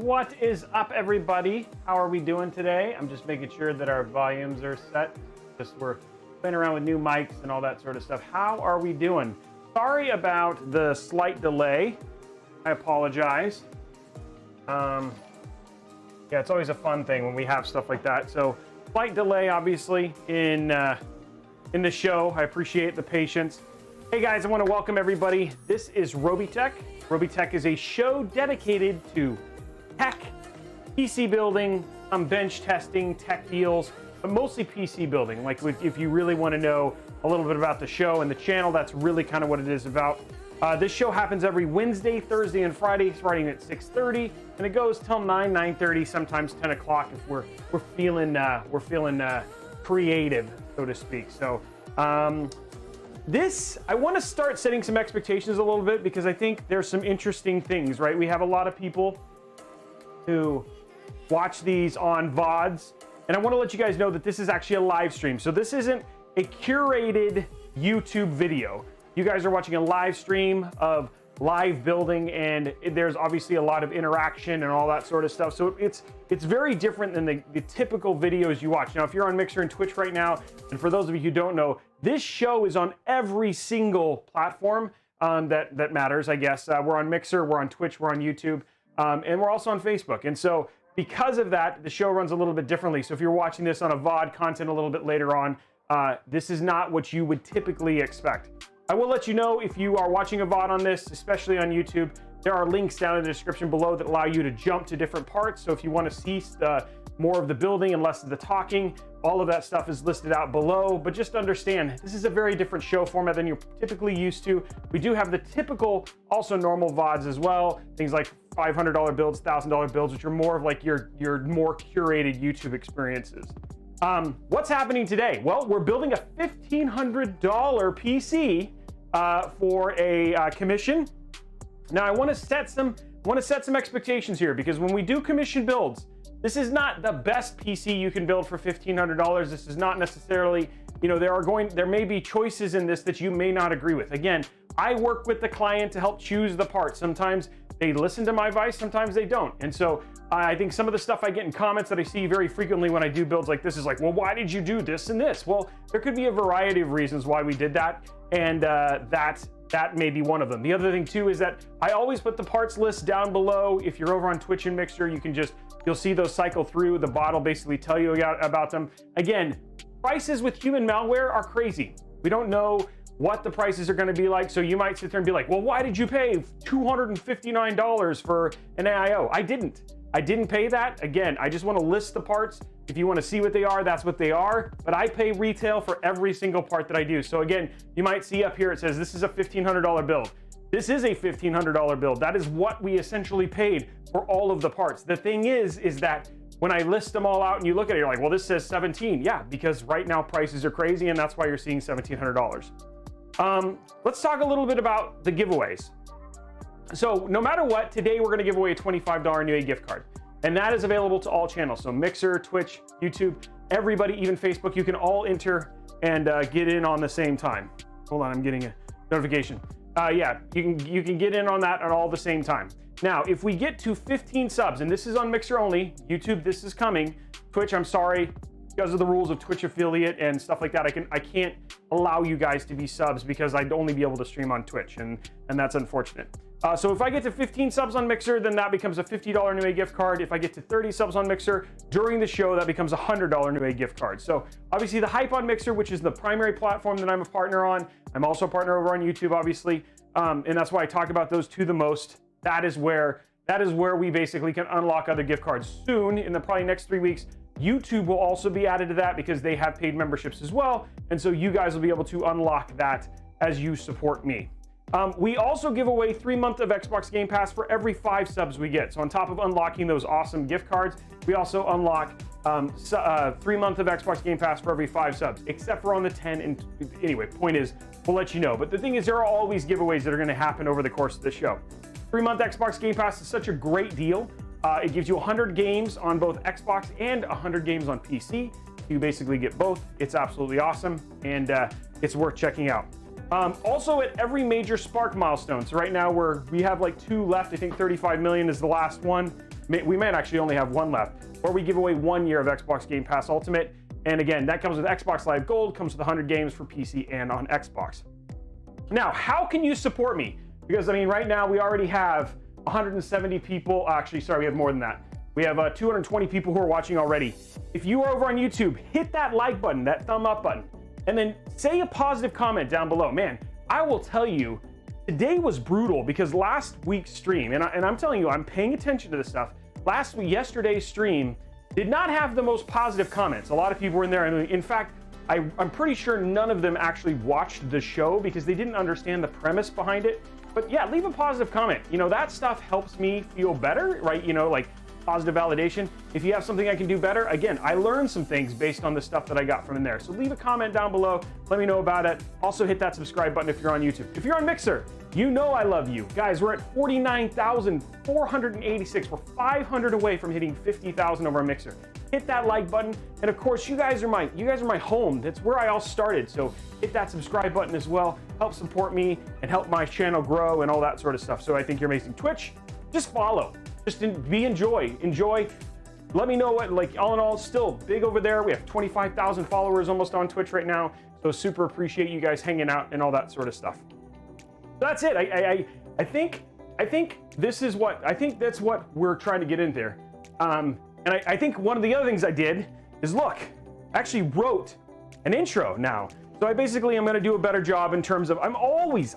What is up, everybody? How are we doing today? I'm just making sure that our volumes are set. We're playing around with new mics and all that sort of stuff. How are we doing? Sorry about the slight delay. I apologize. Yeah, it's always a fun thing when we have stuff like that. So slight delay, obviously, in the show. I appreciate the patience. Hey guys, I want to welcome everybody. This is Robeytech. Robeytech is a show dedicated to tech, PC building, bench testing, tech deals, but mostly PC building. Like if you really want to know a little bit about the show and the channel, that's really kind of what it is about. This show happens every Wednesday, Thursday, and Friday, starting at 6:30, and it goes till 9:30, sometimes 10 o'clock if we're feeling creative, so to speak. So I want to start setting some expectations a little bit because I think there's some interesting things, right? We have a lot of people who watch these on VODs, and I want to let you guys know that this is actually a live stream. So this isn't a curated YouTube video. You guys are watching a live stream of live building, and there's obviously a lot of interaction and all that sort of stuff. So it's very different than the typical videos you watch. Now, if you're on Mixer and Twitch right now, and for those of you who don't know, this show is on every single platform that matters, I guess. We're on Mixer, we're on Twitch, we're on YouTube, and we're also on Facebook. And so because of that, the show runs a little bit differently. So if you're watching this on a VOD content a little bit later on, this is not what you would typically expect. I will let you know if you are watching a VOD on this, especially on YouTube, there are links down in the description below that allow you to jump to different parts. So if you want to see more of the building and less of the talking, all of that stuff is listed out below. But just understand, this is a very different show format than you're typically used to. We do have the typical, also normal VODs as well. Things like $500 builds, $1,000 builds, which are more of like your more curated YouTube experiences. What's happening today? Well, we're building a $1,500 PC for a commission. Now, I want to set some expectations here, because when we do commission builds, this is not the best PC you can build for $1,500. This is not necessarily, there may be choices in this that you may not agree with. Again, I work with the client to help choose the parts. Sometimes they listen to my advice, sometimes they don't. And so I think some of the stuff I get in comments that I see very frequently when I do builds like this is like, well, why did you do this and this? Well, there could be a variety of reasons why we did that. And that may be one of them. The other thing too is that I always put the parts list down below. If you're over on Twitch and Mixer, you'll see those cycle through. The bot will basically tell you about them. Again, prices with human malware are crazy. We don't know what the prices are going to be like. So you might sit there and be like, well, why did you pay $259 for an AIO? I didn't pay that. Again, I just want to list the parts. If you want to see what they are, that's what they are. But I pay retail for every single part that I do. So again, you might see up here, it says this is a $1,500 build. This is a $1,500 build. That is what we essentially paid for all of the parts. The thing is that when I list them all out and you look at it, you're like, well, this says 17. Yeah, because right now prices are crazy, and that's why you're seeing $1,700. Let's talk a little bit about the giveaways. So no matter what, today we're going to give away a $25 Newegg gift card, and that is available to all channels. So Mixer, Twitch, YouTube, everybody, even Facebook, you can all enter and get in on the same time. Hold on, I'm getting a notification. Yeah, you can get in on that at all the same time. Now, if we get to 15 subs, and this is on Mixer only, YouTube, this is coming. Twitch, I'm sorry, because of the rules of Twitch affiliate and stuff like that, I can't allow you guys to be subs because I'd only be able to stream on Twitch, and that's unfortunate. So if I get to 15 subs on Mixer, then that becomes a $50 Newegg gift card. If I get to 30 subs on Mixer during the show, that becomes a $100 Newegg gift card. So obviously the hype on Mixer, which is the primary platform that I'm a partner on, I'm also a partner over on YouTube, obviously, and that's why I talk about those two the most. That is where we basically can unlock other gift cards soon. In the probably next 3 weeks, YouTube will also be added to that because they have paid memberships as well, and so you guys will be able to unlock that as you support me. We also give away 3 months of Xbox Game Pass for every 5 subs we get. So on top of unlocking those awesome gift cards, we also unlock 3 months of Xbox Game Pass for every 5 subs, except for on the 10. And anyway, point is, we'll let you know. But the thing is, there are always giveaways that are going to happen over the course of the show. 3-month Xbox Game Pass is such a great deal. It gives you 100 games on both Xbox and 100 games on PC. You basically get both. It's absolutely awesome, and it's worth checking out. Also at every major Spark milestone. So right now we have like 2 left. I think 35 million is the last one. we might actually only have one left, where we give away 1 year of Xbox Game Pass Ultimate. And again, that comes with Xbox Live Gold, comes with 100 games for PC and on Xbox. Now, how can you support me? Because I mean, right now we already have 170 people. Actually, sorry, we have more than that. We have 220 people who are watching already. If you are over on YouTube, hit that like button, that thumb up button, and then say a positive comment down below. Man, I will tell you, today was brutal because last week's stream, and I'm telling you, I'm paying attention to this stuff. Yesterday's stream did not have the most positive comments. A lot of people were in there, and in fact, I'm pretty sure none of them actually watched the show because they didn't understand the premise behind it. But yeah, leave a positive comment. You know, that stuff helps me feel better, right? You know, like positive validation. If you have something I can do better, again, I learned some things based on the stuff that I got from in there. So leave a comment down below. Let me know about it. Also hit that subscribe button if you're on YouTube. If you're on Mixer, you know I love you. Guys, we're at 49,486. We're 500 away from hitting 50,000 over on Mixer. Hit that like button. And of course, you guys are my home. That's where I all started. So hit that subscribe button as well. Help support me and help my channel grow and all that sort of stuff. So I think you're amazing. Twitch, just follow. Just enjoy. Let me know what, like, all in all, still big over there. We have 25,000 followers almost on Twitch right now. So super appreciate you guys hanging out and all that sort of stuff. That's it. I think that's what we're trying to get in there. And I think one of the other things I did is look, I actually wrote an intro now. So I basically am going to do a better job in terms of, I'm always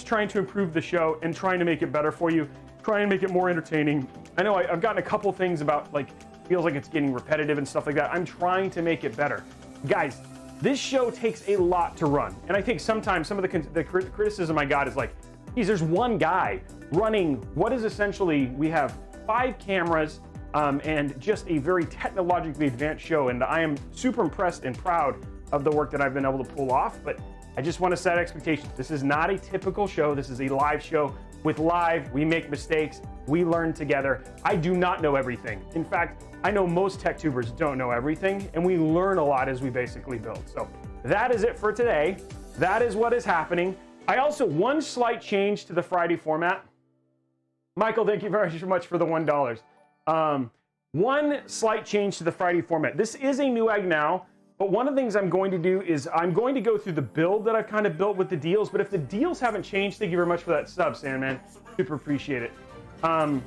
trying to improve the show and trying to make it better for you, try and make it more entertaining. I know I've gotten a couple things about, like, feels like it's getting repetitive and stuff like that. I'm trying to make it better. Guys, this show takes a lot to run. And I think sometimes some of the criticism I got is like, geez, there's one guy running what is essentially, we have 5 cameras and just a very technologically advanced show. And I am super impressed and proud of the work that I've been able to pull off. But I just want to set expectations. This is not a typical show. This is a live show. With live, we make mistakes, we learn together. I do not know everything. In fact, I know most TechTubers don't know everything, and we learn a lot as we basically build. So that is it for today. That is what is happening. I also, one slight change to the Friday format. Michael, thank you very much for the $1. One slight change to the Friday format. This is a Newegg Now. But one of the things I'm going to do is I'm going to go through the build that I've kind of built with the deals. But if the deals haven't changed, thank you very much for that sub, Sandman. Super appreciate it. I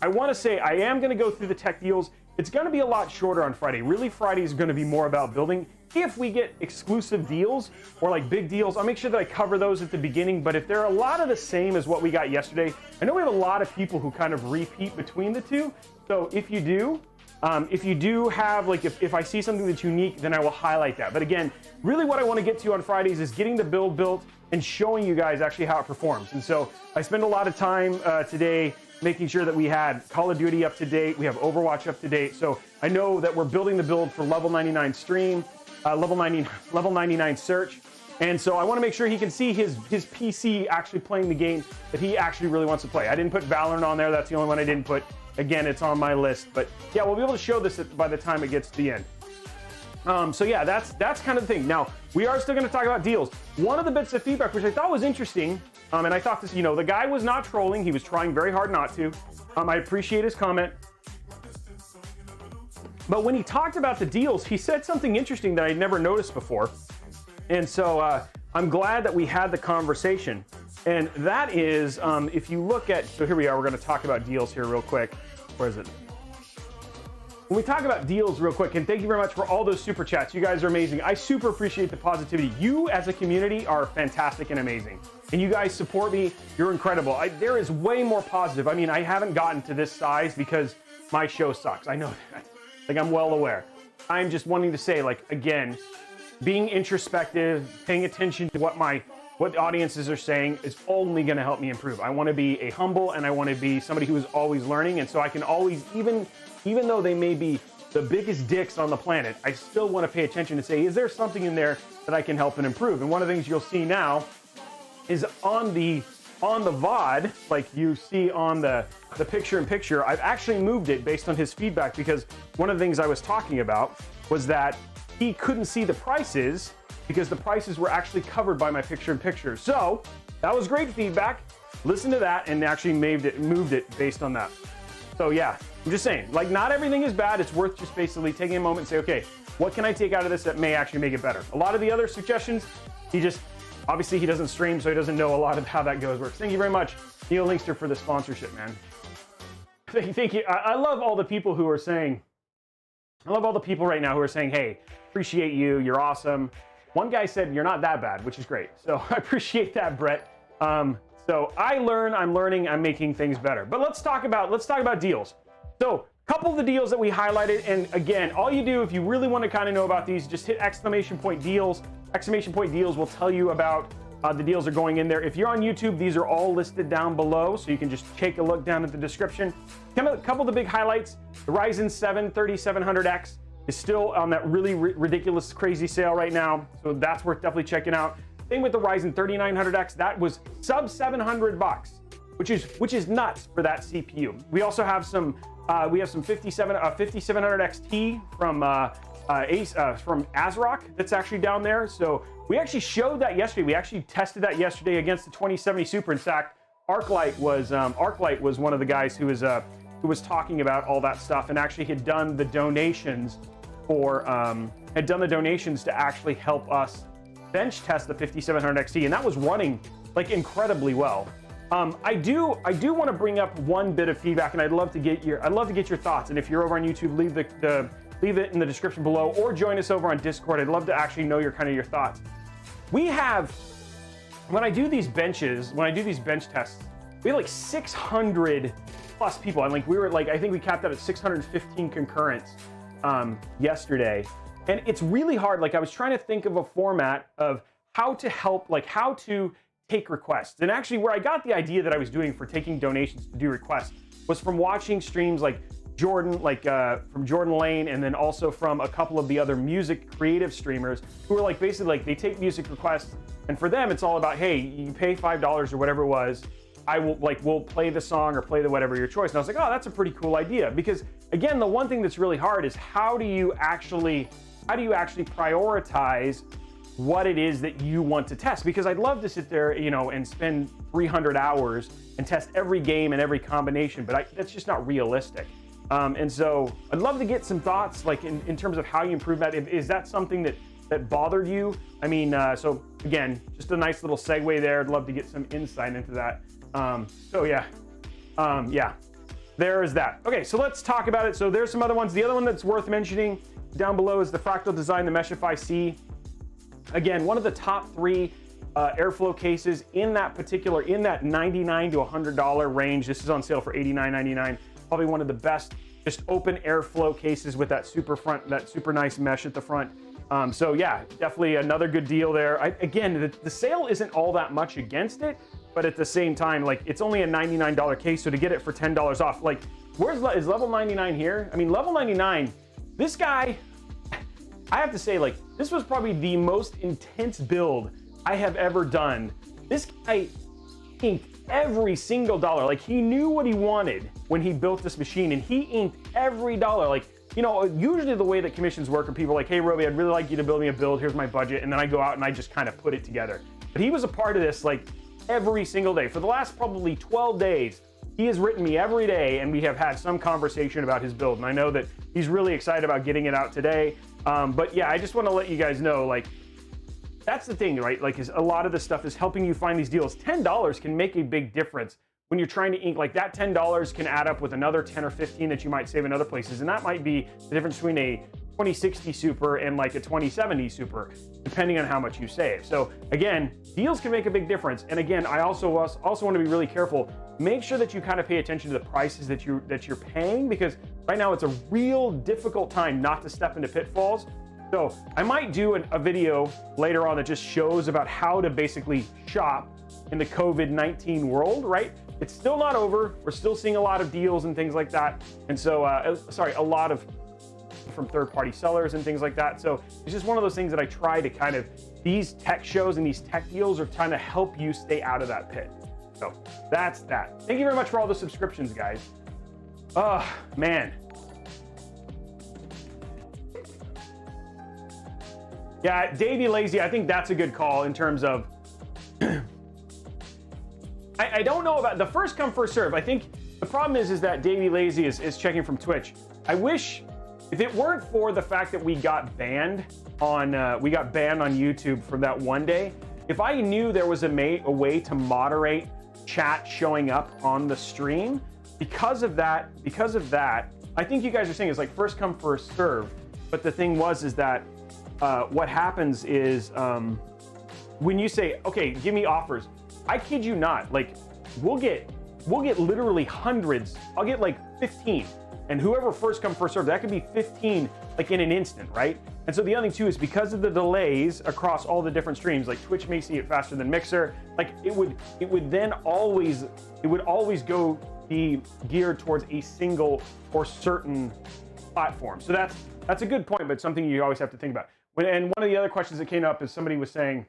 want to say I am going to go through the tech deals. It's going to be a lot shorter on Friday. Really, Friday is going to be more about building. If we get exclusive deals or like big deals, I'll make sure that I cover those at the beginning. But if they're a lot of the same as what we got yesterday, I know we have a lot of people who kind of repeat between the two. So if you do have, like, if I see something that's unique, then I will highlight that. But again, really what I want to get to on Fridays is getting the build built and showing you guys actually how it performs. And so I spent a lot of time today making sure that we had Call of Duty up to date, we have Overwatch up to date. So I know that we're building the build for level 99 stream, level 99 search. And so I want to make sure he can see his PC actually playing the game that he actually really wants to play. I didn't put Valorant on there. That's the only one I didn't put. Again, it's on my list, but yeah, we'll be able to show this by the time it gets to the end. So yeah, that's kind of the thing. Now, we are still going to talk about deals. One of the bits of feedback, which I thought was interesting, and I thought this, you know, the guy was not trolling. He was trying very hard not to. I appreciate his comment. But when he talked about the deals, he said something interesting that I'd never noticed before. And so I'm glad that we had the conversation. And that is, if you look at, so here we are, we're going to talk about deals here real quick. Where is it? When we talk about deals real quick, and thank you very much for all those super chats. You guys are amazing. I super appreciate the positivity. You as a community are fantastic and amazing. And you guys support me. You're incredible. There is way more positive. I mean, I haven't gotten to this size because my show sucks. I know that. Like, I'm well aware. I'm just wanting to say, like, again, being introspective, paying attention to what the audiences are saying is only going to help me improve. I want to be a humble, and I want to be somebody who is always learning. And so I can always, even though they may be the biggest dicks on the planet, I still want to pay attention and say, is there something in there that I can help and improve? And one of the things you'll see now is on the VOD, like you see on the picture-in-picture, I've actually moved it based on his feedback, because one of the things I was talking about was that he couldn't see the prices because the prices were actually covered by my picture-in-picture. So that was great feedback. Listen to that and actually moved it based on that. So yeah, I'm just saying, like, not everything is bad. It's worth just basically taking a moment and say, okay, what can I take out of this that may actually make it better? A lot of the other suggestions, obviously he doesn't stream, so he doesn't know a lot of how that works. Thank you very much, Neil Linkster, for the sponsorship, man. Thank you. I love all the people who are saying, I love all the people right now who are saying, hey, appreciate you, you're awesome. One guy said, you're not that bad, which is great. So I appreciate that, Brett. So I'm learning, I'm making things better. But let's talk about deals. So a couple of the deals that we highlighted, and again, all you do if you really want to kind of know about these, just hit exclamation point deals. Exclamation point deals will tell you about the deals are going in there. If you're on YouTube, these are all listed down below, so you can just take a look down at the description. A couple of the big highlights: the Ryzen 7 3700X is still on that really ridiculous, crazy sale right now, so that's worth definitely checking out. Same with the Ryzen 3900X, that was sub $700, which is nuts for that CPU. We also have some 5700 XT from ASRock that's actually down there. So we actually showed that yesterday. We actually tested that yesterday against the 2070 Super. In fact, ArcLight was one of the guys who was talking about all that stuff and actually had done the donations to actually help us bench test the 5700 XT, and that was running like incredibly well. I do want to bring up one bit of feedback, and I'd love to get your thoughts. And if you're over on YouTube, leave it in the description below, or join us over on Discord. I'd love to actually know your thoughts. When I do these bench tests, we had like 600 plus people. And like I think we capped out at 615 concurrents yesterday. And it's really hard. Like, I was trying to think of a format of how to take requests. And actually where I got the idea that I was doing for taking donations to do requests was from watching streams like Jordan, from Jordan Lane, and then also from a couple of the other music creative streamers who are like, basically like, they take music requests, and for them it's all about, hey, you pay $5 or whatever it was, we'll play the song or play the whatever your choice. And I was like, oh, that's a pretty cool idea. Because again, the one thing that's really hard is how do you actually prioritize what it is that you want to test? Because I'd love to sit there, and spend 300 hours and test every game and every combination, but that's just not realistic. And so I'd love to get some thoughts, like in terms of how you improve that. Is that something that bothered you? I mean, so again, just a nice little segue there. I'd love to get some insight into that. There is that. Okay, so let's talk about it. So there's some other ones. The other one that's worth mentioning down below is the Fractal Design, the Meshify C. Again, one of the top 3 airflow cases in that $99 to $100 range. This is on sale for $89.99. Probably one of the best just open airflow cases with that super nice mesh at the front. So yeah, definitely another good deal there. Again, the sale isn't all that much against it, but at the same time, like, it's only a $99 case, so to get it for $10 off, like, is level 99 here? I mean, level 99, this guy, I have to say, like, this was probably the most intense build I have ever done. This guy inked every single dollar. Like, he knew what he wanted when he built this machine, and he inked every dollar. Like, usually the way that commissions work are people like, hey, Robey, I'd really like you to build me a build. Here's my budget. And then I go out and I just kind of put it together. But he was a part of this, like, every single day. For the last probably 12 days, he has written me every day, and we have had some conversation about his build. And I know that he's really excited about getting it out today. But yeah, I just want to let you guys know, like, that's the thing, right? Like, is a lot of this stuff is helping you find these deals. $10 can make a big difference when you're trying to ink. Like, that $10 can add up with another 10 or 15 that you might save in other places. And that might be the difference between a 2060 Super and like a 2070 Super, depending on how much you save. So again, deals can make a big difference. And again, I also want to be really careful. Make sure that you kind of pay attention to the prices that you're paying, because right now it's a real difficult time not to step into pitfalls. So I might do a video later on that just shows about how to basically shop in the COVID-19 world, right? It's still not over. We're still seeing a lot of deals and things like that. And so, a lot of from third-party sellers and things like that. So it's just one of those things that I try to kind of, these tech shows and these tech deals are trying to help you stay out of that pit. So that's that. Thank you very much for all the subscriptions, guys. Oh, man. Yeah, Davey Lazy, I think that's a good call in terms of, I don't know about the first come, first serve. I think The problem is that Davey Lazy is checking from Twitch. I wish, if it weren't for the fact that we got banned on YouTube from that one day, if I knew there was a way to moderate chat showing up on the stream, because of that, I think you guys are saying it's like first come, first serve. But the thing is that what happens is when you say, okay, give me offers, I kid you not, like we'll get literally hundreds. I'll get like 15, and whoever first come, first serve, that could be 15 like in an instant, right? And so the other thing too is because of the delays across all the different streams, like Twitch may see it faster than Mixer, like it would always be geared towards a single or certain platform. So that's a good point, but something you always have to think about. And one of the other questions that came up is somebody was saying,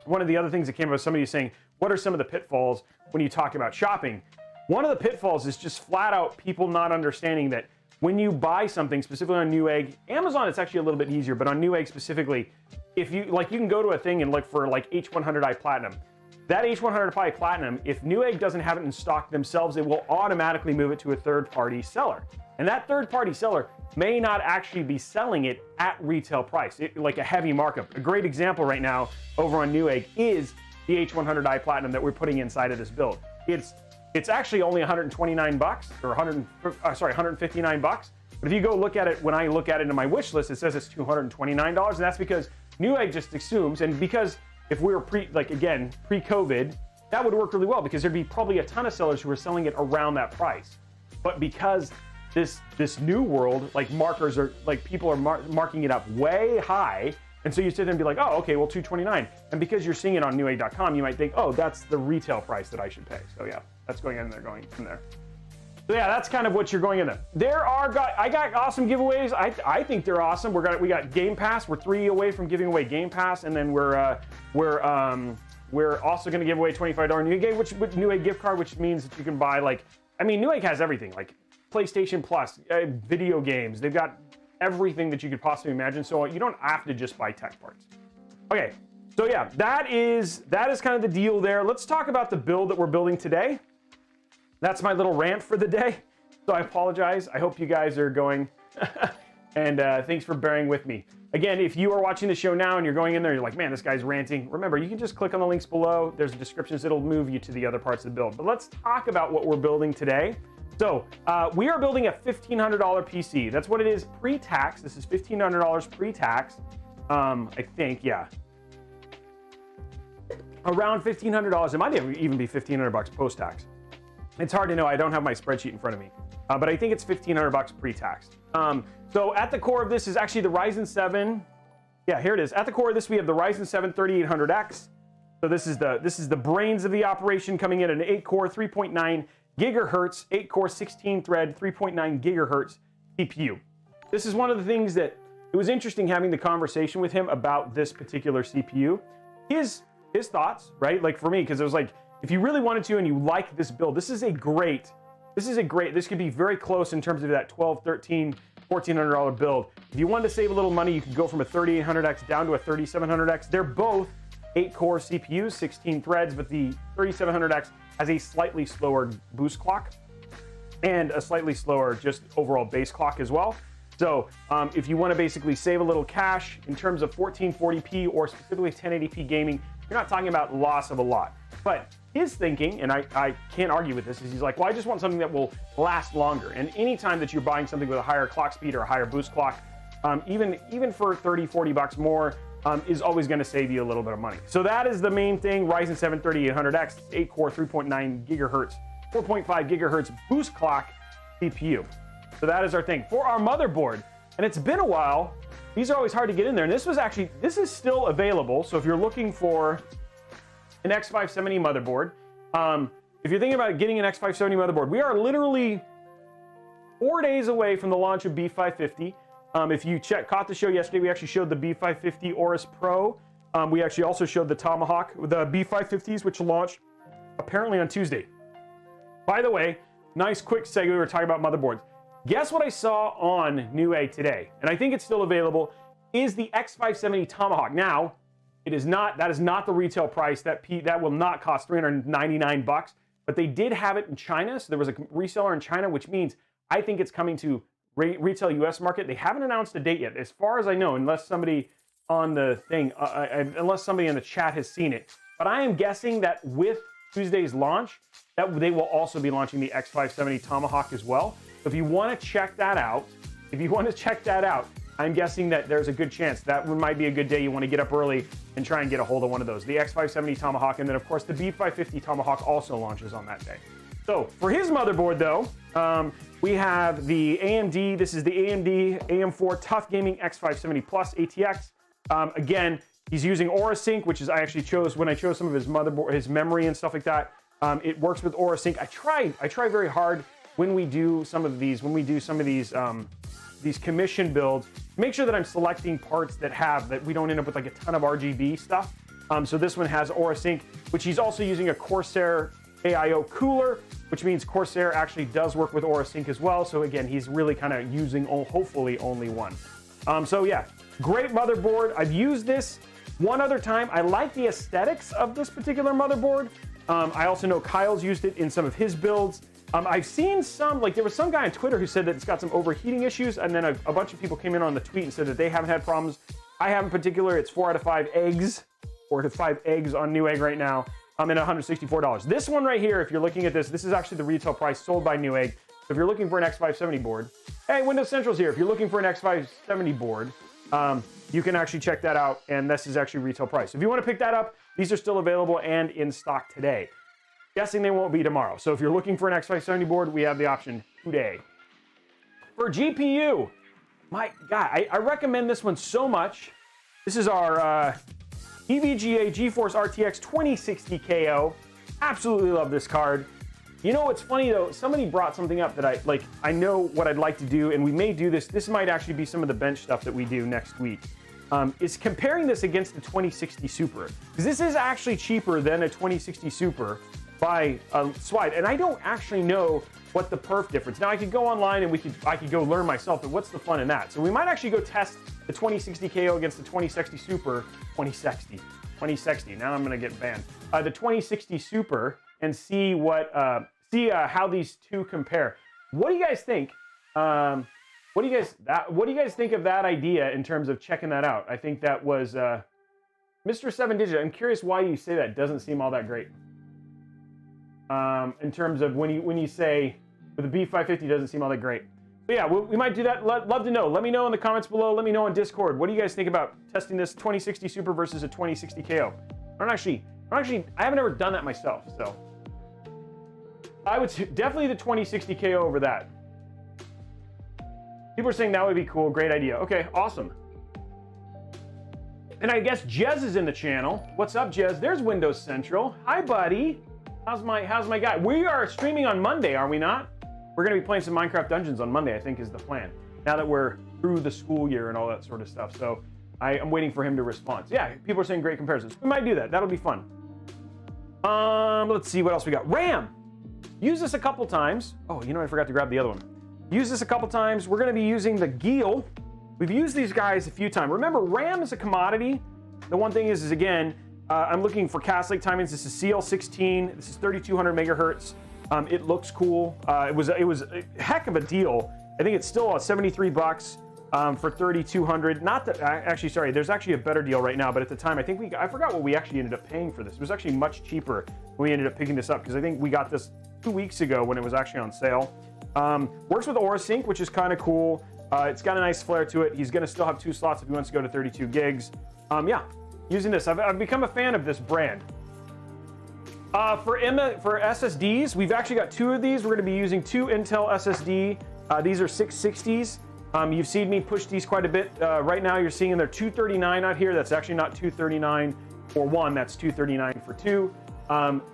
one of the other things that came up was somebody saying, what are some of the pitfalls when you talk about shopping? One of the pitfalls is just flat out people not understanding that when you buy something, specifically on Newegg, Amazon, it's actually a little bit easier, but on Newegg specifically, if you like, you can go to a thing and look for like H100i Platinum. That H100i Platinum, if Newegg doesn't have it in stock themselves, it will automatically move it to a third-party seller. And that third-party seller may not actually be selling it at retail price, like a heavy markup. A great example right now over on Newegg is the H100i Platinum that we're putting inside of this build. It's actually only 129 bucks, or 159 bucks. But if you go look at it, when I look at it in my wish list, it says it's $229, and that's because Newegg just assumes, and because if we were pre-COVID, that would work really well because there'd be probably a ton of sellers who are selling it around that price. But because this new world, like markers are, like people are marking it up way high, and so you sit there and be like, oh, okay, well, $229. And because you're seeing it on Newegg.com, you might think, oh, that's the retail price that I should pay. So yeah, that's going in there, going from there. So yeah, that's kind of what you're going in there. I got awesome giveaways. I think they're awesome. We got Game Pass. We're 3 away from giving away Game Pass, and then we're also going to give away $25 Newegg gift card, which means that you can buy Newegg has everything like PlayStation Plus, video games. They've got everything that you could possibly imagine. So you don't have to just buy tech parts. Okay, so yeah, that is kind of the deal there. Let's talk about the build that we're building today. That's my little rant for the day. So I apologize. I hope you guys are going. And thanks for bearing with me. Again, if you are watching the show now and you're going in there, you're like, man, this guy's ranting. Remember, you can just click on the links below. There's descriptions. It'll move you to the other parts of the build. But let's talk about what we're building today. So we are building a $1,500 PC. That's what it is pre-tax. This is $1,500 pre-tax. I think, yeah. Around $1,500. It might even be $1,500 post-tax. It's hard to know. I don't have my spreadsheet in front of me, but I think it's $1,500 pre-tax. So at the core of this is actually the Ryzen 7. Yeah, here it is. At the core of this, we have the Ryzen 7 3800X. So this is the brains of the operation, coming in at an 8-core, 3.9 gigahertz, 8-core, 16-thread, 3.9 gigahertz CPU. This is one of the things that it was interesting having the conversation with him about this particular CPU. His thoughts, right? Like for me, because it was like, if you really wanted to and you like this build, this could be very close in terms of that $1,200, $1,300, $1,400 build. If you wanted to save a little money, you could go from a 3800X down to a 3700X. They're both 8-core CPUs, 16 threads, but the 3700X has a slightly slower boost clock and a slightly slower just overall base clock as well. So if you want to basically save a little cash in terms of 1440p or specifically 1080p gaming, you're not talking about loss of a lot. But his thinking, and I can't argue with this, is he's like, well, I just want something that will last longer. And anytime that you're buying something with a higher clock speed or a higher boost clock, even for 30, 40 bucks more, is always going to save you a little bit of money. So that is the main thing. Ryzen 7 3800X, 8-core, 3.9 gigahertz, 4.5 gigahertz boost clock CPU. So that is our thing. For our motherboard, and it's been a while, these are always hard to get in there. And this is still available. So if you're looking for an X570 motherboard, if you're thinking about getting an X570 motherboard, we are literally 4 days away from the launch of B550. If you caught the show yesterday, we actually showed the B550 Aorus Pro. We actually also showed the Tomahawk, the B550s, which launched apparently on Tuesday. By the way, nice quick segue, we were talking about motherboards. Guess what I saw on Newegg today, and I think it's still available, is the X570 Tomahawk. Now, that is not the retail price. That will not cost 399 bucks. but they did have it in China. So there was a reseller in China, which means I think it's coming to retail US market. They haven't announced a date yet, as far as I know, unless somebody on the thing, unless somebody in the chat has seen it. But I am guessing that with Tuesday's launch, that they will also be launching the X570 Tomahawk as well. So if you want to check that out, I'm guessing that there's a good chance that might be a good day. You want to get up early and try and get a hold of one of those. The X570 Tomahawk, and then of course the B550 Tomahawk also launches on that day. So for his motherboard though, we have the AMD. This is the AMD AM4 Tough Gaming X570 Plus ATX. Again, he's using AuraSync, which is I actually chose when I chose some of his motherboard, his memory and stuff like that. It works with AuraSync. I try very hard when we do some of these, these commission builds, make sure that I'm selecting parts that we don't end up with like a ton of RGB stuff. So this one has AuraSync, which he's also using a Corsair AIO cooler, which means Corsair actually does work with AuraSync as well. So again, he's really kind of using hopefully only one. So yeah, great motherboard. I've used this one other time. I like the aesthetics of this particular motherboard. I also know Kyle's used it in some of his builds. I've seen some, like there was some guy on Twitter who said that it's got some overheating issues, and then a bunch of people came in on the tweet and said that they haven't had problems. I have in particular. It's 4 out of 5 eggs, 4 out of 5 eggs on Newegg right now. I'm at $164. This one right here, if you're looking at this, this is actually the retail price sold by Newegg. So if you're looking for an X570 board, hey, Windows Central's here. If you're looking for an X570 board, you can actually check that out, and this is actually retail price. If you want to pick that up, these are still available and in stock today. Guessing they won't be tomorrow. So if you're looking for an X570 board, we have the option today. For GPU, my God, I recommend this one so much. This is our EVGA GeForce RTX 2060 KO. Absolutely love this card. You know what's funny though? Somebody brought something up that I know what I'd like to do, and we may do this. This might actually be some of the bench stuff that we do next week. Is comparing this against the 2060 Super, because this is actually cheaper than a 2060 Super by a swipe, and I don't actually know what the perf difference. Now I could go online and I could go learn myself, but what's the fun in that? So we might actually go test the 2060 KO against the 2060 Super, 2060. Now I'm gonna get banned. The 2060 Super, and see what how these two compare. What do you guys think? What do you guys think of that idea in terms of checking that out? I think that was Mr. 7 Digit. I'm curious why you say that doesn't seem all that great. In terms of when you say with the B550 doesn't seem all that great. But yeah, we might do that. Love to know. Let me know in the comments below. Let me know on Discord. What do you guys think about testing this 2060 Super versus a 2060 KO? I haven't ever done that myself, so I would definitely the 2060 KO over that. People are saying that would be cool. Great idea. Okay, awesome. And I guess Jez is in the channel. What's up, Jez? There's Windows Central. Hi, buddy. How's my guy? We are streaming on Monday, are we not? We're going to be playing some Minecraft Dungeons on Monday, I think is the plan. Now that we're through the school year and all that sort of stuff. So I'm waiting for him to respond. So yeah, people are saying great comparisons. We might do that. That'll be fun. Let's see what else we got. RAM. Use this a couple times. Oh, you know, I forgot to grab the other one. Use this a couple times. We're going to be using the Geel. We've used these guys a few times. Remember, RAM is a commodity. The one thing is again, I'm looking for Cast Lake timings. This is CL16. This is 3200 megahertz. It looks cool. It was a heck of a deal. I think it's still 73 bucks for 3200. Not that actually, sorry. There's actually a better deal right now. But at the time, I forgot what we actually ended up paying for this. It was actually much cheaper when we ended up picking this up because I think we got this 2 weeks ago when it was actually on sale. Works with AuraSync, which is kind of cool. It's got a nice flare to it. He's going to still have 2 slots if he wants to go to 32 gigs. Yeah. Using this, I've become a fan of this brand. For SSDs, we've actually got 2 of these. We're going to be using 2 Intel SSD. These are 660s. You've seen me push these quite a bit. Right now, you're seeing they're 239 out here. That's actually not 239 for 1. That's 239 for 2.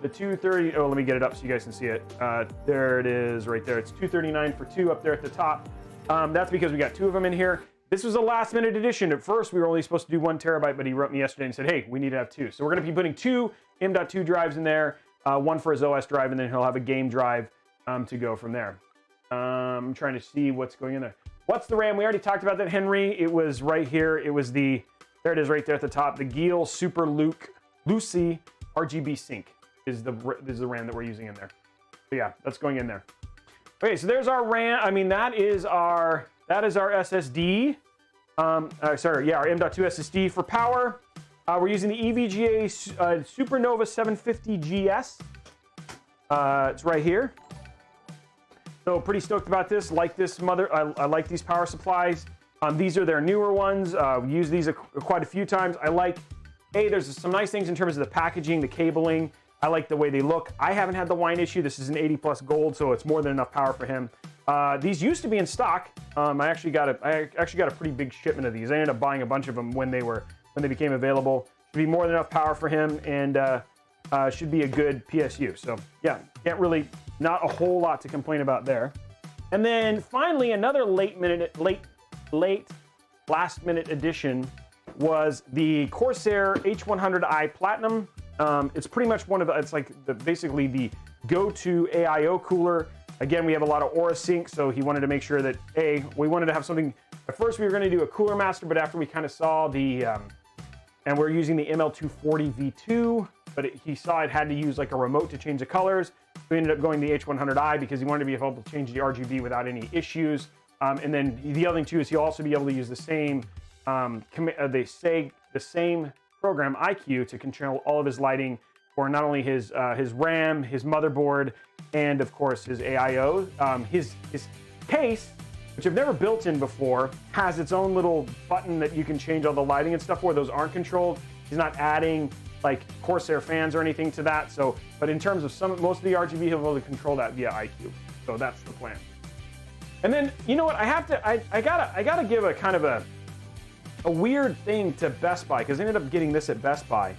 The 230. Oh, let me get it up so you guys can see it. There it is, right there. It's 239 for 2 up there at the top. That's because we got 2 of them in here. This was a last-minute addition. At first, we were only supposed to do 1 terabyte, but he wrote me yesterday and said, hey, we need to have 2. So we're going to be putting 2 M.2 drives in there, 1 for his OS drive, and then he'll have a game drive to go from there. I'm trying to see what's going in there. What's the RAM? We already talked about that, Henry. It was right here. It was there it is right there at the top, the Geel Super Lucy RGB Sync. is the RAM that we're using in there. So yeah, that's going in there. Okay, so there's our RAM. I mean, that is our SSD. Sorry, yeah, our M.2 SSD for power. We're using the EVGA Supernova 750GS. It's right here. So pretty stoked about this. Like this I like these power supplies. These are their newer ones. We use these quite a few times. I like, there's some nice things in terms of the packaging, the cabling. I like the way they look. I haven't had the wine issue. This is an 80 plus gold, so it's more than enough power for him. These used to be in stock. I actually got a pretty big shipment of these. I ended up buying a bunch of them when they became available. Should be more than enough power for him, and should be a good PSU. So yeah, not a whole lot to complain about there. And then finally, another last minute addition was the Corsair H100i Platinum. It's pretty much basically the go-to AIO cooler. Again, we have a lot of Aura sync, so he wanted to make sure that we wanted to have something. At first, we were going to do a cooler master, but after we kind of saw and we're using the ML240 V2, but he saw it had to use like a remote to change the colors. We ended up going the H100i because he wanted to be able to change the RGB without any issues. And then the other thing too is he'll also be able to use the same program IQ to control all of his lighting for not only his RAM, his motherboard, and of course his AIO. His case, which I've never built in before, has its own little button that you can change all the lighting and stuff where those aren't controlled. He's not adding like Corsair fans or anything to that. So, but in terms of most of the RGB, he'll be able to control that via IQ. So that's the plan. And then, you know what? I gotta give a kind of a weird thing to Best Buy, because I ended up getting this at Best Buy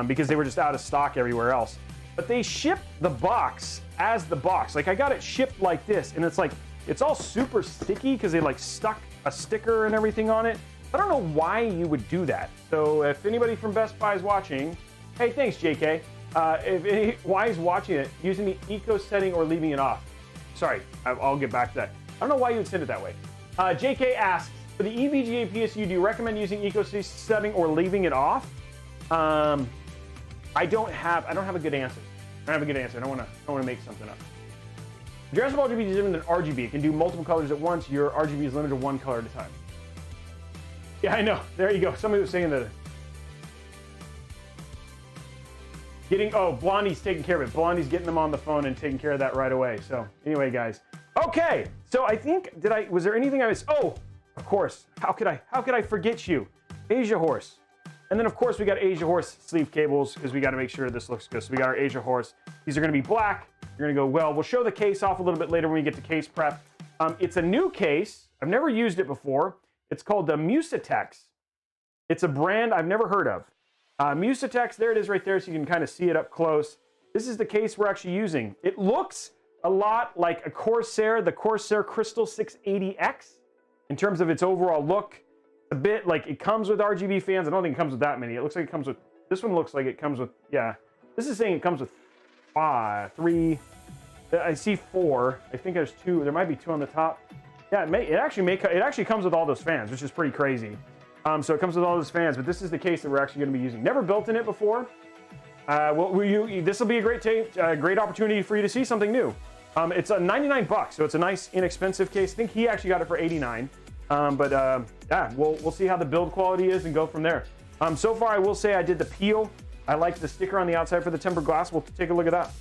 because they were just out of stock everywhere else. But they shipped the box as the box. Like I got it shipped like this, and it's all super sticky because they like stuck a sticker and everything on it. I don't know why you would do that. So if anybody from Best Buy is watching, hey, thanks, JK. Why is watching it, using the eco setting or leaving it off? Sorry, I'll get back to that. I don't know why you would send it that way. JK asks, for the EVGA PSU, do you recommend using eco setting or leaving it off? I don't have a good answer. I don't have a good answer. I don't want to make something up. Addressable RGB is different than RGB. It can do multiple colors at once. Your RGB is limited to one color at a time. Yeah, I know. There you go. Somebody was saying that. Blondie's taking care of it. Blondie's getting them on the phone and taking care of that right away. So anyway, guys. Okay. So I think, was there anything I was, of course. How could I forget you? Asia Horse. And then of course we got Asia Horse sleeve cables because we got to make sure this looks good. So we got our Asia Horse. These are going to be black. You're going to go well. We'll show the case off a little bit later when we get to case prep. It's a new case. I've never used it before. It's called the Musatex. It's a brand I've never heard of. Musatex, there it is right there, so you can kind of see it up close. This is the case we're actually using. It looks a lot like a Corsair, the Corsair Crystal 680X in terms of its overall look. A bit like it comes with RGB fans. I don't think it comes with that many. It looks like it comes with, this one looks like it comes with, yeah. This is saying it comes with 3. I see 4. I think there's 2. There might be 2 on the top. Yeah, it actually comes with all those fans, which is pretty crazy. So it comes with all those fans, but this is the case that we're actually going to be using. Never built in it before. This will be a great opportunity for you to see something new. It's a $99, so it's a nice inexpensive case. I think he actually got it for $89. Yeah, we'll see how the build quality is and go from there. So far, I will say I did the peel. I like the sticker on the outside for the tempered glass. We'll take a look at that.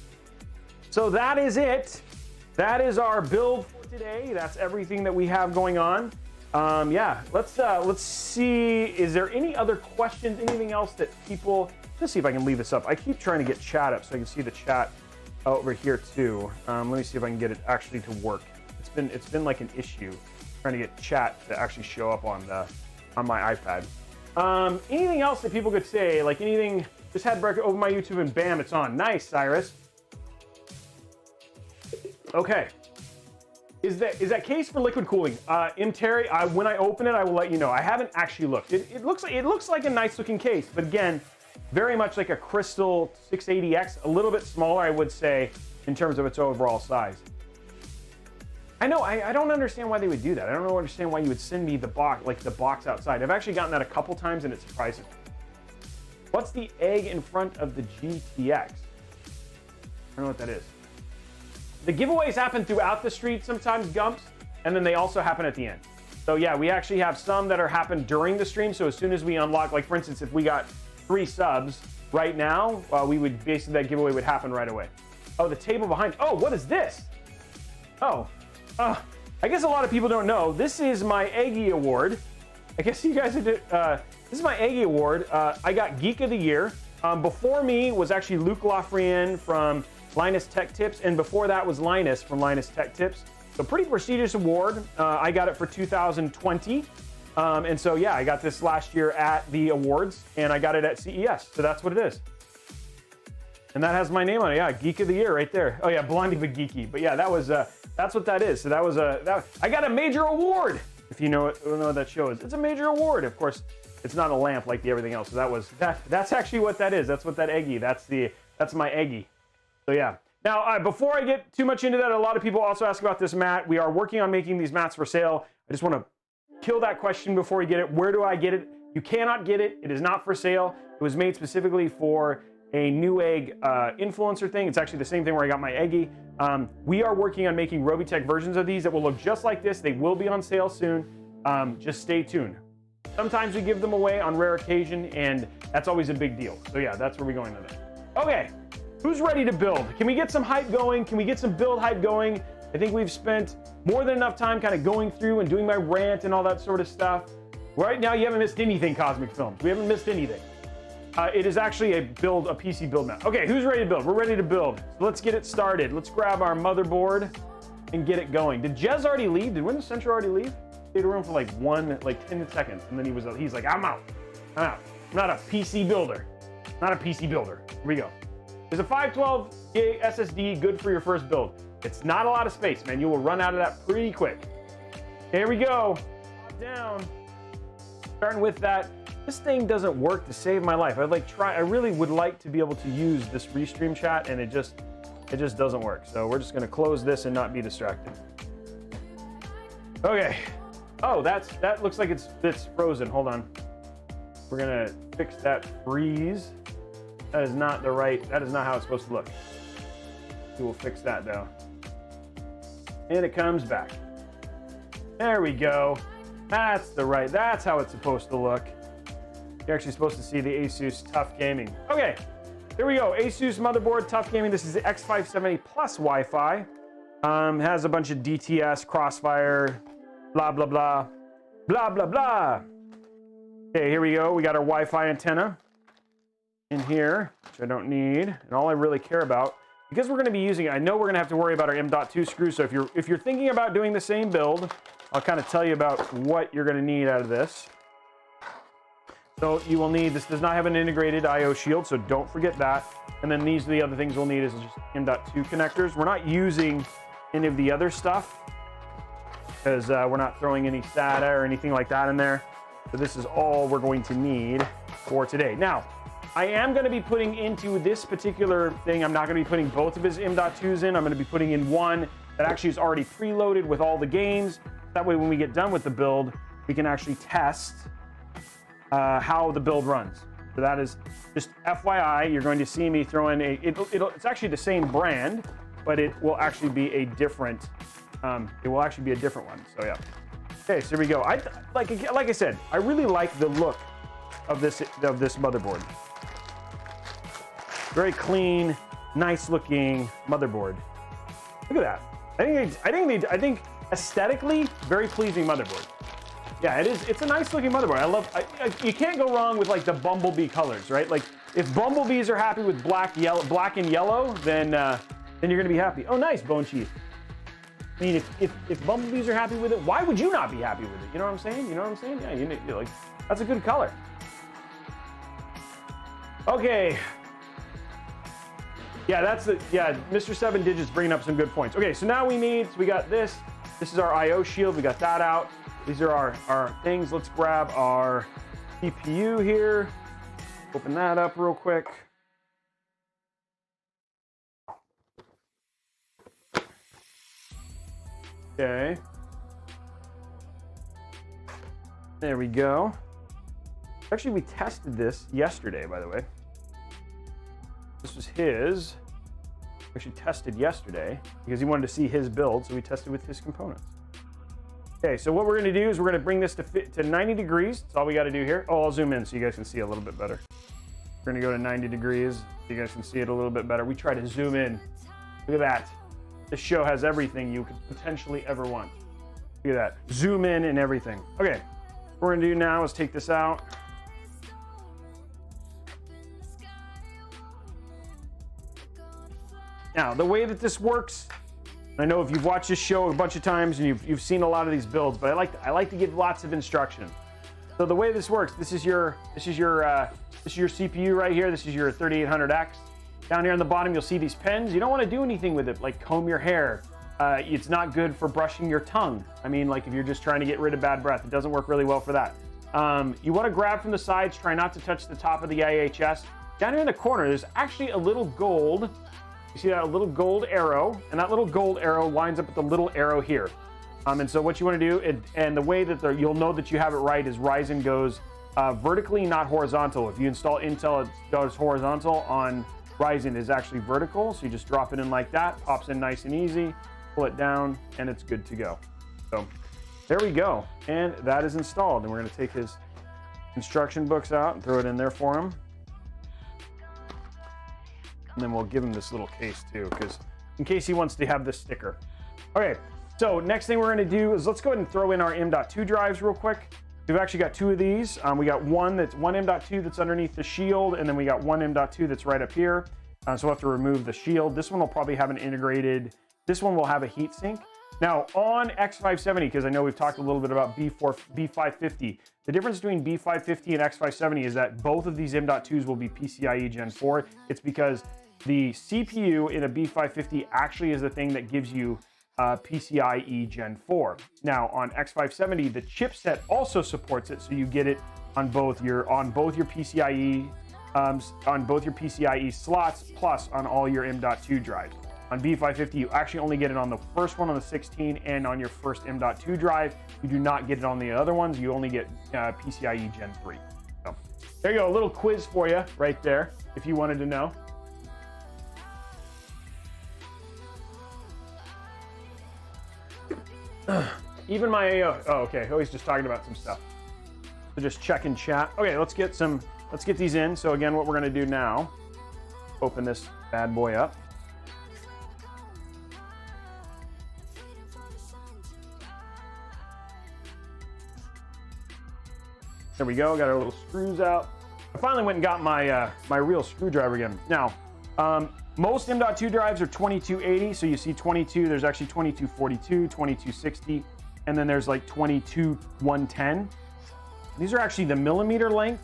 So that is it. That is our build for today. That's everything that we have going on. Yeah, let's see. Is there any other questions? Anything else that people? Let's see if I can leave this up. I keep trying to get chat up so I can see the chat over here too. Let me see if I can get it actually to work. It's been like an issue trying to get chat to actually show up on my iPad. Anything else that people could say? Like anything? Just had breakfast over my YouTube and bam, it's on. Nice, Cyrus. Okay. Is that case for liquid cooling? Terry, when I open it, I will let you know. I haven't actually looked. It looks like a nice looking case, but again, very much like a Crystal 680X, a little bit smaller, I would say, in terms of its overall size. I know, I don't understand why they would do that. I don't understand why you would send me the box outside. I've actually gotten that a couple times and it surprises me. What's the egg in front of the GTX? I don't know what that is. The giveaways happen throughout the street sometimes, Gumps, and then they also happen at the end. So yeah, we actually have some that are happen during the stream. So as soon as we unlock, like for instance, if we got 3 subs right now, we would basically, that giveaway would happen right away. Oh, the table behind. Oh, what is this? Oh, I guess a lot of people don't know. This is my Eggy Award. I guess you guys are, this is my Eggy Award. I got Geek of the Year. Before me was actually Luke Lafrien from Linus Tech Tips, and before that was Linus from Linus Tech Tips. So pretty prestigious award. I got it for 2020. And so yeah, I got this last year at the awards, and I got it at CES. So that's what it is. And that has my name on it. Yeah, Geek of the Year right there. Oh yeah, Blondie but Geeky. But yeah, that was that's what that is. So that was I got a major award. If you know what that show is, it's a major award. Of course, it's not a lamp like everything else. So that's actually what that is. That's what that Eggy. That's my Eggy. So yeah. Now, before I get too much into that, a lot of people also ask about this mat. We are working on making these mats for sale. I just want to kill that question before you get it. Where do I get it? You cannot get it. It is not for sale. It was made specifically for a Newegg influencer thing. It's actually the same thing where I got my Eggy. We are working on making Robeytech versions of these that will look just like this. They will be on sale soon. Just stay tuned. Sometimes we give them away on rare occasion, and that's always a big deal. So yeah, that's where we're going with it. Okay. Who's ready to build? Can we get some hype going? Can we get some build hype going? I think we've spent more than enough time kind of going through and doing my rant and all that sort of stuff. Right now, you haven't missed anything, Cosmic Films. We haven't missed anything. It is actually a PC build now. Okay, who's ready to build? We're ready to build. So let's get it started. Let's grab our motherboard and get it going. Did Jez already leave? Did Windows Central already leave? Stayed around for like 10 seconds, and then he's like, I'm out. I'm not a PC builder. Not a PC builder. Here we go. There's a 512 gig SSD, good for your first build. It's not a lot of space, man. You will run out of that pretty quick. Here we go. Down. Starting with that. This thing doesn't work to save my life. I really would like to be able to use this restream chat, and it just doesn't work. So we're just gonna close this and not be distracted. Okay. Oh, that looks like it's frozen. Hold on. We're gonna fix that freeze. That is not how it's supposed to look. We will fix that though. And it comes back. There we go. That's how it's supposed to look. You're actually supposed to see the ASUS Tough Gaming. Okay, here we go. ASUS motherboard, Tough Gaming. This is the X570 plus Wi-Fi. Has a bunch of DTS, Crossfire, blah, blah, blah, blah, blah, blah. Okay, here we go. We got our Wi-Fi antenna in here, which I don't need. And all I really care about, because we're going to be using it, I know we're going to have to worry about our M.2 screw. So if you're thinking about doing the same build, I'll kind of tell you about what you're going to need out of this. So you will need, this does not have an integrated I/O shield, so don't forget that. And then these are the other things we'll need is just M.2 connectors. We're not using any of the other stuff because we're not throwing any SATA or anything like that in there. So this is all we're going to need for today. Now, I am going to be putting into this particular thing, I'm not going to be putting both of his M.2s in. I'm going to be putting in one that actually is already preloaded with all the games. That way when we get done with the build, we can actually test how the build runs. So that is just FYI, you're going to see me throw in it's actually the same brand, but it will actually be a different, one. So yeah. Okay, so here we go. Like I said, I really like the look of this motherboard. Very clean, nice looking motherboard. Look at that. I think aesthetically, very pleasing motherboard. Yeah, it is. It's a nice looking motherboard. You can't go wrong with like the bumblebee colors, right? Like if bumblebees are happy with black and yellow, then you're gonna be happy. Oh, nice, Bone Chief. I mean, if bumblebees are happy with it, why would you not be happy with it? You know what I'm saying? Yeah, you're like, that's a good color. Okay. Yeah, Mr. 7 Digits bringing up some good points. Okay, so now we got this. This is our I/O shield. We got that out. These are our things. Let's grab our CPU here. Open that up real quick. Okay. There we go. Actually, we tested this yesterday, by the way. This was his. actually tested yesterday because he wanted to see his build, so we tested with his components. Okay, so what we're going to do is we're going to bring this to 90 degrees. That's all we got to do here. Oh, I'll zoom in so you guys can see a little bit better. We're going to go to 90 degrees so you guys can see it a little bit better. We try to zoom in. Look at that. This show has everything you could potentially ever want. Look at that. Zoom in and everything. Okay, what we're going to do now is take this out. Now, the way that this works, I know if you've watched this show a bunch of times and you've seen a lot of these builds, but I like to give lots of instruction. So the way this works, this is your CPU right here. This is your 3800X. Down here on the bottom, you'll see these pens. You don't want to do anything with it, like comb your hair. It's not good for brushing your tongue. I mean, like if you're just trying to get rid of bad breath, it doesn't work really well for that. You want to grab from the sides. Try not to touch the top of the IHS. Down here in the corner, there's actually a little gold. You see that little gold arrow, and that little gold arrow lines up with the little arrow here. And so what you want to do, and the way that you'll know that you have it right is Ryzen goes vertically, not horizontal. If you install Intel, it goes horizontal. On Ryzen is actually vertical, so you just drop it in like that, pops in nice and easy, pull it down, and it's good to go. So there we go, and that is installed. And we're going to take his instruction books out and throw it in there for him. And then we'll give him this little case too, because in case he wants to have this sticker. Okay, so next thing we're going to do is let's go ahead and throw in our M.2 drives real quick. We've actually got two of these. We got one M.2 that's underneath the shield, and then we got one M.2 that's right up here. So we'll have to remove the shield. This one will probably have an integrated, this one will have a heat sink. Now on X570, because I know we've talked a little bit about B550, the difference between B550 and X570 is that both of these M.2s will be PCIe Gen 4. It's because the CPU in a B550 actually is the thing that gives you PCIe Gen 4. Now on X570, the chipset also supports it, so you get it on both your PCIe slots plus on all your M.2 drives. On B550, you actually only get it on the first one on the 16 and on your first M.2 drive. You do not get it on the other ones. You only get PCIe Gen 3. So there you go, a little quiz for you right there if you wanted to know. Even my AIO, oh, okay, always just talking about some stuff. So just check in chat. Okay, let's get these in. So again, what we're gonna do now, open this bad boy up. There we go, got our little screws out. I finally went and got my my real screwdriver again. Now, most M.2 drives are 2280, so you see 22, there's actually 2242, 2260, and then there's like 22110. These are actually the millimeter length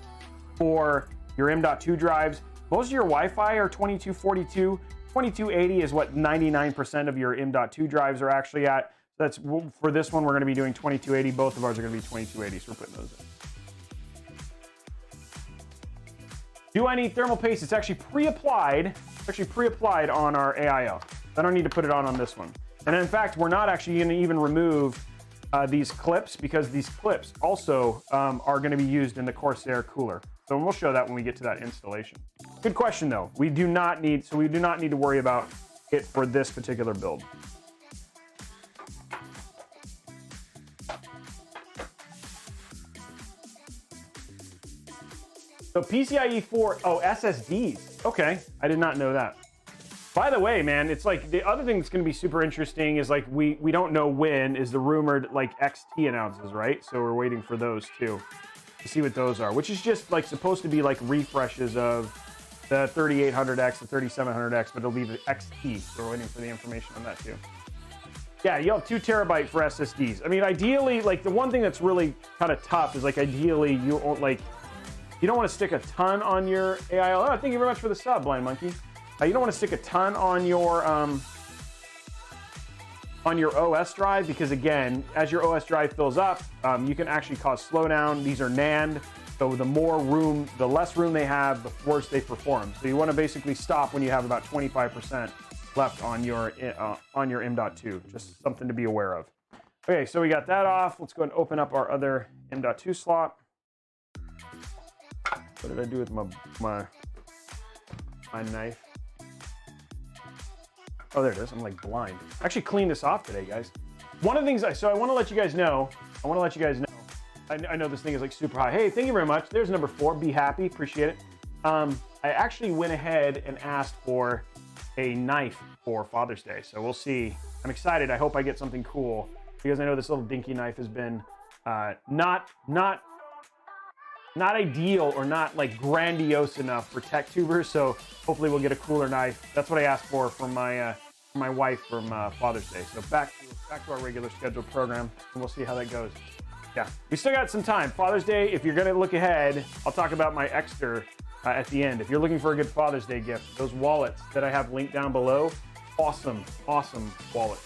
for your M.2 drives. Most of your Wi-Fi are 2242. 2280 is what 99% of your M.2 drives are actually at. That's for this one, we're going to be doing 2280. Both of ours are going to be 2280, so we're putting those in. Do I need thermal paste? It's actually pre-applied. It's actually pre-applied on our AIO. I don't need to put it on this one. And in fact, we're not actually going to even remove these clips, because these clips also are going to be used in the Corsair cooler. So we'll show that when we get to that installation. Good question though. We do not need to worry about it for this particular build. So PCIe 4, oh, SSDs. Okay, I did not know that. By the way, man, it's like the other thing that's going to be super interesting is like we don't know when is the rumored like XT announces, right? So we're waiting for those too to see what those are, which is just like supposed to be like refreshes of the 3800X, the 3700X, but it'll be the XT. So we're waiting for the information on that too. Yeah, you'll have 2 terabyte for SSDs. I mean, ideally, like the one thing that's really kind of tough is like ideally you don't want to stick a ton on your AIO. Oh, thank you very much for the sub, Blind Monkey. You don't want to stick a ton on your OS drive, because again, as your OS drive fills up, you can actually cause slowdown. These are NAND, so the less room they have, the worse they perform. So you want to basically stop when you have about 25% left on your M.2. Just something to be aware of. Okay, so we got that off. Let's go and open up our other M.2 slot. What did I do with my knife? Oh, there it is. I'm like blind. I actually cleaned this off today, guys. One of the things, so I want to let you guys know, I know this thing is like super high. Hey, thank you very much. There's number 4, be happy, appreciate it. I actually went ahead and asked for a knife for Father's Day. So we'll see. I'm excited. I hope I get something cool because I know this little dinky knife has been not ideal or not like grandiose enough for TechTubers. So hopefully we'll get a cooler knife. That's what I asked for my wife from Father's Day. So back to our regular scheduled program, and we'll see how that goes. Yeah, we still got some time. Father's Day, if you're gonna look ahead, I'll talk about my Exter at the end. If you're looking for a good Father's Day gift, those wallets that I have linked down below, awesome wallet.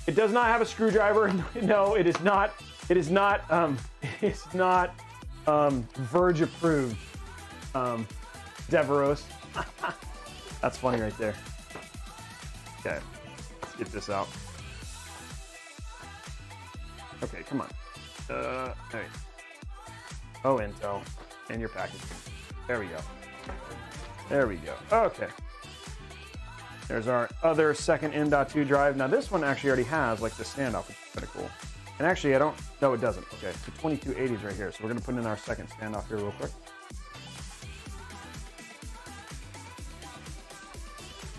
It does not have a screwdriver. No, it is not. It's not Verge approved. Deveros. That's funny right there. Okay, let's get this out. Okay, come on. All right. Oh, Intel, and your package. There we go. There we go. Okay. There's our other second M.2 drive. Now this one actually already has like the standoff, which is kind of cool. And actually, no, it doesn't. Okay, the 2280 is right here. So we're gonna put in our second standoff here real quick.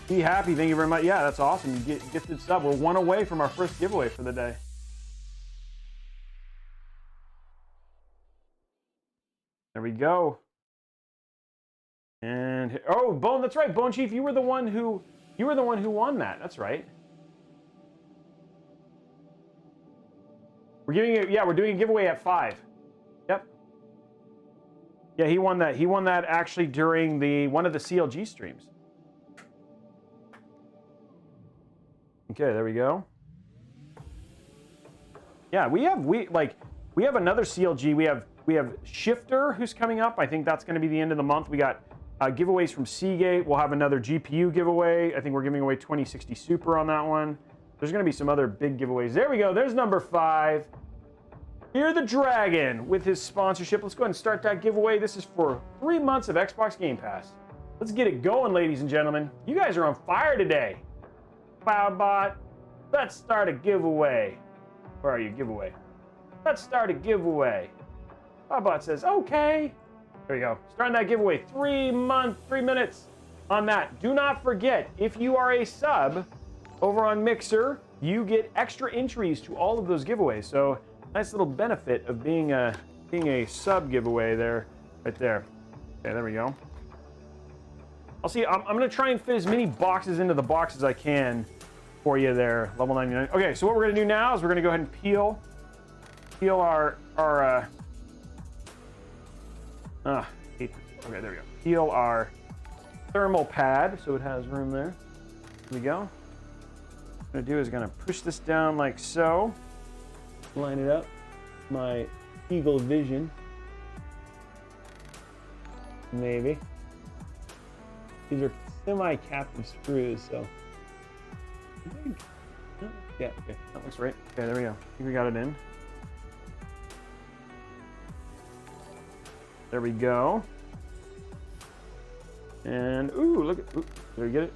Be happy, thank you very much. Yeah, that's awesome. You get gifted sub. We're one away from our first giveaway for the day. There we go. And oh, Bone, that's right, Bone Chief, you were the one who won that. That's right. We're doing a giveaway at 5. Yep. Yeah, he won that. He won that actually during one of the CLG streams. Okay, there we go. Yeah, we have another CLG. We have Shifter who's coming up. I think that's going to be the end of the month. We got giveaways from Seagate. We'll have another GPU giveaway. I think we're giving away 2060 Super on that one. There's going to be some other big giveaways. There we go. There's number 5. Fear the Dragon with his sponsorship. Let's go ahead and start that giveaway. This is for 3 months of Xbox Game Pass. Let's get it going, ladies and gentlemen. You guys are on fire today. Cloudbot, let's start a giveaway. Where are you, giveaway? Let's start a giveaway. Cloudbot says, okay. There you go. Starting that giveaway. 3 minutes on that. Do not forget, if you are a sub over on Mixer, you get extra entries to all of those giveaways. So nice little benefit of being a sub giveaway there, right there. Okay, there we go. I'll see. I'm gonna try and fit as many boxes into the box as I can for you there. Level 99. Okay, so what we're gonna do now is we're gonna go ahead and peel our okay, there we go. Peel our thermal pad so it has room there. There we go. What I'm gonna do is gonna push this down like so. Line it up. My Eagle Vision. Maybe. These are semi-captive screws, so. Yeah, okay, that looks right. Okay, there we go. I think we got it in. There we go. And, ooh, look at, did we get it?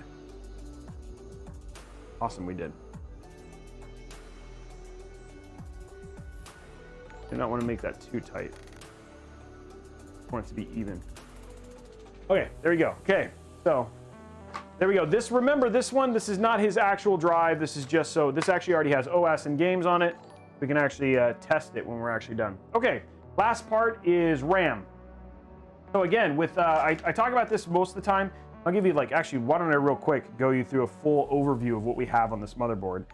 Awesome, we did. Do not want to make that too tight. I want it to be even. Okay, there we go. Okay, so there we go. Remember this one, this is not his actual drive. This is just so, this actually already has OS and games on it. We can actually test it when we're actually done. Okay, last part is RAM. So again, I talk about this most of the time. I'll give you actually, why don't I real quick go you through a full overview of what we have on this motherboard.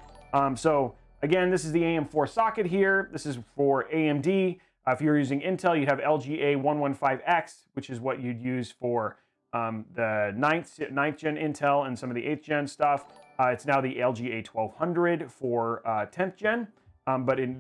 So again, this is the AM4 socket here. This is for AMD. If you're using Intel, you'd have LGA 115X, which is what you'd use for the 9th gen Intel and some of the 8th gen stuff. It's now the LGA 1200 for 10th gen.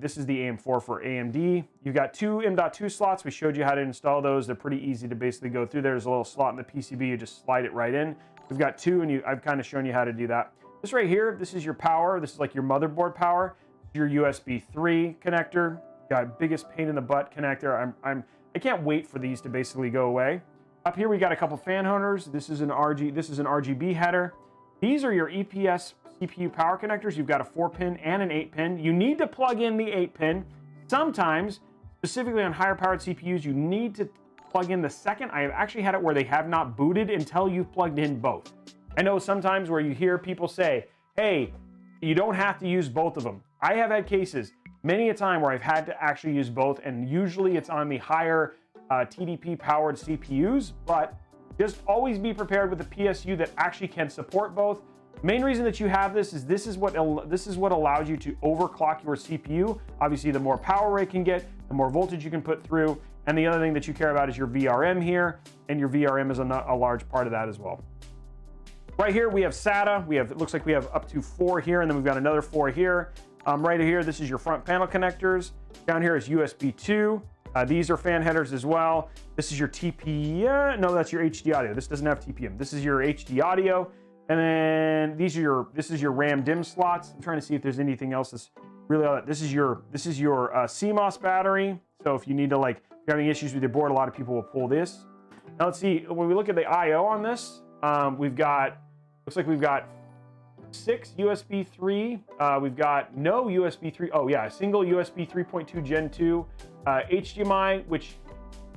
This is the AM4 for AMD. You've got 2 M.2 slots. We showed you how to install those. They're pretty easy to basically go through. There's a little slot in the PCB. You just slide it right in. We've got 2, and I've kind of shown you how to do that. This right here, this is your power. This is like your motherboard power. Your USB 3 connector. Got biggest pain in the butt connector. I can't wait for these to basically go away. Up here we got a couple fan hunters. This is an RGB header. These are your EPS CPU power connectors. You've got a 4-pin and an 8-pin. You need to plug in the 8-pin. Sometimes, specifically on higher powered CPUs, you need to plug in the second. I have actually had it where they have not booted until you've plugged in both. I know sometimes where you hear people say, hey, you don't have to use both of them. I have had cases many a time where I've had to actually use both, and usually it's on the higher TDP powered CPUs, but just always be prepared with a PSU that actually can support both. Main reason that you have this is what allows you to overclock your CPU. Obviously, the more power it can get, the more voltage you can put through. And the other thing that you care about is your VRM here, and your VRM is a large part of that as well. Right here we have SATA. It looks like we have up to 4 here, and then we've got another 4 here. Right here, this is your front panel connectors. Down here is USB 2. These are fan headers as well. This is your TP. No, that's your HD audio. This doesn't have TPM. This is your HD audio. And then this is your RAM DIMM slots. I'm trying to see if there's anything else that's really all that. This is your CMOS battery. So if you need to, like, if you're having issues with your board, a lot of people will pull this. Now let's see, when we look at the IO on this, looks like we've got 6 USB 3. We've got no USB 3. Oh yeah, a single USB 3.2 Gen 2 HDMI, which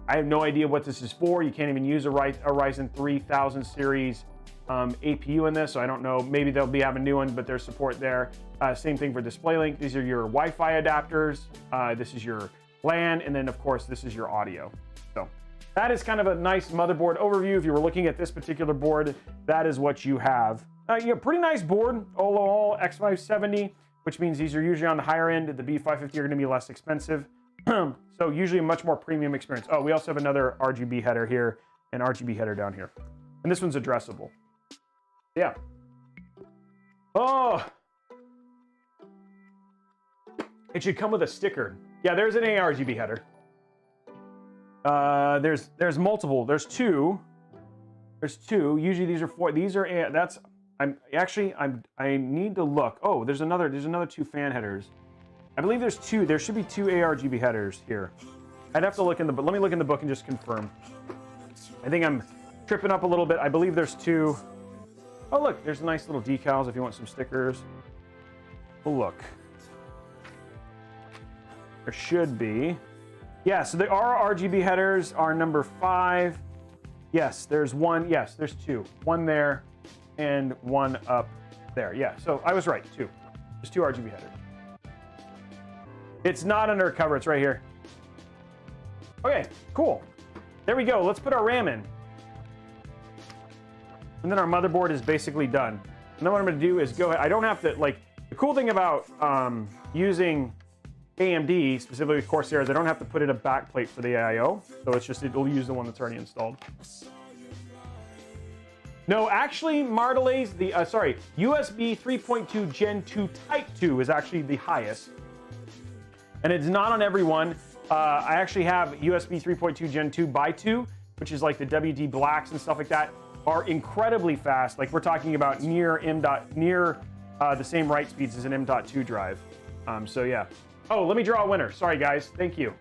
I have no idea what this is for. You can't even use a Ryzen 3000 series APU in this, so I don't know. Maybe they'll be having a new one, but there's support there. Same thing for DisplayLink. These are your Wi-Fi adapters. This is your LAN, and then of course this is your audio. So that is kind of a nice motherboard overview. If you were looking at this particular board, that is what you have. Pretty nice board, all X570, which means these are usually on the higher end. The B550 are going to be less expensive. So usually a much more premium experience. Oh, we also have another RGB header here and RGB header down here. And this one's addressable. Yeah. Oh. It should come with a sticker. Yeah, there's an ARGB header. There's multiple. There's 2. There's 2. Usually these are 4. These are I need to look. Oh, there's another 2 fan headers. I believe there's 2. There should be 2 ARGB headers here. I'd have to look in the book. Let me look in the book and just confirm. I think I'm tripping up a little bit. I believe there's 2. Oh, look, there's nice little decals if you want some stickers. Oh, look. There should be. Yeah, so the RGB headers are number 5. Yes, there's 1. Yes, there's 2. 1 there and 1 up there. Yeah, so I was right, 2. There's 2 RGB headers. It's not under cover, it's right here. Okay, cool. There we go. Let's put our RAM in. And then our motherboard is basically done. And then what I'm going to do is go ahead. I don't have to, like, the cool thing about using AMD, specifically with Corsair, is I don't have to put in a backplate for the AIO. So it's just, it'll use the one that's already installed. No, actually, Martelay's, USB 3.2 Gen 2 Type 2 is actually the highest. And it's not on every one. I actually have USB 3.2 Gen 2 by 2, which is like the WD Blacks and stuff like that, are incredibly fast. Like we're talking about near the same write speeds as an M.2 drive. So yeah. Oh, let me draw a winner. Sorry guys, thank you.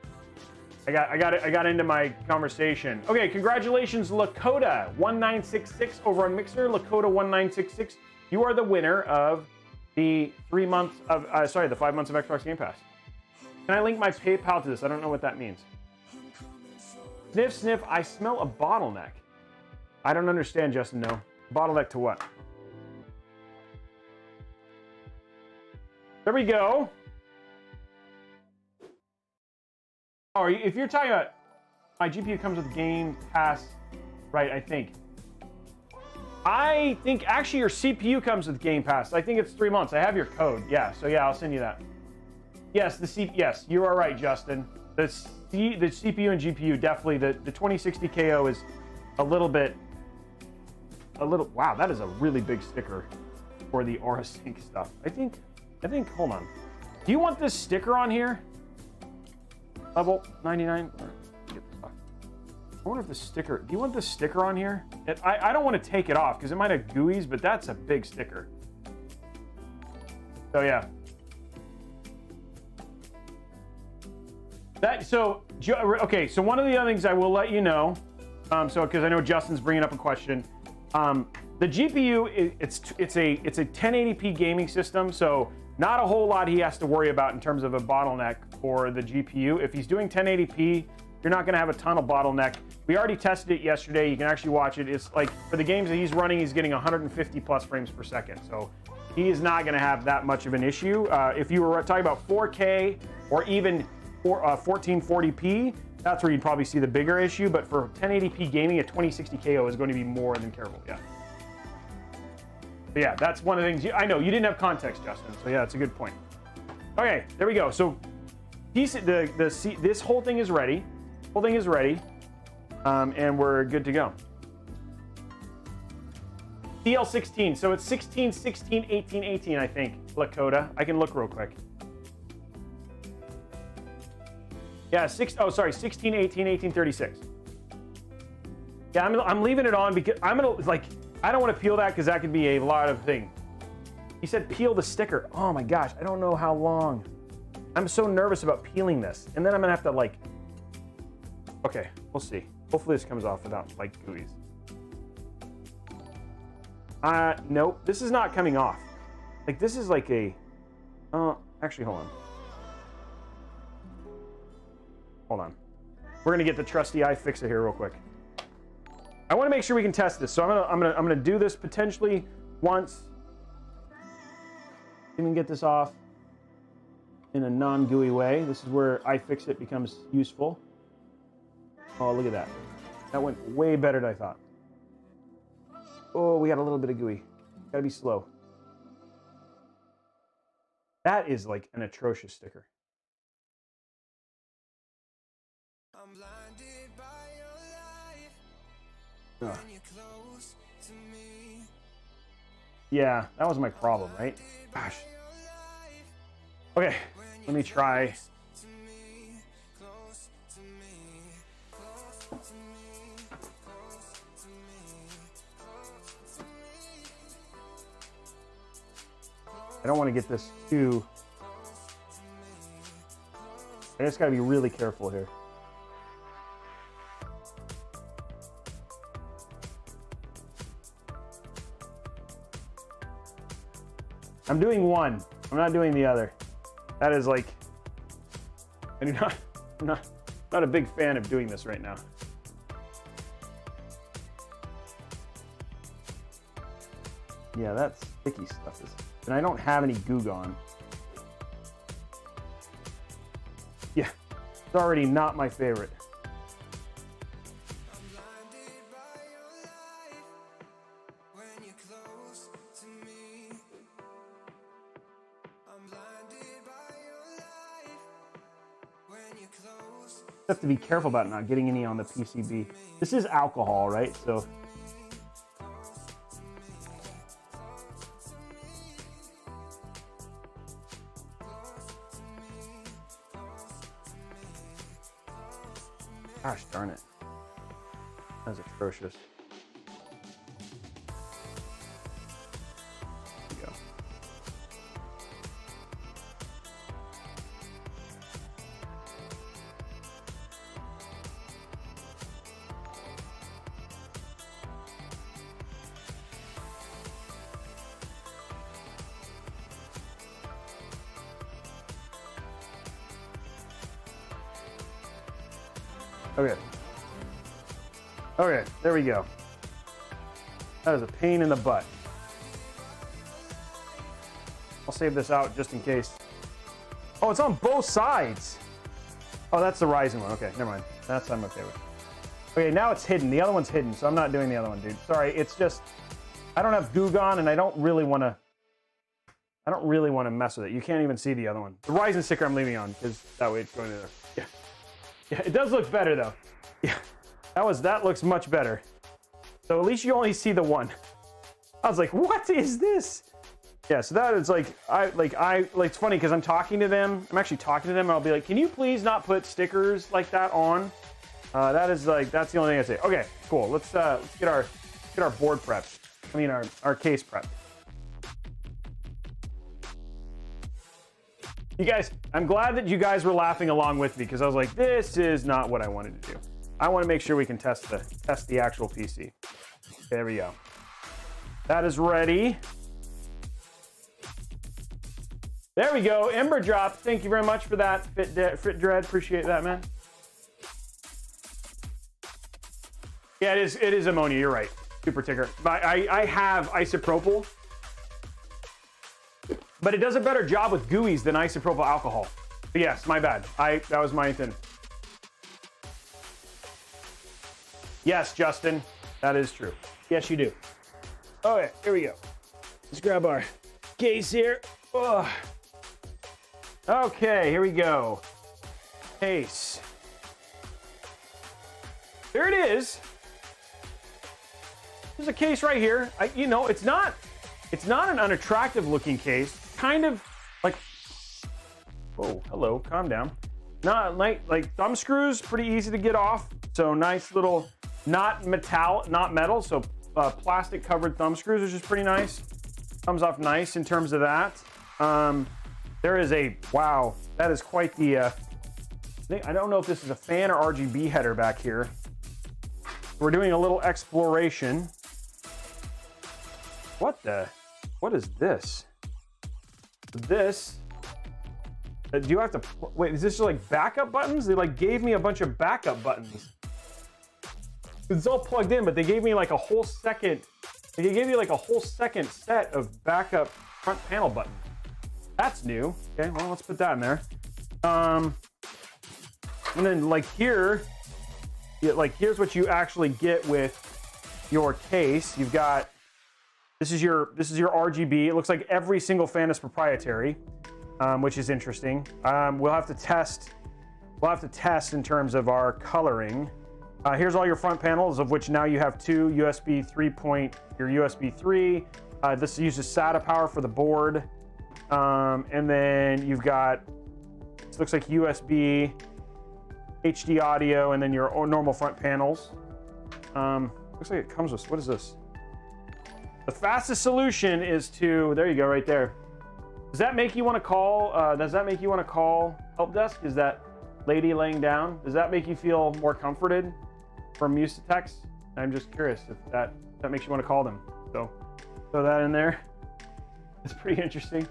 I got into my conversation. Okay, congratulations, Lakota1966 over on Mixer. Lakota1966, you are the winner of the 5 months of Xbox Game Pass. Can I link my PayPal to this? I don't know what that means. Sniff, sniff, I smell a bottleneck. I don't understand, Justin, no. Bottleneck to what? There we go. Oh, if you're talking about my GPU comes with Game Pass, right, I think actually your CPU comes with Game Pass. I think it's 3 months. I have your code. Yeah, so yeah, I'll send you that. Yes, yes, you are right, Justin. The CPU and GPU definitely, the 2060 KO is a little, wow, that is a really big sticker for the Aura Sync stuff. I think, hold on. Do you want this sticker on here? Level 99, get this off. I wonder if the sticker, do you want this sticker on here? I don't want to take it off because it might have GUIs, but that's a big sticker. So yeah. Okay, so one of the other things I will let you know, because I know Justin's bringing up a question, The GPU, it's a 1080p gaming system, so not a whole lot he has to worry about in terms of a bottleneck for the GPU. If he's doing 1080p, you're not gonna have a ton of bottleneck. We already tested it yesterday. You can actually watch it. It's like, for the games that he's running, he's getting 150 plus frames per second. So he is not gonna have that much of an issue. If you were talking about 4K or even 1440p, that's where you'd probably see the bigger issue. But for 1080p gaming, a 2060 KO is going to be more than careful, yeah. But yeah, that's one of the things. I know you didn't have context, Justin. So yeah, that's a good point. Okay, there we go. So this whole thing is ready. Whole thing is ready, and we're good to go. DL16. So it's 16, 16, 18, 18. I think. Lakota. I can look real quick. Yeah, 16, 18, 18, 36. Yeah, I'm leaving it on because I'm gonna I don't want to peel that because that could be a lot of things. He said peel the sticker. Oh my gosh, I don't know how long. I'm so nervous about peeling this. And then I'm gonna have to okay, we'll see. Hopefully this comes off without GUIs. Nope, this is not coming off. This is like a, actually, hold on. Hold on. We're gonna get the trusty iFixit here real quick. I want to make sure we can test this, so I'm gonna do this potentially once. Even get this off in a non-GUI way. This is where iFixit becomes useful. Oh, look at that. That went way better than I thought. Oh, we got a little bit of GUI. Gotta be slow. That is like an atrocious sticker. I'm blinded by your light when you're close to me. Yeah, that was my problem, right? Gosh. Okay, let me try. I don't want to get this too... I just got to be really careful here. I'm doing one. I'm not doing the other. That is like... I'm not a big fan of doing this right now. Yeah, that's sticky stuff. And I don't have any goo on. Yeah, it's already not my favorite. Have to be careful about not getting any on the PCB. This is alcohol, right? So gosh darn it. That's atrocious. There we go. Okay. Okay, there we go. That is a pain in the butt. I'll save this out just in case. Oh, it's on both sides. Oh, that's the Ryzen one. Okay, never mind. That's I'm okay with. Okay, now it's hidden. The other one's hidden, so I'm not doing the other one, dude. Sorry, it's just I don't have goo on and I don't really want to mess with it. You can't even see the other one. The Ryzen sticker I'm leaving on because that way it's going in there. Yeah. Yeah, it does look better though. Yeah, that looks much better. So at least you only see the one. I was like, what is this? Yeah, so that is it's funny because I'm talking to them. I'm actually talking to them and I'll be like, can you please not put stickers like that on? That's the only thing I say. Okay, cool. Let's get our board prepped. I mean our case prepped. You guys, I'm glad that you guys were laughing along with me because I was like, this is not what I wanted to do. I want to make sure we can test the actual PC. There we go. That is ready. There we go. Ember drop. Thank you very much for that, Fit Dread. Appreciate that, man. Yeah, it is ammonia. You're right. Super ticker. I have isopropyl, but it does a better job with GUIs than isopropyl alcohol. But yes, my bad. That was my intent. Yes, Justin, that is true. Yes, you do. Oh yeah, here we go. Let's grab our case here. Oh. Okay, here we go. Case. There it is. There's a case right here. You know, it's not an unattractive looking case. Kind of like, oh, hello, calm down. Not like thumb screws, pretty easy to get off. So nice little, not metal, so plastic covered thumb screws, which is pretty nice. Comes off nice in terms of that. There is a, wow, that is quite the, I don't know if this is a fan or RGB header back here. We're doing a little exploration. What is this? This, do you have to, wait, is this just like backup buttons? They like gave me a bunch of backup buttons. It's all plugged in, but they gave me like a whole second, they gave you like a whole second set of backup front panel buttons. That's new. Okay, well, let's put that in there. And then like here, like here's what you actually get with your case. You've got, this is your RGB. It looks like every single fan is proprietary, which is interesting. We'll have to test in terms of our coloring. Here's all your front panels, of which now you have two USB 3 point, your USB 3. This uses SATA power for the board. And then you've got, this looks like USB, HD audio, and then your normal front panels. Looks like it comes with, what is this? The fastest solution is to, there you go, right there. Does that make you want to call, help desk? Is that lady laying down? Does that make you feel more comforted from use to text? I'm just curious if that makes you want to call them. So throw that in there. It's pretty interesting.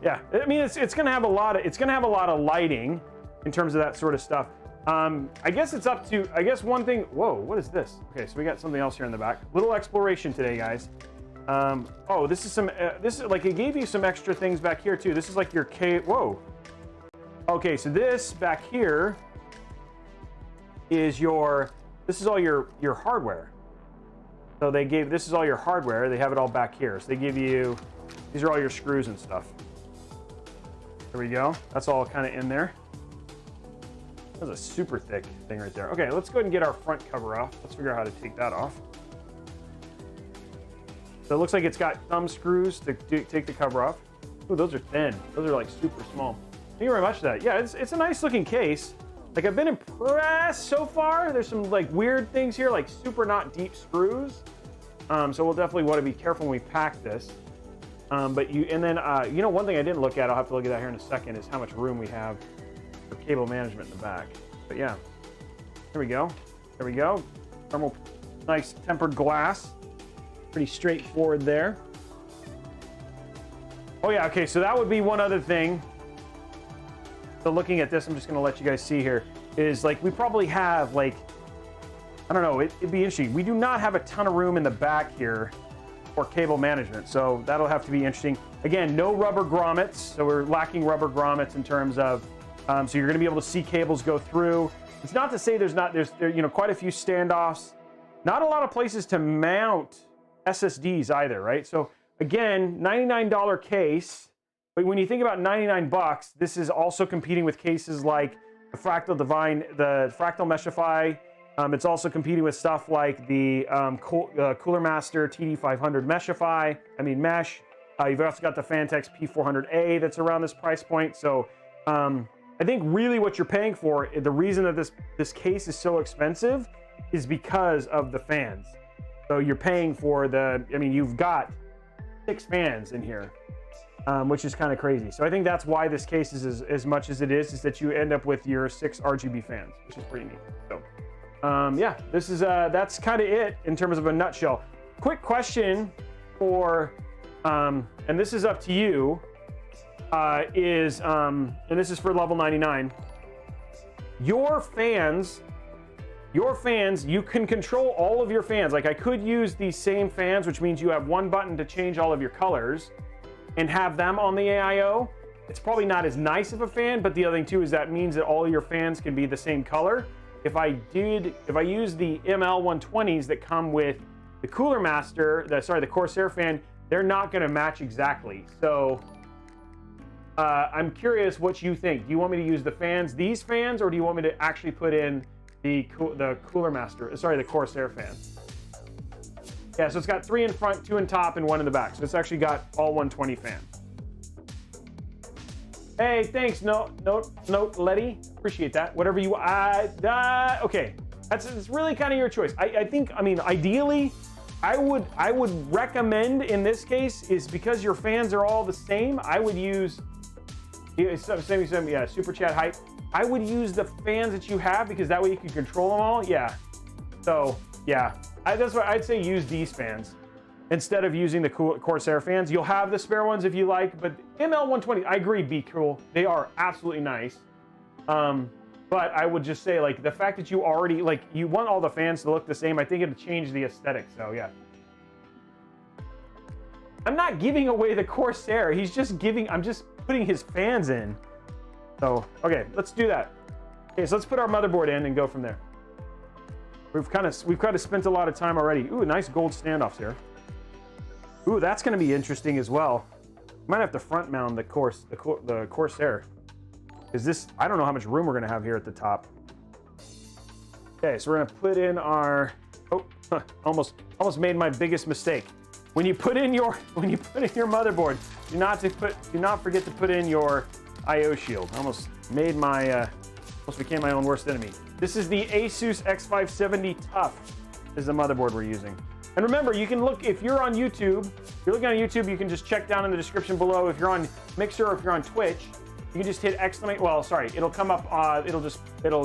Yeah, I mean, it's gonna have a lot of lighting in terms of that sort of stuff. I guess it's up to, I guess one thing, whoa, what is this? Okay, so we got something else here in the back. Little exploration today, guys. Oh, this is like, it gave you some extra things back here too. This is like your whoa. Okay, so this back here is this is all your hardware. So this is all your hardware. They have it all back here. So they give you, these are all your screws and stuff. There we go. That's all kind of in there. That's a super thick thing right there. Okay, let's go ahead and get our front cover off. Let's figure out how to take that off. So it looks like it's got thumb screws to take the cover off. Ooh, those are thin. Those are like super small. Thank you very much for that. Yeah, it's a nice looking case. Like, I've been impressed so far. There's some like weird things here, like super not deep screws. So we'll definitely want to be careful when we pack this. But you know, one thing I didn't look at, I'll have to look at that here in a second, is how much room we have for cable management in the back. But yeah, here we go. There we go. Thermal, nice tempered glass. Pretty straightforward there. Oh yeah, okay, so that would be one other thing. So looking at this, I'm just gonna let you guys see here, is like, we probably have like, I don't know, it'd be interesting. We do not have a ton of room in the back here for cable management, so that'll have to be interesting. Again, no rubber grommets, so we're lacking rubber grommets in terms of, so you're gonna be able to see cables go through. It's not to say there's you know, quite a few standoffs, not a lot of places to mount SSDs either, right? So again, $99 case, but when you think about 99 bucks, this is also competing with cases like the Fractal Meshify. It's also competing with stuff like the Cooler Master TD500 Mesh. You've also got the Fantex P400A that's around this price point. So I think really what you're paying for, the reason that this case is so expensive is because of the fans. So you're paying for you've got 6 fans in here, which is kind of crazy. So I think that's why this case is as much as it is that you end up with your 6 RGB fans, which is pretty neat. So yeah, this is that's kind of it in terms of a nutshell. quick question for, and this is up to you, and this is for level 99. Your fans, you can control all of your fans. Like I could use these same fans, which means you have one button to change all of your colors and have them on the AIO. It's probably not as nice of a fan, but the other thing too is that means that all your fans can be the same color. If I use the ML120s that come with the Cooler Master, the Corsair fan, they're not gonna match exactly. So I'm curious what you think. Do you want me to use the fans, these fans, or do you want me to actually put in the Cooler Master, the Corsair fan? Yeah, so it's got 3 in front, 2 in top, and 1 in the back. So it's actually got all 120 fans. Hey, thanks, no, Letty. Appreciate that. Whatever you, okay. It's really kind of your choice. I mean, ideally, I would recommend in this case is because your fans are all the same, I would use, yeah, super chat hype. I would use the fans that you have because that way you can control them all. Yeah. So yeah, that's why I'd say use these fans instead of using the Corsair fans. You'll have the spare ones if you like, but ML120, I agree, be cool. They are absolutely nice. But I would just say, like, the fact that you already, like, you want all the fans to look the same, I think it'd change the aesthetic, so yeah. I'm not giving away the Corsair. He's just I'm just putting his fans in. So, okay, let's do that. Okay, so let's put our motherboard in and go from there. We've kind of spent a lot of time already. Ooh, nice gold standoffs here. Ooh, that's going to be interesting as well. Might have to front mount the Corsair. Because this, I don't know how much room we're going to have here at the top. Okay, so we're going to put in our, almost made my biggest mistake. When you put in your motherboard, do not forget to put in your IO shield. I almost made my, almost became my own worst enemy. This is the Asus X570 Tough is the motherboard we're using. And remember, you can look, if you're on YouTube, if you're looking on YouTube, you can just check down in the description below. If you're on Mixer or if you're on Twitch, you can just hit exclamation, well, sorry, it'll come up, it'll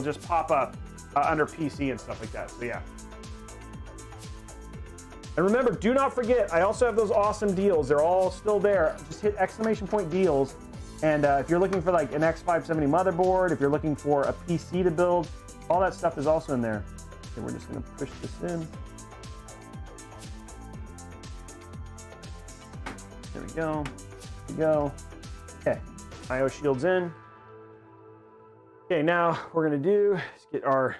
just pop up under PC and stuff like that, so yeah. And remember, do not forget, I also have those awesome deals. They're all still there. Just hit exclamation point deals. And if you're looking for like an X570 motherboard, if you're looking for a PC to build, all that stuff is also in there. Okay, we're just gonna push this in. There we go, there we go. Okay, IO shields in. Okay, now what we're gonna do is get our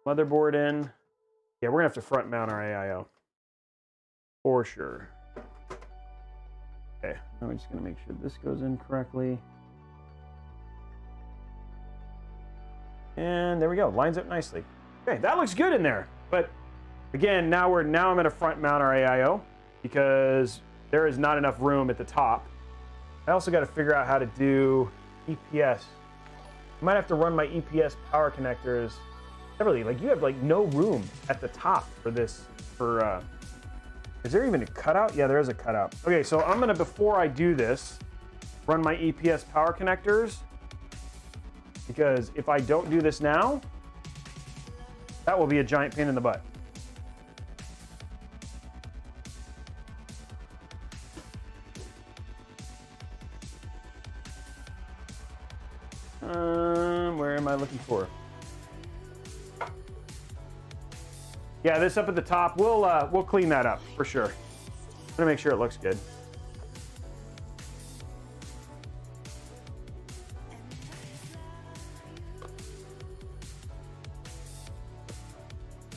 motherboard in. Yeah, we're gonna have to front mount our AIO for sure. Okay, now we're just gonna make sure this goes in correctly. And there we go, lines up nicely. Okay, that looks good in there. But again, now I'm gonna front mount our AIO because there is not enough room at the top. I also got to figure out how to do EPS. I might have to run my EPS power connectors separately. Like you have like no room at the top for this. Is there even a cutout? Yeah, there is a cutout. Okay, so I'm gonna, before I do this, run my EPS power connectors, because if I don't do this now, that will be a giant pain in the butt. Where am I looking for? Yeah, this up at the top, we'll clean that up for sure. I'm gonna make sure it looks good.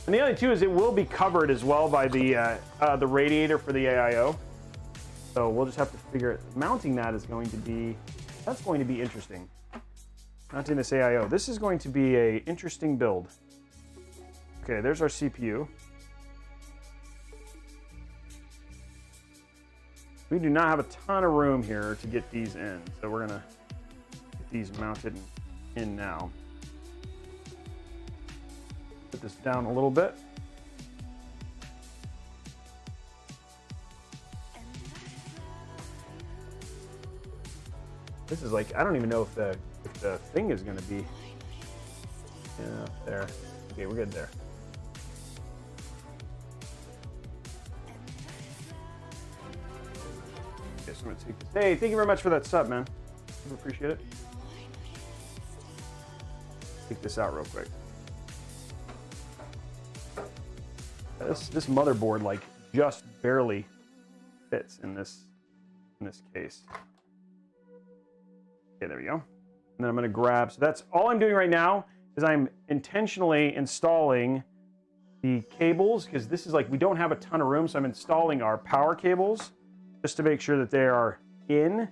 And the other two is it will be covered as well by the radiator for the AIO. So we'll just have to figure it. Mounting that is going to be, that's going to be interesting. Mounting this AIO. This is going to be a interesting build. Okay, there's our CPU. We do not have a ton of room here to get these in, so we're gonna get these mounted in now. Put this down a little bit. This is like, I don't even know if the thing is gonna be, yeah, there. Okay, we're good there. So I'm gonna take this. Hey, thank you very much for that sub, man. I appreciate it. Take this out real quick. This motherboard like just barely fits in this case. Okay, there we go. And then I'm gonna grab, so that's all I'm doing right now is I'm intentionally installing the cables, because this is like, we don't have a ton of room, so I'm installing our power cables just to make sure that they are in.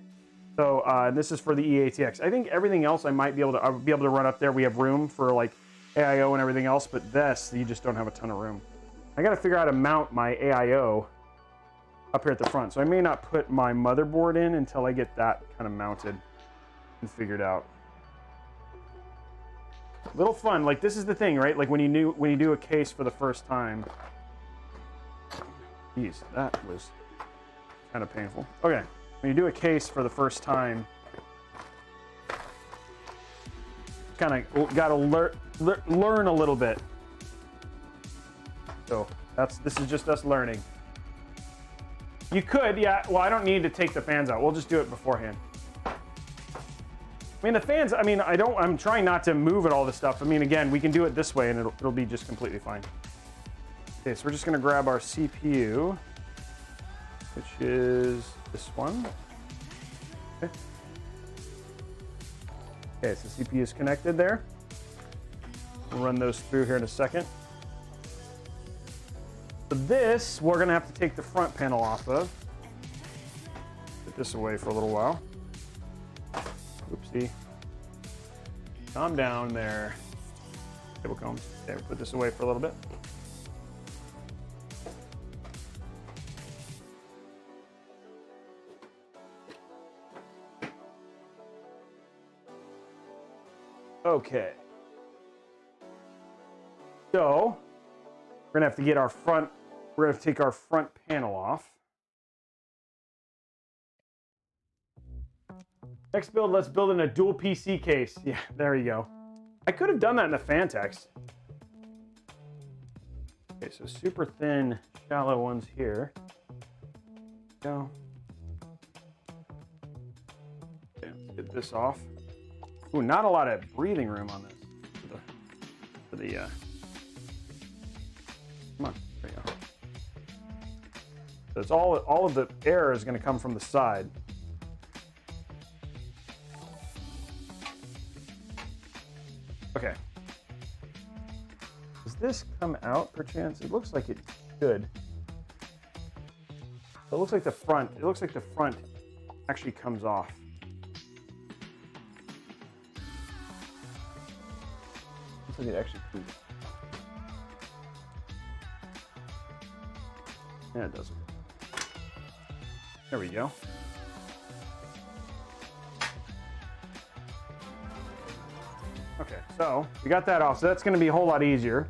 So this is for the EATX. I think everything else I'll be able to run up there. We have room for like AIO and everything else, but this, you just don't have a ton of room. I gotta figure out how to mount my AIO up here at the front. So I may not put my motherboard in until I get that kind of mounted and figured out. Little fun, like this is the thing, right? Like when you do a case for the first time. Jeez, that was kind of painful. Okay, when you do a case for the first time, kind of got to learn a little bit. So this is just us learning. You could, yeah. Well, I don't need to take the fans out. We'll just do it beforehand. I mean, the fans, I mean, I'm trying not to move at all this stuff. I mean, again, we can do it this way and it'll be just completely fine. Okay, so we're just gonna grab our CPU, which is this one. Okay, so CPU is connected there. We'll run those through here in a second. So this, we're gonna have to take the front panel off of. Put this away for a little while. Oopsie. Calm down there. Cable combs. Okay, we'll put this away for a little bit. Okay. So, we're gonna have to get our front, we're gonna have to take our front panel off. Next build, let's build in a dual PC case. Yeah, there you go. I could have done that in the Fantex. Okay, so super thin, shallow ones here. Go. Okay, let's get this off. Ooh, not a lot of breathing room on this. Come on, there you go. So it's all of the air is going to come from the side. Okay. Does this come out perchance? It looks like it should. It looks like the front. It looks like the front actually comes off. Looks like it actually comes. Yeah, it doesn't. There we go. Okay, so we got that off. So that's going to be a whole lot easier.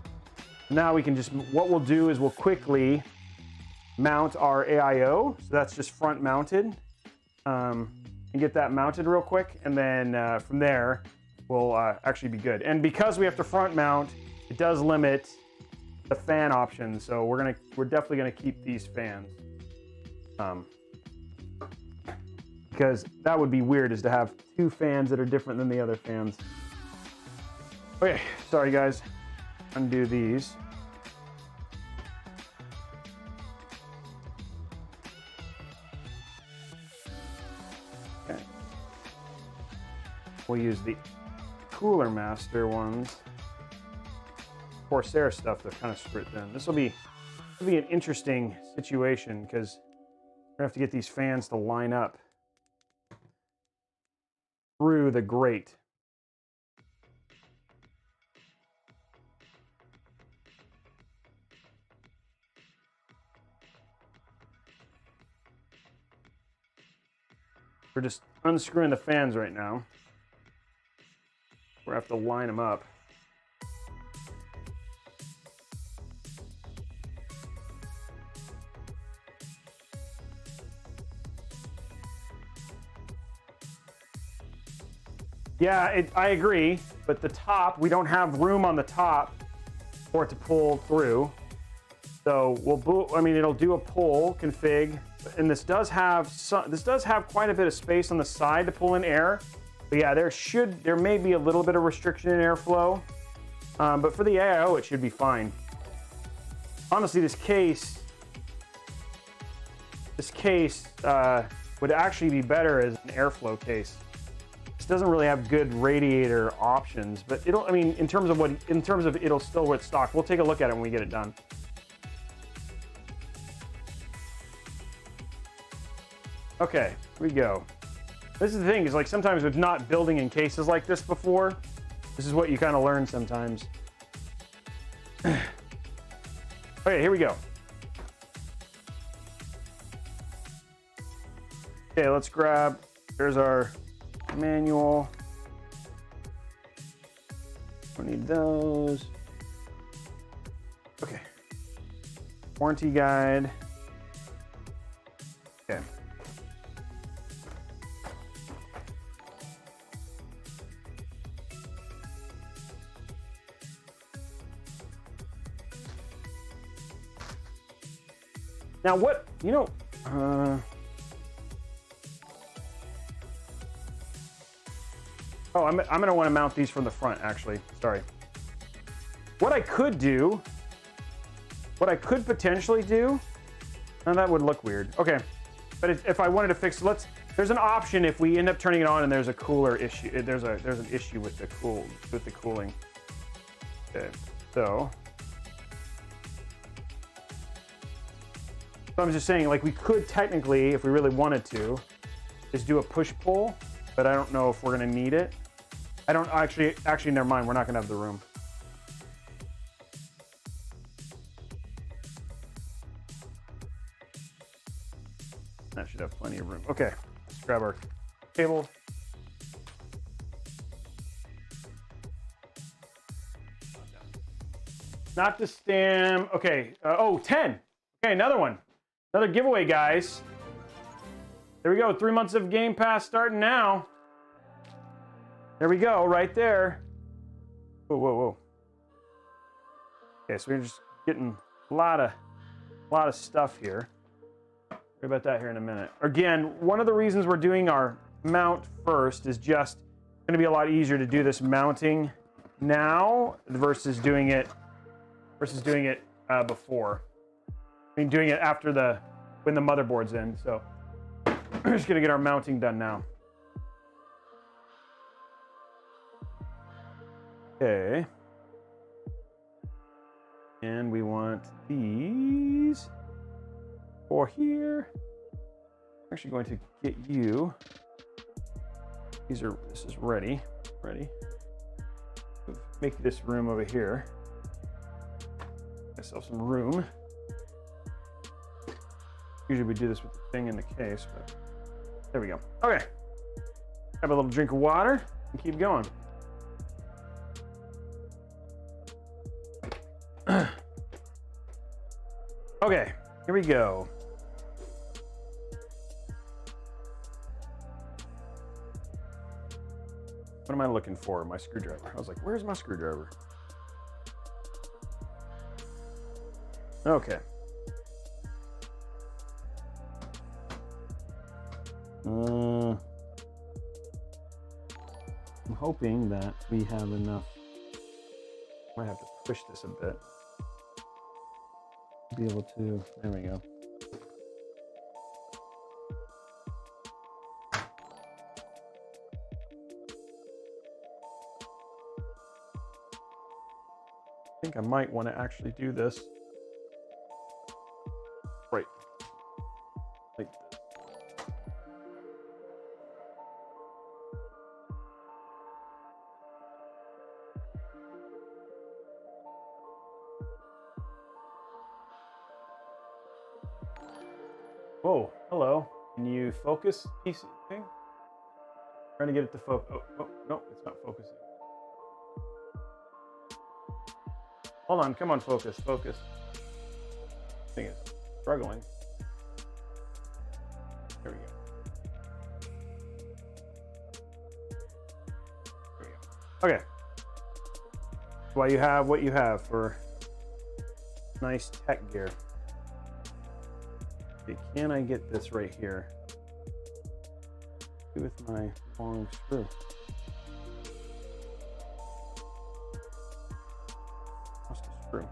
Now we can just, what we'll do is we'll quickly mount our AIO. So that's just front mounted. And get that mounted real quick. And then from there, we'll actually be good. And because we have to front mount, it does limit the fan options. So we're definitely going to keep these fans. Because that would be weird, is to have two fans that are different than the other fans. Okay, sorry guys. Undo these. Okay. We'll use the Cooler Master ones. Corsair stuff to kind of screw it in. This will be an interesting situation because we're gonna have to get these fans to line up through the grate. We're just unscrewing the fans right now. We're gonna have to line them up. Yeah, I agree, but the top, we don't have room on the top for it to pull through. So it'll do a pull config. and this does have quite a bit of space on the side to pull in air. But yeah, there may be a little bit of restriction in airflow, but for the AIO, it should be fine. Honestly, this case would actually be better as an airflow case. This doesn't really have good radiator options, but I mean, in terms of it'll still with stock. We'll take a look at it when we get it done. Okay, here we go. This is the thing, is like sometimes with not building in cases like this before, this is what you kind of learn sometimes. Okay, here we go. Okay, let's grab, there's our manual. Don't need those. Okay. Warranty guide. Okay. Now what, you know, oh, I'm gonna want to mount these from the front, actually. Sorry. What I could potentially do, now that would look weird. Okay, but if I wanted to fix, there's an option if we end up turning it on and there's a cooler issue. There's an issue with the cooling. Okay, so I'm just saying, like, we could technically, if we really wanted to, just do a push-pull, but I don't know if we're gonna need it. I don't actually, never mind, we're not gonna have the room. That should have plenty of room. Okay, let's grab our cable. Not to stem, okay, oh, 10. Okay, another one. Another giveaway, guys. There we go, 3 months of Game Pass starting now. There we go, right there. Whoa, whoa, whoa. Okay, so we're just getting a lot of stuff here. Worry about that here in a minute. Again, one of the reasons we're doing our mount first is just going to be a lot easier to do this mounting now versus doing it before. I mean, doing it after when the motherboard's in. So we're just gonna get our mounting done now. Okay. And we want these for here. I'm actually going to get you. This is ready. Make this room over here. Myself some room. Usually we do this with the thing in the case, but there we go. Okay. Have a little drink of water and keep going. Okay, here we go. What am I looking for? My screwdriver. I was like, where's my screwdriver? Okay. I'm hoping that we have enough. Might have to push this a bit. Be able to, there we go. I think I might want to actually do this. Right. Like this. Whoa, hello. Can you focus PC thing? Trying to get it to focus. Oh, no, it's not focusing. Hold on, come on, focus. This thing is struggling. There we go. There we go. Okay. Why you have what you have for nice tech gear. Okay, can I get this right here with my long screw? Must have screw.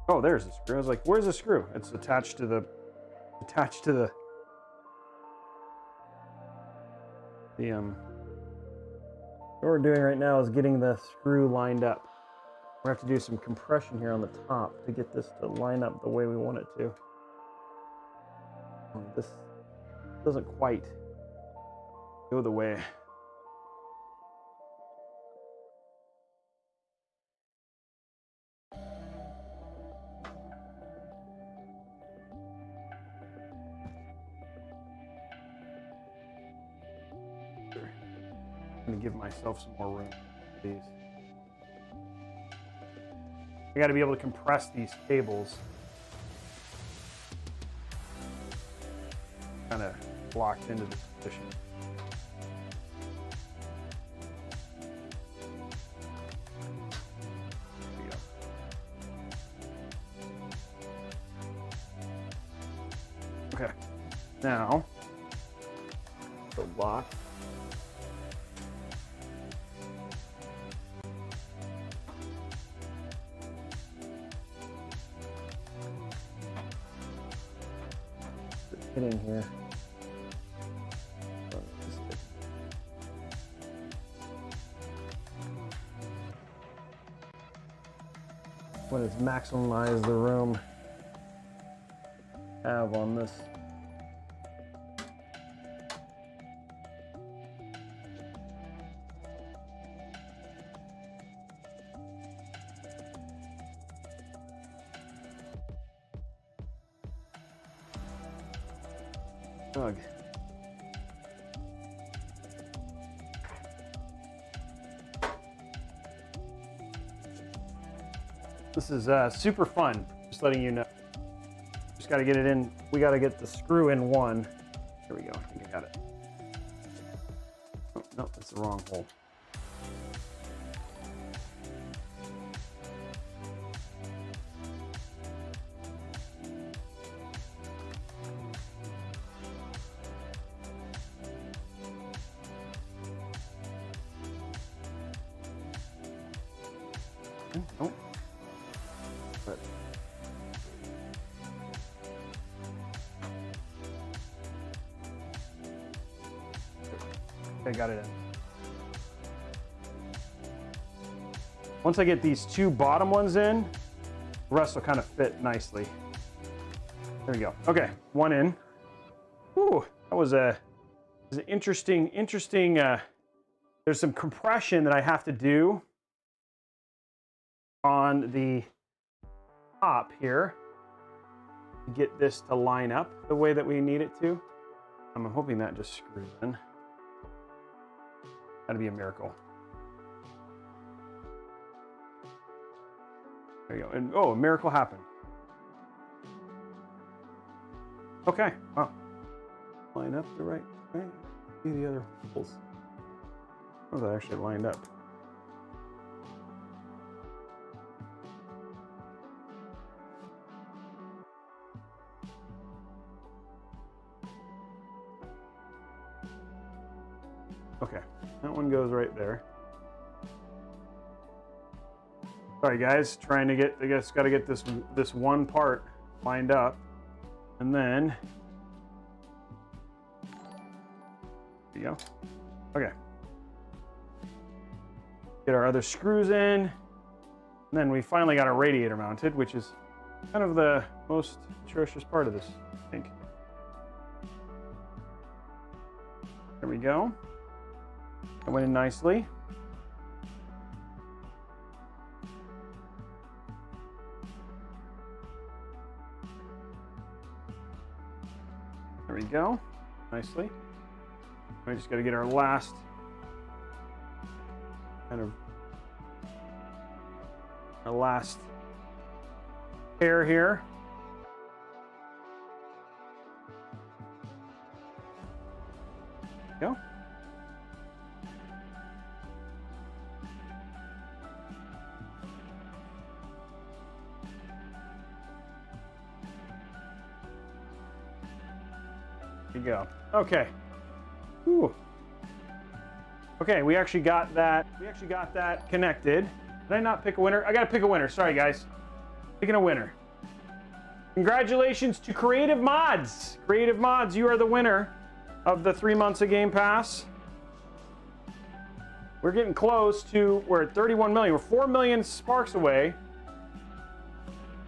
Oh, there's the screw. I was like, where's the screw? It's attached to the what we're doing right now is getting the screw lined up. We have to do some compression here on the top to get this to line up the way we want it to. This doesn't quite go the way. I'm gonna give myself some more room for these. I got to be able to compress these cables. Kind of locked into this position. There we go. Okay, now the lock. Get in here. When it's maximize the room I have on this. Ugh. This is super fun, just letting you know. Just got to get it in. We got to get the screw in one. Here we go. I think I got it. Oh, no, that's the wrong hole. Oh. But okay, got it in. Once I get these two bottom ones in, the rest will kind of fit nicely. There we go. Okay, one in. Whew, that was an interesting. There's some compression that I have to do on the top here to get this to line up the way that we need it to. I'm hoping that just screws in. That'd be a miracle. There you go. And oh, a miracle happened. Okay. Wow. Line up the right way. See the other holes. Oh, that actually lined up. Okay, that one goes right there. Sorry guys, trying to get, I guess, got to get this one part lined up, and then there you go. Okay, get our other screws in, and then we finally got our radiator mounted, which is kind of the most atrocious part of this, I think. There we go. That went in nicely. There we go. Nicely. We just got to get our last pair here. Go. There you go. Okay. Whew. Okay, we actually got that. We actually got that connected. Did I not pick a winner? I gotta pick a winner. Sorry, guys. Picking a winner. Congratulations to Creative Mods. Creative Mods, you are the winner of the 3 months of Game Pass. We're getting close to, we're at 31 million. We're 4 million sparks away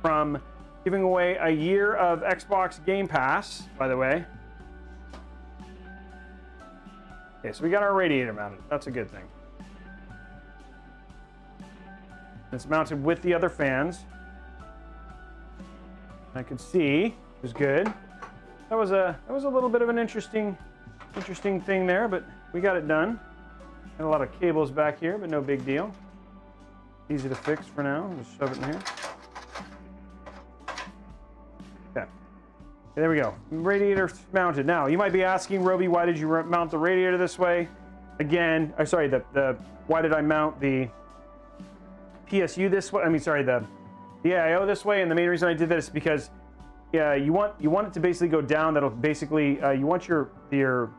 from giving away a year of Xbox Game Pass, by the way. Okay, so we got our radiator mounted. That's a good thing. It's mounted with the other fans. I could see it was good. That was a little bit of an interesting thing there, but we got it done. Got a lot of cables back here, but no big deal. Easy to fix for now. Just shove it in here. Okay. There we go. Radiator mounted. Now, you might be asking, Robey, why did you mount the radiator this way? Again, I'm sorry, why did I mount the PSU this way? I mean, sorry, the AIO this way. And the main reason I did that is because you want it to basically go down. That'll basically, you want your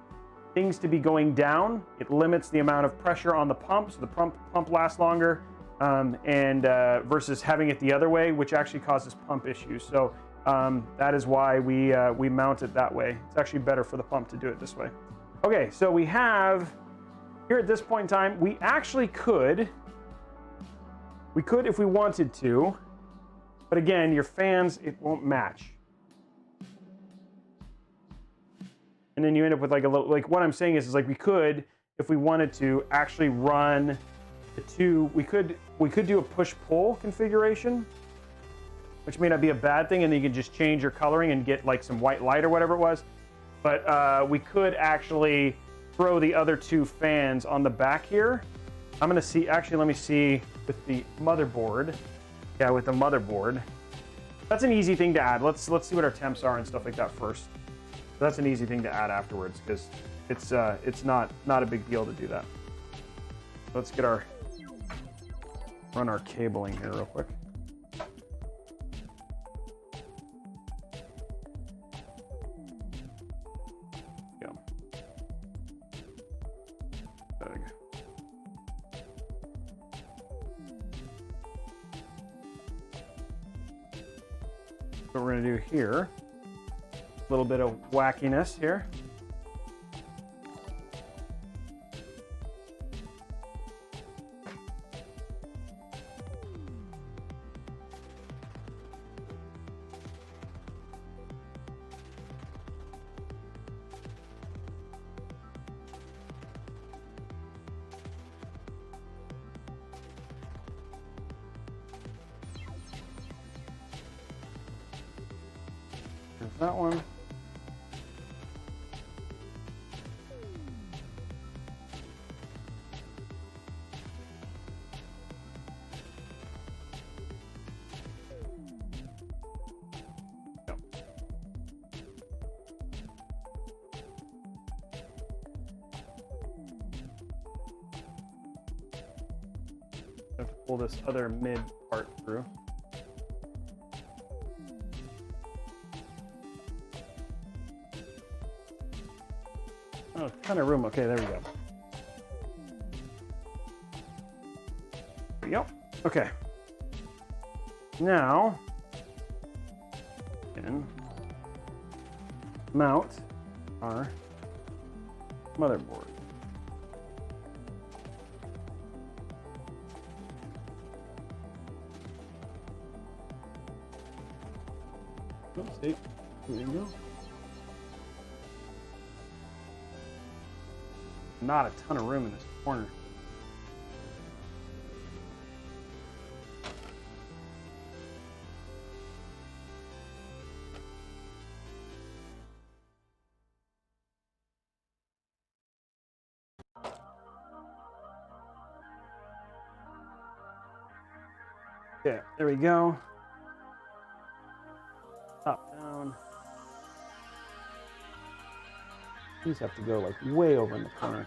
things to be going down. It limits the amount of pressure on the pump, so the pump lasts longer, versus having it the other way, which actually causes pump issues. So that is why we mount it that way. It's actually better for the pump to do it this way. Okay, so we have here at this point in time, we actually could if we wanted to, but again, your fans, it won't match. And then you end up with like a little, like what I'm saying is like we could, if we wanted to, actually run the two, we could do a push-pull configuration, which may not be a bad thing, and then you can just change your coloring and get like some white light or whatever it was. But we could actually throw the other two fans on the back here. I'm gonna see, actually let me see with the motherboard. Yeah, with the motherboard. That's an easy thing to add. Let's see what our temps are and stuff like that first. That's an easy thing to add afterwards because it's not a big deal to do that. Let's get run our cabling here real quick. Go. There we go. What we're gonna do here. A little bit of wackiness here. There's that one. I have to pull this other mid part through. Oh, ton of room. Okay, there we go. There we go. Okay. Now, we can mount our motherboard. Oops, there you go. Not a ton of room in this corner. Okay, there we go. Top down. These have to go like way over in the corner.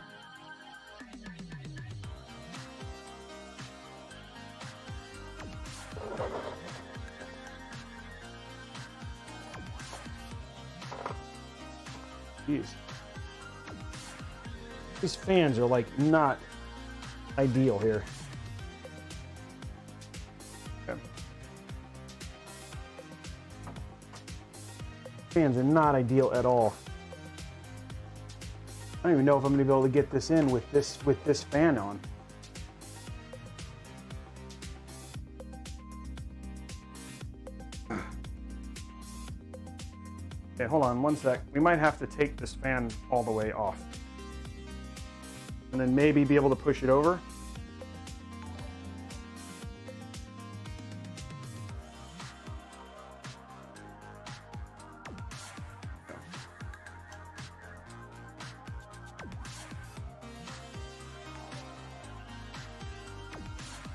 Jeez. These fans are like not ideal here. Okay. Fans are not ideal at all. I don't even know if I'm going to be able to get this in with this fan on. Okay, hold on one sec. We might have to take this fan all the way off. And then maybe be able to push it over.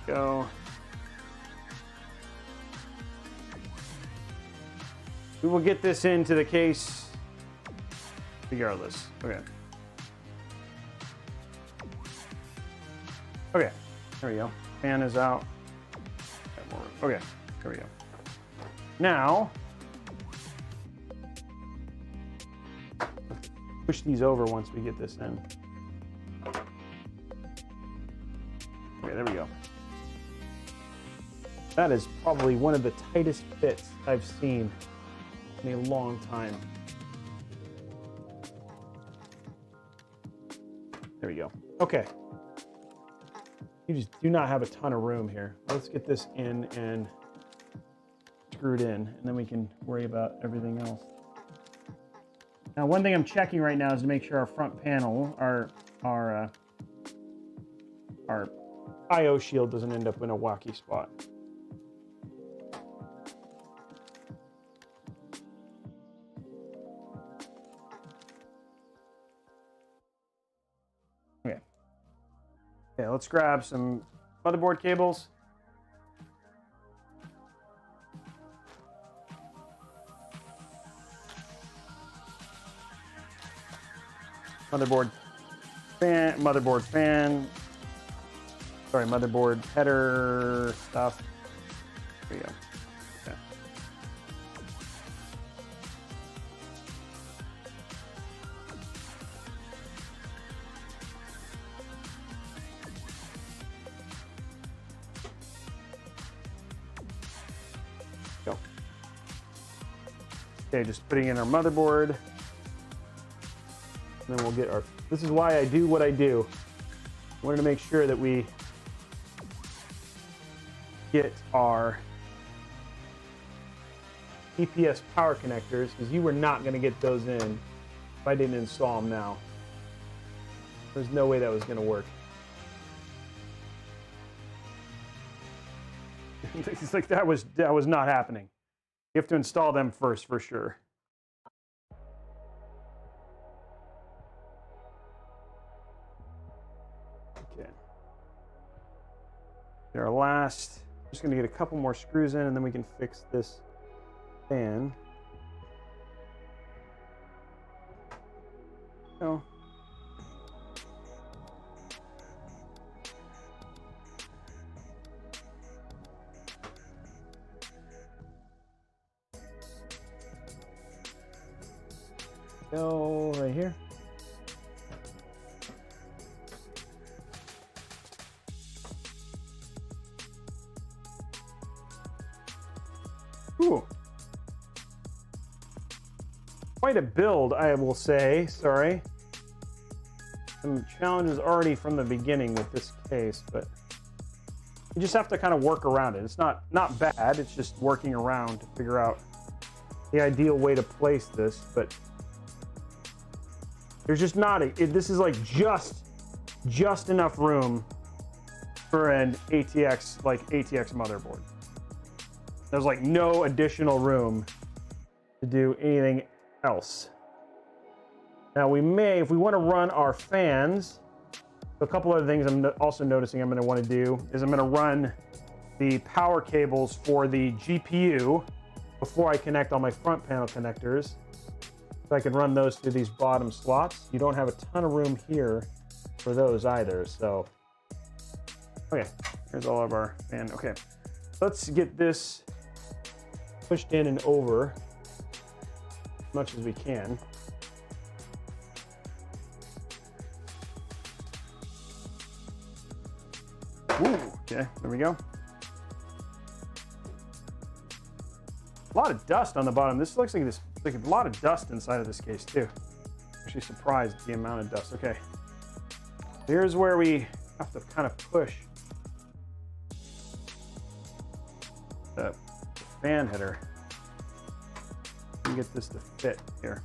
Go. We will get this into the case regardless. Okay. Okay, there we go. Fan is out. Okay, there we go. Now, push these over once we get this in. Okay, there we go. That is probably one of the tightest fits I've seen in a long time. There we go. Okay. You just do not have a ton of room here. Let's get this in and screwed in, and then we can worry about everything else. Now, one thing I'm checking right now is to make sure our front panel, our IO shield doesn't end up in a wacky spot. Okay, let's grab some motherboard cables. Motherboard fan. Sorry, motherboard header stuff. There you go. Okay. Go. Okay, just putting in our motherboard. And then we'll get our, this is why I do what I do. I wanted to make sure that we get our EPS power connectors, because you were not going to get those in if I didn't install them now. There's no way that was going to work. It's like that was not happening. You have to install them first for sure. Okay. Our last, just going to get a couple more screws in and then we can fix this fan. Oh. Go right here. Ooh. Quite a build, I will say. Sorry. Some challenges already from the beginning with this case, but you just have to kind of work around it. It's not bad, it's just working around to figure out the ideal way to place this, but there's just not this is like just enough room for an ATX motherboard. There's like no additional room to do anything else. Now we may, if we want to run our fans, a couple other things I'm also noticing I'm going to want to do is I'm going to run the power cables for the GPU before I connect all my front panel connectors. So I can run those through these bottom slots. You don't have a ton of room here for those either. So, okay, here's all of our fan. Okay, let's get this pushed in and over as much as we can. Ooh, okay, there we go. A lot of dust on the bottom. This looks like like a lot of dust inside of this case too. Actually surprised at the amount of dust. Okay, here's where we have to kind of push the fan header and get this to fit here.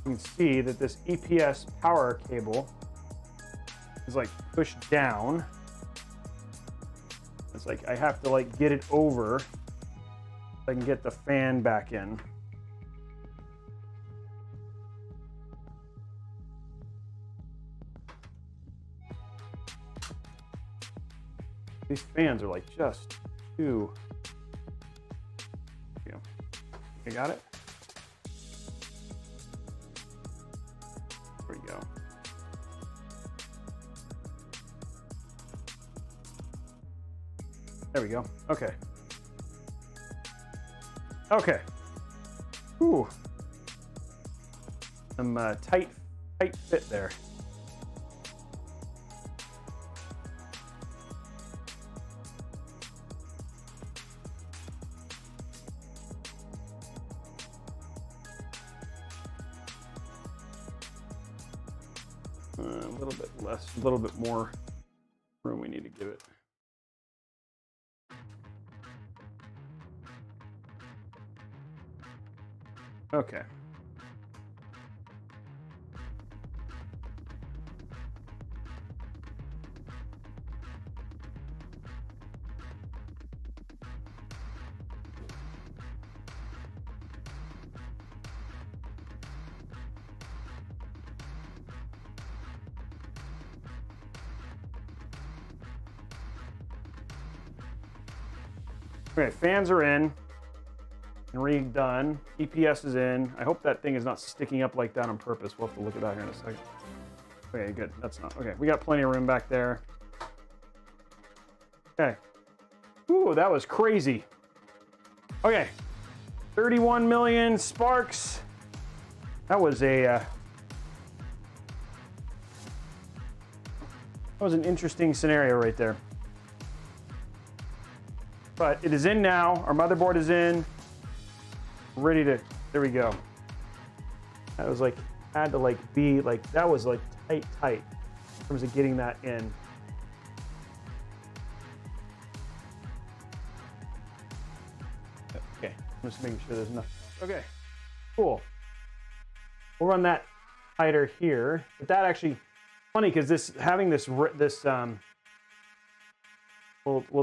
You can see that this EPS power cable is like pushed down. It's like I have to like get it over so I can get the fan back in. These fans are like just too. You got it? There we go. There we go. Okay. Okay. Ooh. Some tight fit there. A little bit less, a little bit more room we need to give it. Okay. Okay, fans are in and redone. EPS is in. I hope that thing is not sticking up like that on purpose. We'll have to look at that here in a second. Okay, good. That's not. Okay, we got plenty of room back there. Okay. Ooh, that was crazy. Okay. 31 million sparks. That was a... that was an interesting scenario right there. But it is in now. Our motherboard is in. Ready to, there we go. That was like, had to like be like, that was like tight in terms of getting that in. Okay, I'm just making sure there's enough. Okay, cool. We'll run that tighter here. But that actually, funny because this, having this, we'll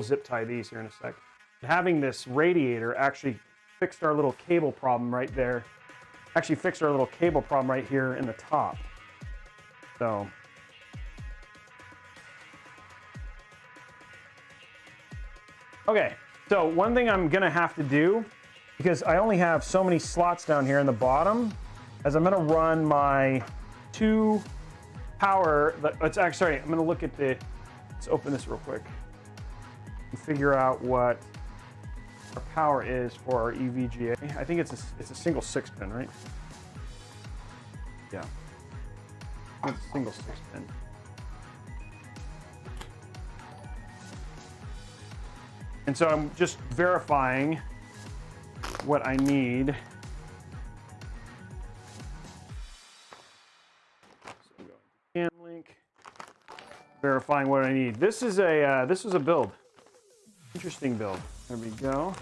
zip tie these here in a sec. Having this radiator actually fixed our little cable problem right there. Actually fixed our little cable problem right here in the top. So. Okay, so one thing I'm gonna have to do, because I only have so many slots down here in the bottom, is I'm gonna run my two power, it's actually, sorry, I'm gonna look at the, let's open this real quick and figure out what our power is for our EVGA. I think it's a single 6-pin, right? Yeah, it's a single 6-pin. And so I'm just verifying what I need. So I'm going to CAN link, verifying what I need. This is a this was a build, interesting build. There we go.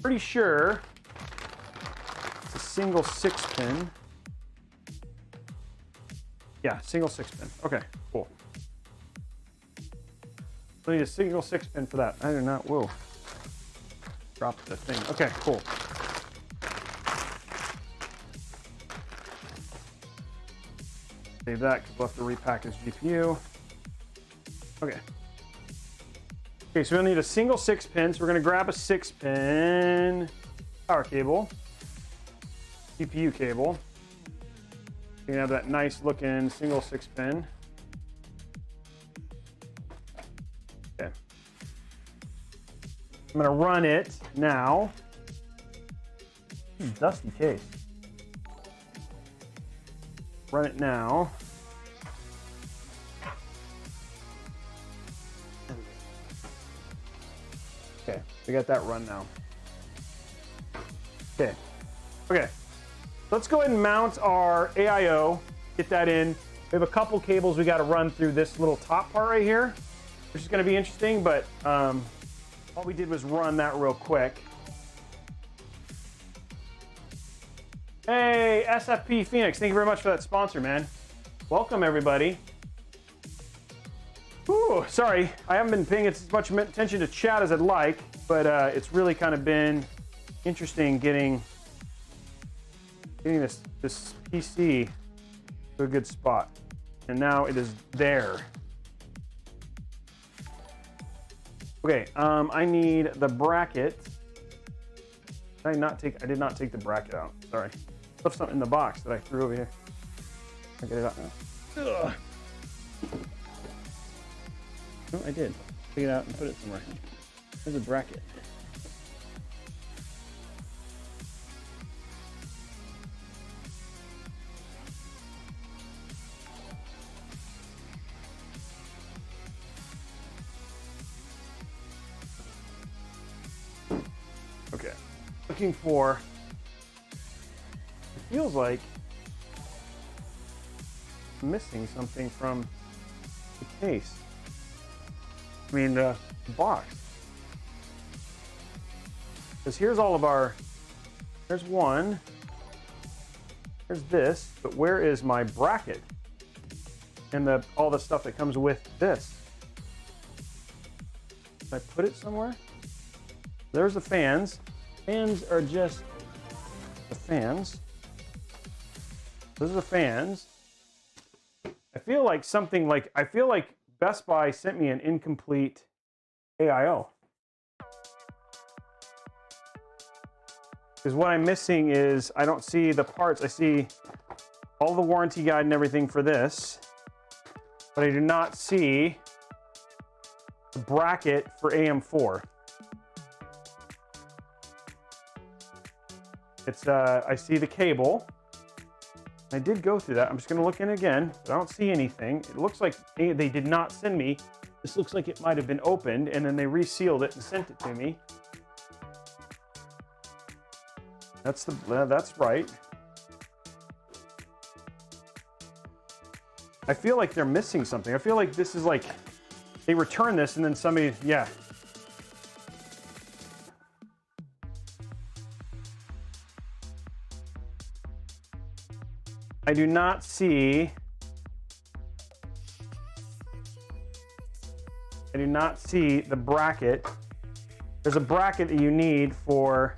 Pretty sure it's a single 6-pin. Yeah, single 6-pin. Okay, cool. So I need a single 6-pin for that. I do not. Whoa. Dropped the thing. Okay, cool. Save that because we'll have to repackage GPU. Okay. Okay, so we'll need a single 6-pin. So we're going to grab a 6-pin power cable, CPU cable. You can have that nice looking single 6-pin. Okay. I'm going to run it now. Dusty case. Run it now. Okay, we got that run now. Okay. Let's go ahead and mount our AIO, get that in. We have a couple cables we got to run through this little top part right here, which is going to be interesting, but all we did was run that real quick. Hey, SFP Phoenix, thank you very much for that sponsor, man. Welcome, everybody. Ooh, sorry, I haven't been paying as much attention to chat as I'd like, but it's really kind of been interesting getting this PC to a good spot. And now it is there. Okay, I need the bracket. I did not take the bracket out. Sorry. Left something in the box that I threw over here. I'll get it out now. Ugh. No, I did. Take it out and put it somewhere. There's a bracket. Okay. Looking for. It feels like I'm missing something from the case. I mean, the box. Because here's all of our. There's one. There's this. But where is my bracket? And all the stuff that comes with this. Did I put it somewhere? There's the fans. Fans are just the fans. Those are the fans. I feel like Best Buy sent me an incomplete AIO. Because what I'm missing is I don't see the parts. I see all the warranty guide and everything for this, but I do not see the bracket for AM4. It's I see the cable. I did go through that. I'm just going to look in again, but I don't see anything. It looks like they did not send me. This looks like it might have been opened, and then they resealed it and sent it to me. That's right. I feel like they're missing something. I feel like this is like they return this and then somebody, yeah. I do not see the bracket. There's a bracket that you need for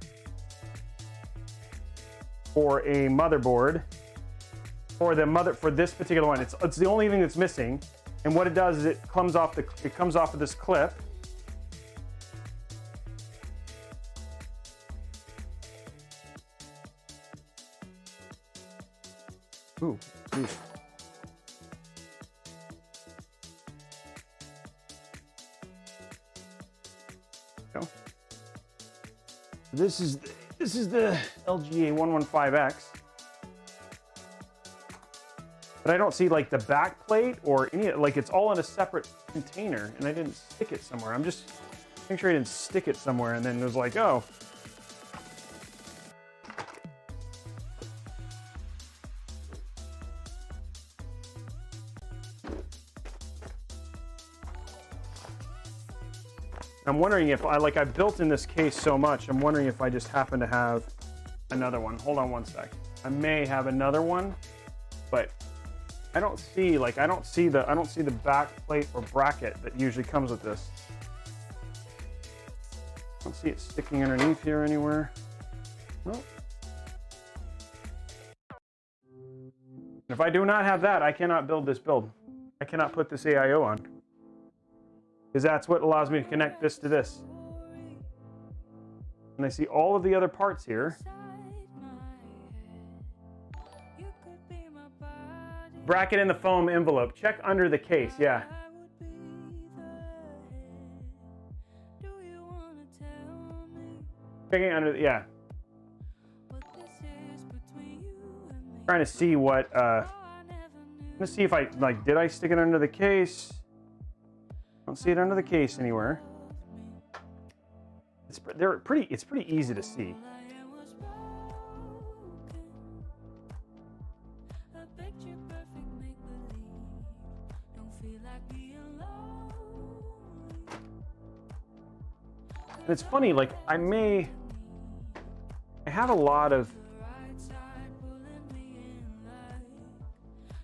a motherboard, for this particular one. It's the only thing that's missing. And what it does is it comes off of this clip. Ooh, geez. Go. This is the LGA 115X. But I don't see like the back plate or any, like it's all in a separate container and I didn't stick it somewhere. I'm just making sure I didn't stick it somewhere and then it was like, oh. I'm wondering if I've built in this case so much, I'm wondering if I just happen to have another one. Hold on one sec. I may have another one, but I don't see the back plate or bracket that usually comes with this. I don't see it sticking underneath here anywhere. Nope. If I do not have that, I cannot build this build. I cannot put this AIO on. because that's what allows me to connect this to this. And I see all of the other parts here. Bracket in the foam envelope. Check under the case. Yeah. Checking under. Yeah. Trying to see what. Let's see if I like. Did I stick it under the case? Don't see it under the case anywhere. It's pretty easy to see. And it's funny, like I have a lot of.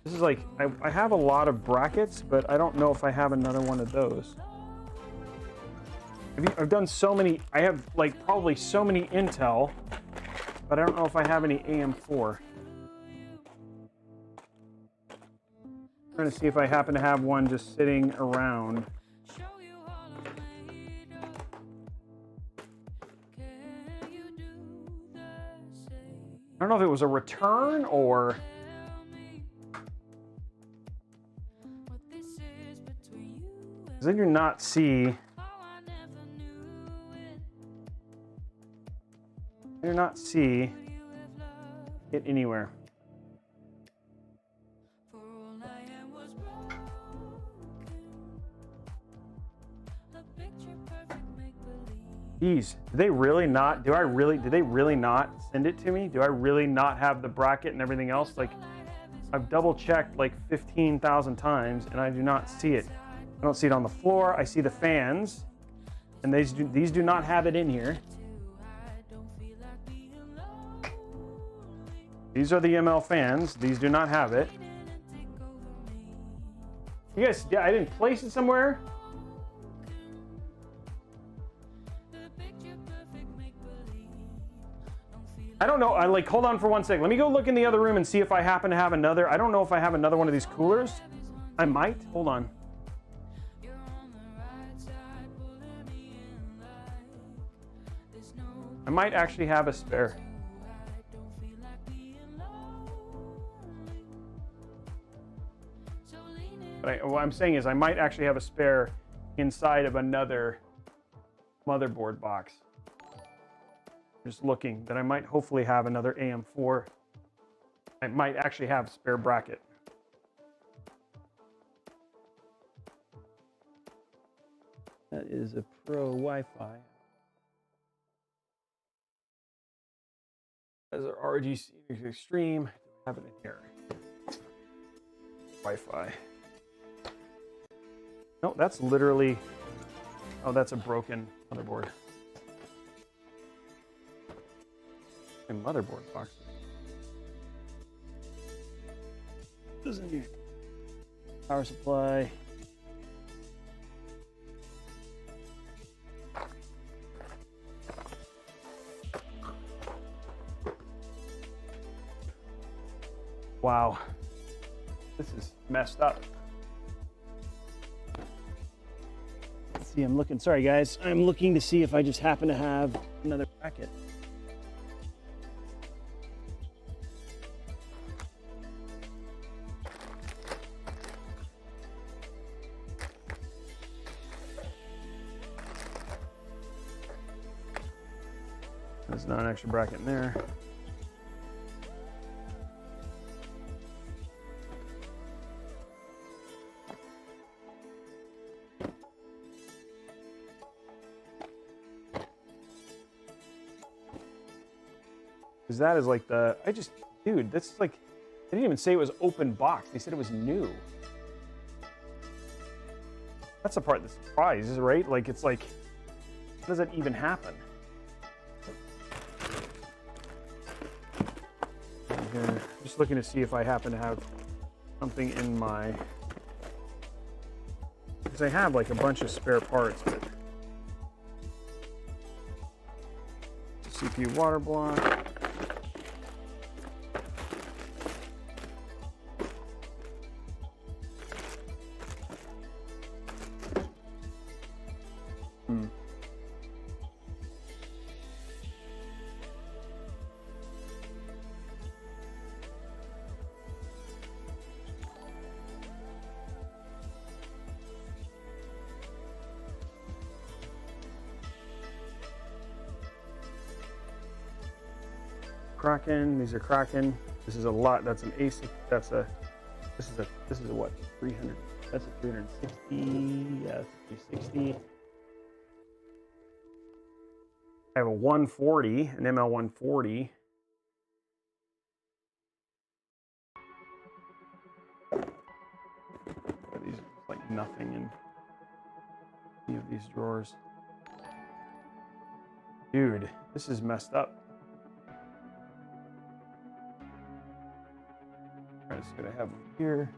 This is like, I have a lot of brackets, but I don't know if I have another one of those. I've done so many, I have like probably so many Intel, but I don't know if I have any AM4. Trying to see if I happen to have one just sitting around. I don't know if it was a return or... Because I do not see... I do not see it anywhere. Geez, do they really not? Do they really not send it to me? Do I really not have the bracket and everything else? Like, I've double checked like 15,000 times and I do not see it. I don't see it on the floor. I see the fans, and these do not have it in here. These are the ML fans. These do not have it. You guys, yeah, I didn't place it somewhere. I don't know. I like, hold on for 1 second. Let me go look in the other room and see if I happen to have another. I don't know if I have another one of these coolers. I might. Hold on. I might actually have a spare. But what I'm saying is I might actually have a spare inside of another motherboard box. Just looking that I might hopefully have another AM4. I might actually have a spare bracket. That is a Pro Wi-Fi. As our RGC Extreme, have it in here. Wi-Fi. No, that's literally, oh, that's a broken motherboard. A motherboard box. Doesn't need power supply. Wow, this is messed up. Let's see, I'm looking, sorry guys, I'm looking to see if I just happen to have another bracket. There's not an extra bracket in there. Because that is like the, dude, that's like, they didn't even say it was open box. They said it was new. That's the part that surprises, right? Like, it's like, how does that even happen? Here, just looking to see if I happen to have something in my, because I have like a bunch of spare parts, but CPU water block. cracking. These are cracking. This is a lot. That's an ASIC. This is a what? 300. That's a 360. Yeah, 360. I have a 140, an ML 140. These are like nothing in any of these drawers. Dude, this is messed up. I'm just gonna have one here.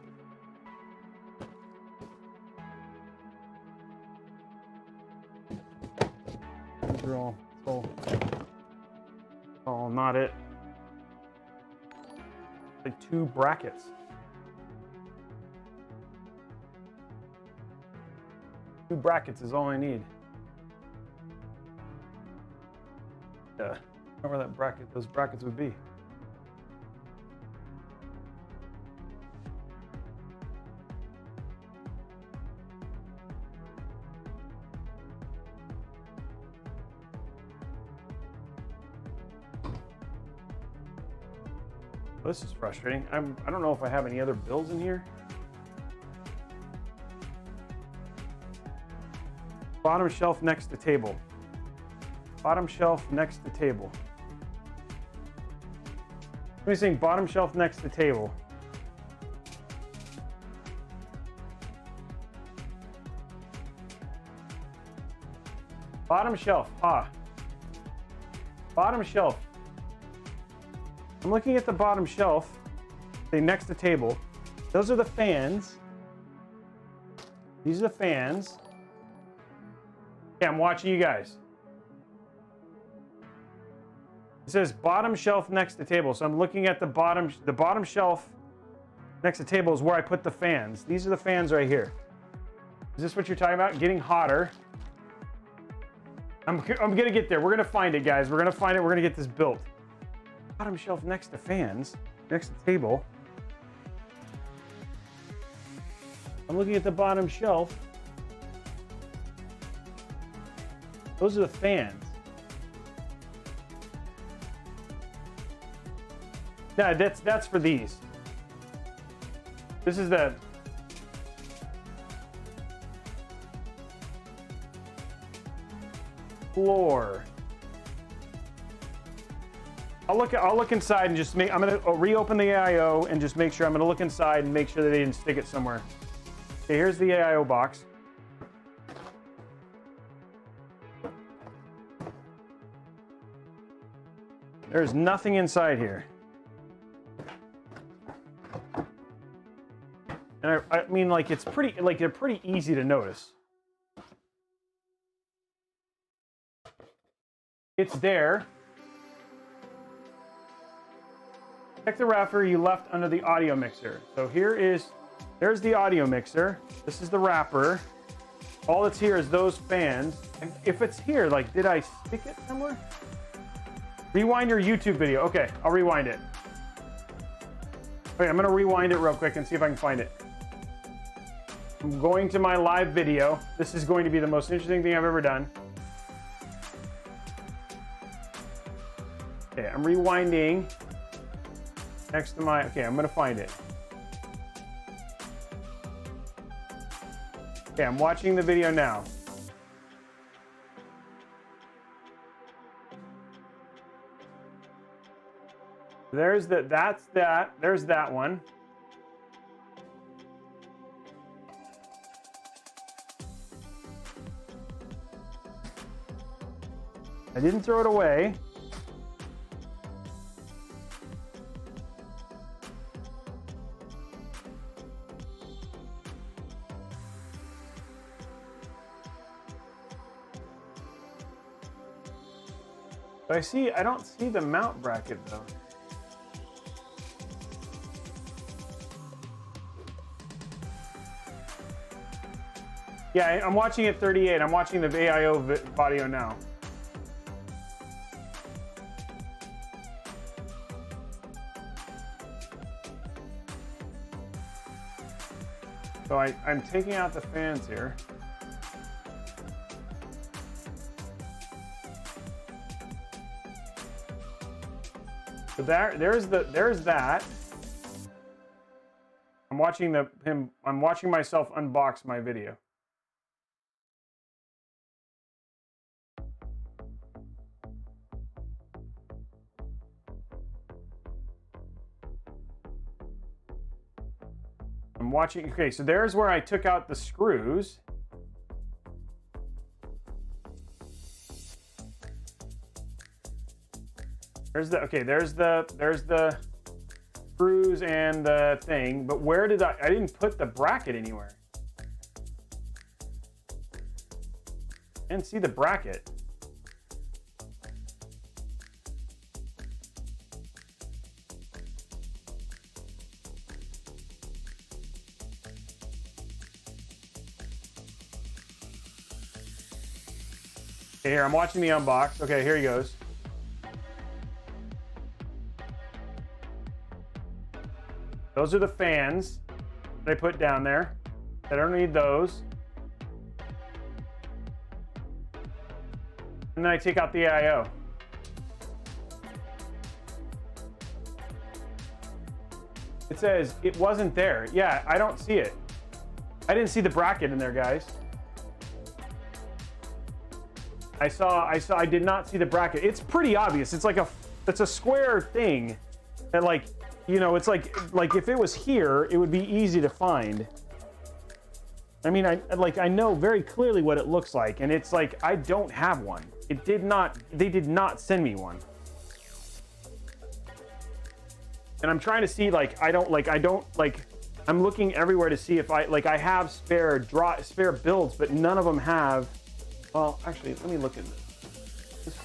These are all not it. Like 2 brackets. 2 brackets is all I need. Yeah, I don't know where those brackets would be. Well, this is frustrating. I don't know if I have any other bills in here. Bottom shelf next to table. Bottom shelf next to table. Let me saying bottom shelf next to table. Bottom shelf. Bottom shelf. I'm looking at the bottom shelf, say next to table. Those are the fans. These are the fans. Okay, I'm watching you guys. It says bottom shelf next to table. So I'm looking at the bottom shelf next to table is where I put the fans. These are the fans right here. Is this what you're talking about? Getting hotter. I'm gonna get there. We're gonna find it, guys. We're gonna find it. We're gonna get this built. Bottom shelf next to fans, next to table. I'm looking at the bottom shelf. Those are the fans. Yeah, that's for these. This is the floor. I'll look inside and just I'm gonna reopen the AIO and just make sure. I'm gonna look inside and make sure that they didn't stick it somewhere. Okay, here's the AIO box. There's nothing inside here. And I mean, like, it's pretty, like, they're pretty easy to notice. It's there. Check the wrapper you left under the audio mixer. So there's the audio mixer. This is the wrapper. All that's here is those fans. And if it's here, like, did I stick it somewhere? Rewind your YouTube video. Okay, I'll rewind it. Okay, I'm gonna rewind it real quick and see if I can find it. I'm going to my live video. This is going to be the most interesting thing I've ever done. Okay, I'm rewinding next to my, okay, I'm gonna find it. Okay, I'm watching the video now. There's there's that one. I didn't throw it away. But I don't see the mount bracket though. Yeah, I'm watching at 38. I'm watching the AIO audio now. So I'm taking out the fans here. So there's that. I'm watching myself unbox my video. I'm watching, okay, so there's where I took out the screws. There's the screws and the thing, but where did I didn't put the bracket anywhere. I didn't see the bracket. Okay, here, I'm watching the unbox. Okay, here he goes. Those are the fans that I put down there. I don't need those. And then I take out the AIO. It says it wasn't there. Yeah, I don't see it. I didn't see the bracket in there, guys. I did not see the bracket. It's pretty obvious. It's a square thing that, like, you know, it's like if it was here, it would be easy to find. I mean, I know very clearly what it looks like, and it's like I don't have one. They did not send me one. And I'm trying to see, I'm looking everywhere to see if I have spare builds, but none of them have. Well, actually, let me look at this.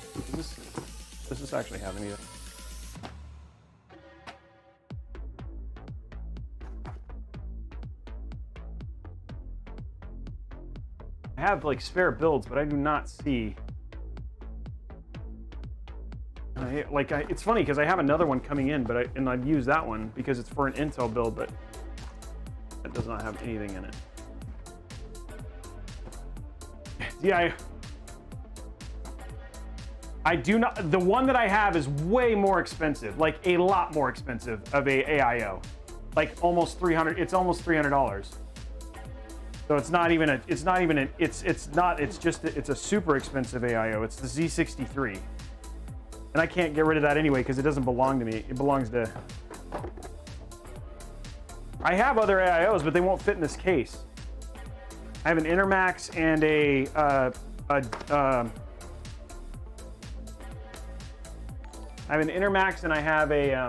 Does this actually have any? I have like spare builds, but I do not see. It's funny because I have another one coming in, but I've used that one because it's for an Intel build, but it does not have anything in it. Yeah, I do not. The one that I have is way more expensive, like a lot more expensive of a AIO, like almost $300. It's almost $300. So it's a super expensive AIO. It's the Z63, and I can't get rid of that anyway because it doesn't belong to me. It belongs to. I have other AIOs, but they won't fit in this case. I have an Intermax and I have an Intermax and I have a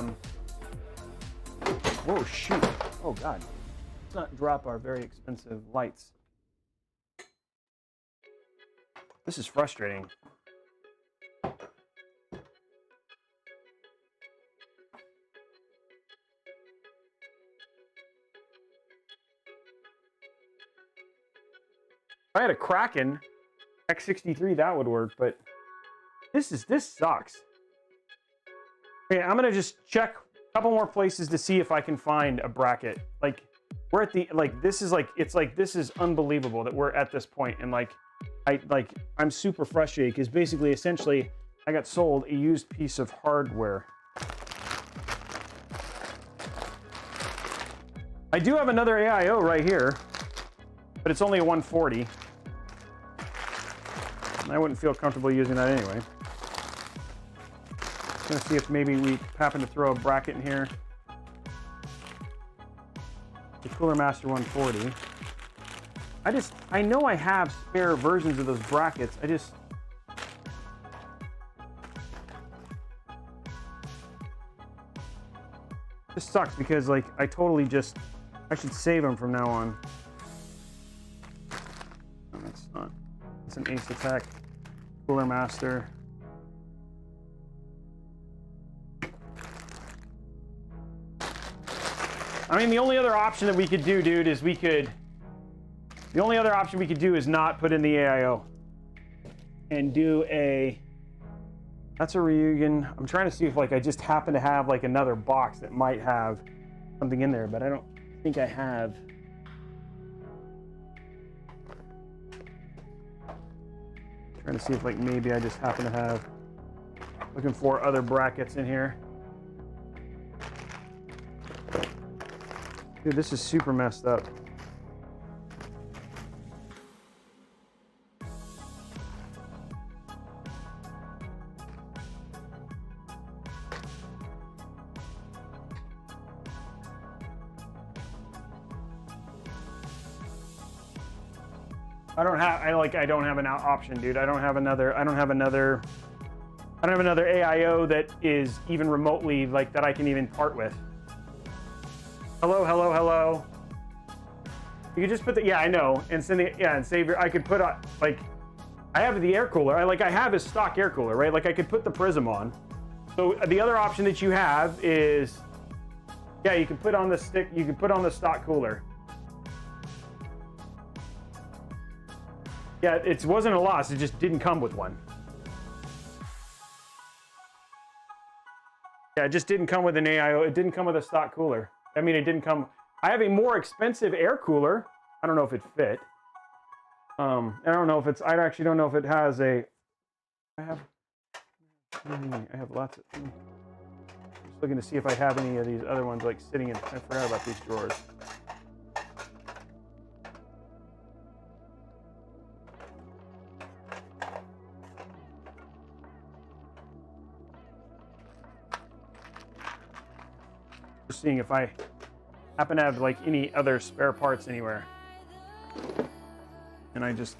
whoa, shoot. Oh God. Let's not drop our very expensive lights. This is frustrating. If I had a Kraken X63, that would work, but this sucks. Okay, I'm gonna just check a couple more places to see if I can find a bracket. Like, we're at the, this is unbelievable that we're at this point, and I'm super frustrated because basically, essentially, I got sold a used piece of hardware. I do have another AIO right here, but it's only a 140. And I wouldn't feel comfortable using that anyway. Gonna see if maybe we happen to throw a bracket in here. The Cooler Master 140. I know I have spare versions of those brackets. This sucks because I should save them from now on. No, that's not. It's an Ace Attack Cooler Master. I mean, the only other option that we could do, dude, is the only other option we could do is not put in the AIO and do that's a Ryugen. I'm trying to see if I just happen to have another box that might have something in there, but I don't think I have. Trying to see if maybe I just happen to have, looking for other brackets in here. Dude, this is super messed up. I don't have an option, dude. I don't have another AIO that is even remotely like that I can even part with. Hello, hello, hello. You could just put the, yeah, I know, and send the, yeah, and save your, I could put on, like, I have the air cooler. I have a stock air cooler, right? Like I could put the Prism on. So the other option that you have is, yeah, you can put on the stick, you can put on the stock cooler. Yeah, it wasn't a loss, it just didn't come with one. Yeah, it just didn't come with an AIO, it didn't come with a stock cooler. I mean, it didn't come, I have a more expensive air cooler. I don't know if it fit. I don't know if it's, I actually don't know if it has a, I have lots of, just looking to see if I have any of these other ones like sitting in, I forgot about these drawers. Just seeing if I happen to have like any other spare parts anywhere. And I just,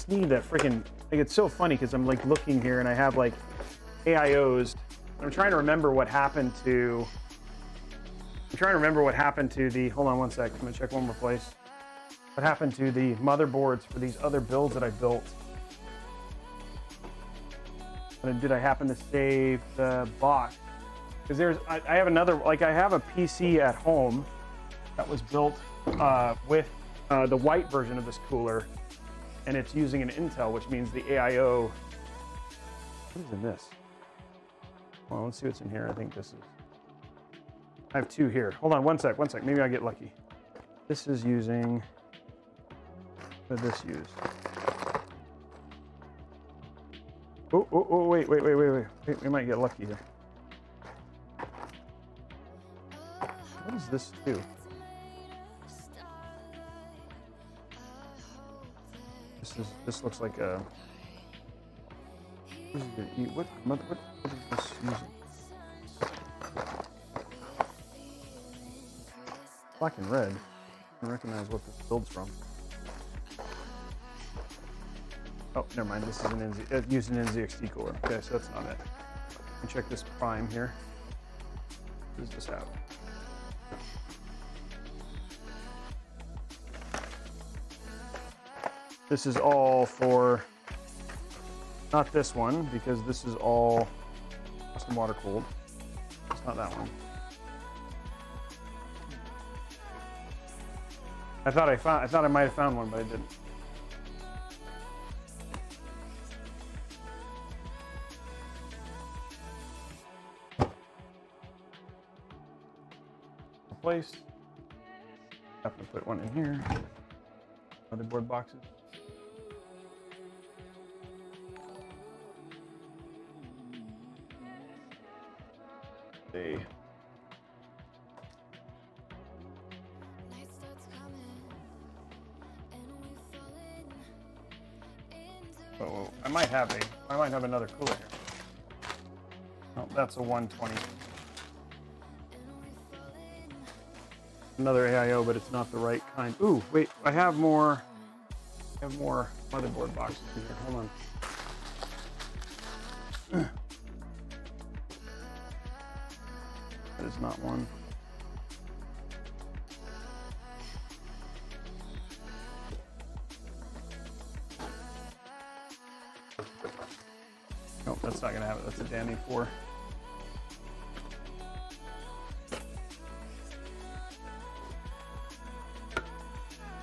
need that freaking, like, it's so funny because I'm like looking here and I have like AIOs. I'm trying to remember what happened to, the, hold on one sec, I'm gonna check one more place. What happened to the motherboards for these other builds that I built? And did I happen to save the box? Because I have another, like I have a PC at home that was built with the white version of this cooler, and it's using an Intel, which means the AIO, what is in this? Well, let's see what's in here. I think this is, I have two here. Hold on one sec, maybe I get lucky. This is using, what did this use? Oh, wait, we might get lucky here. What does this do? This looks like a, what is this using? Black and red. I don't recognize what this builds from. Oh, never mind. This is an using an NZXT cooler. Okay, so that's not it. Let me check this prime here. What does this have? This is all for, not this one, because this is all custom water cooled. It's not that one. I thought I might have found one, but I didn't. Place. Have to put one in here. Motherboard boxes. Oh, I might have another cooler here. Oh, that's a 120. Another AIO, but it's not the right kind. Ooh, wait, I have more motherboard boxes in here. Hold on. That is not one. Nope, that's not gonna have it. That's a damn E4.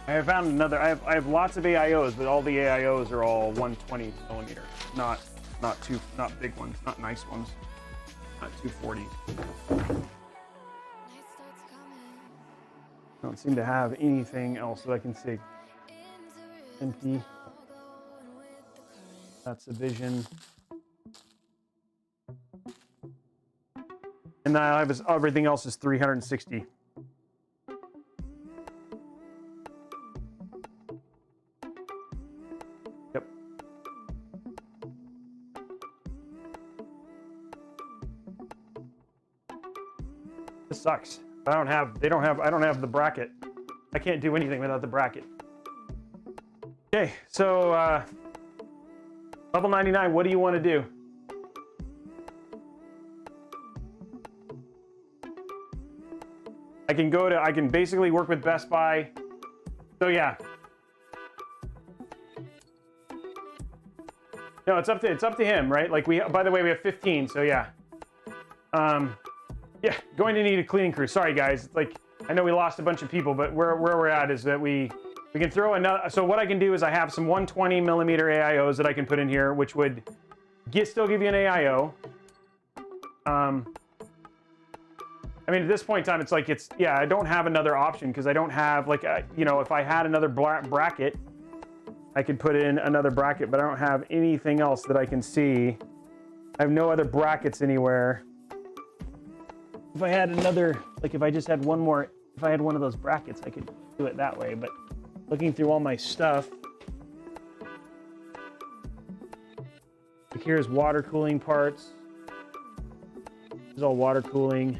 I have found another. I have lots of AIOs, but all the AIOs are all 120 millimeter, not big ones, not nice ones. not 240. Don't seem to have anything else that I can see. Empty. That's a vision. And now I have everything else is 360. Yep. This sucks. I don't have the bracket. I can't do anything without the bracket. Okay, so level 99, what do you want to do? I can basically work with Best Buy. So yeah. No, it's up to him, right? Like by the way, we have 15, so yeah. Yeah, going to need a cleaning crew. Sorry guys, like I know we lost a bunch of people, but where we're at is that we can throw another. So what I can do is I have some 120 millimeter AIOs that I can put in here, which would still give you an AIO. I mean, at this point in time, it's like, yeah, I don't have another option because I don't have, like, you know, if I had another bracket, I could put in another bracket, but I don't have anything else that I can see. I have no other brackets anywhere. If I had another, like, if I just had one more, if I had one of those brackets, I could do it that way, but looking through all my stuff, like here's water cooling parts. This is all water cooling.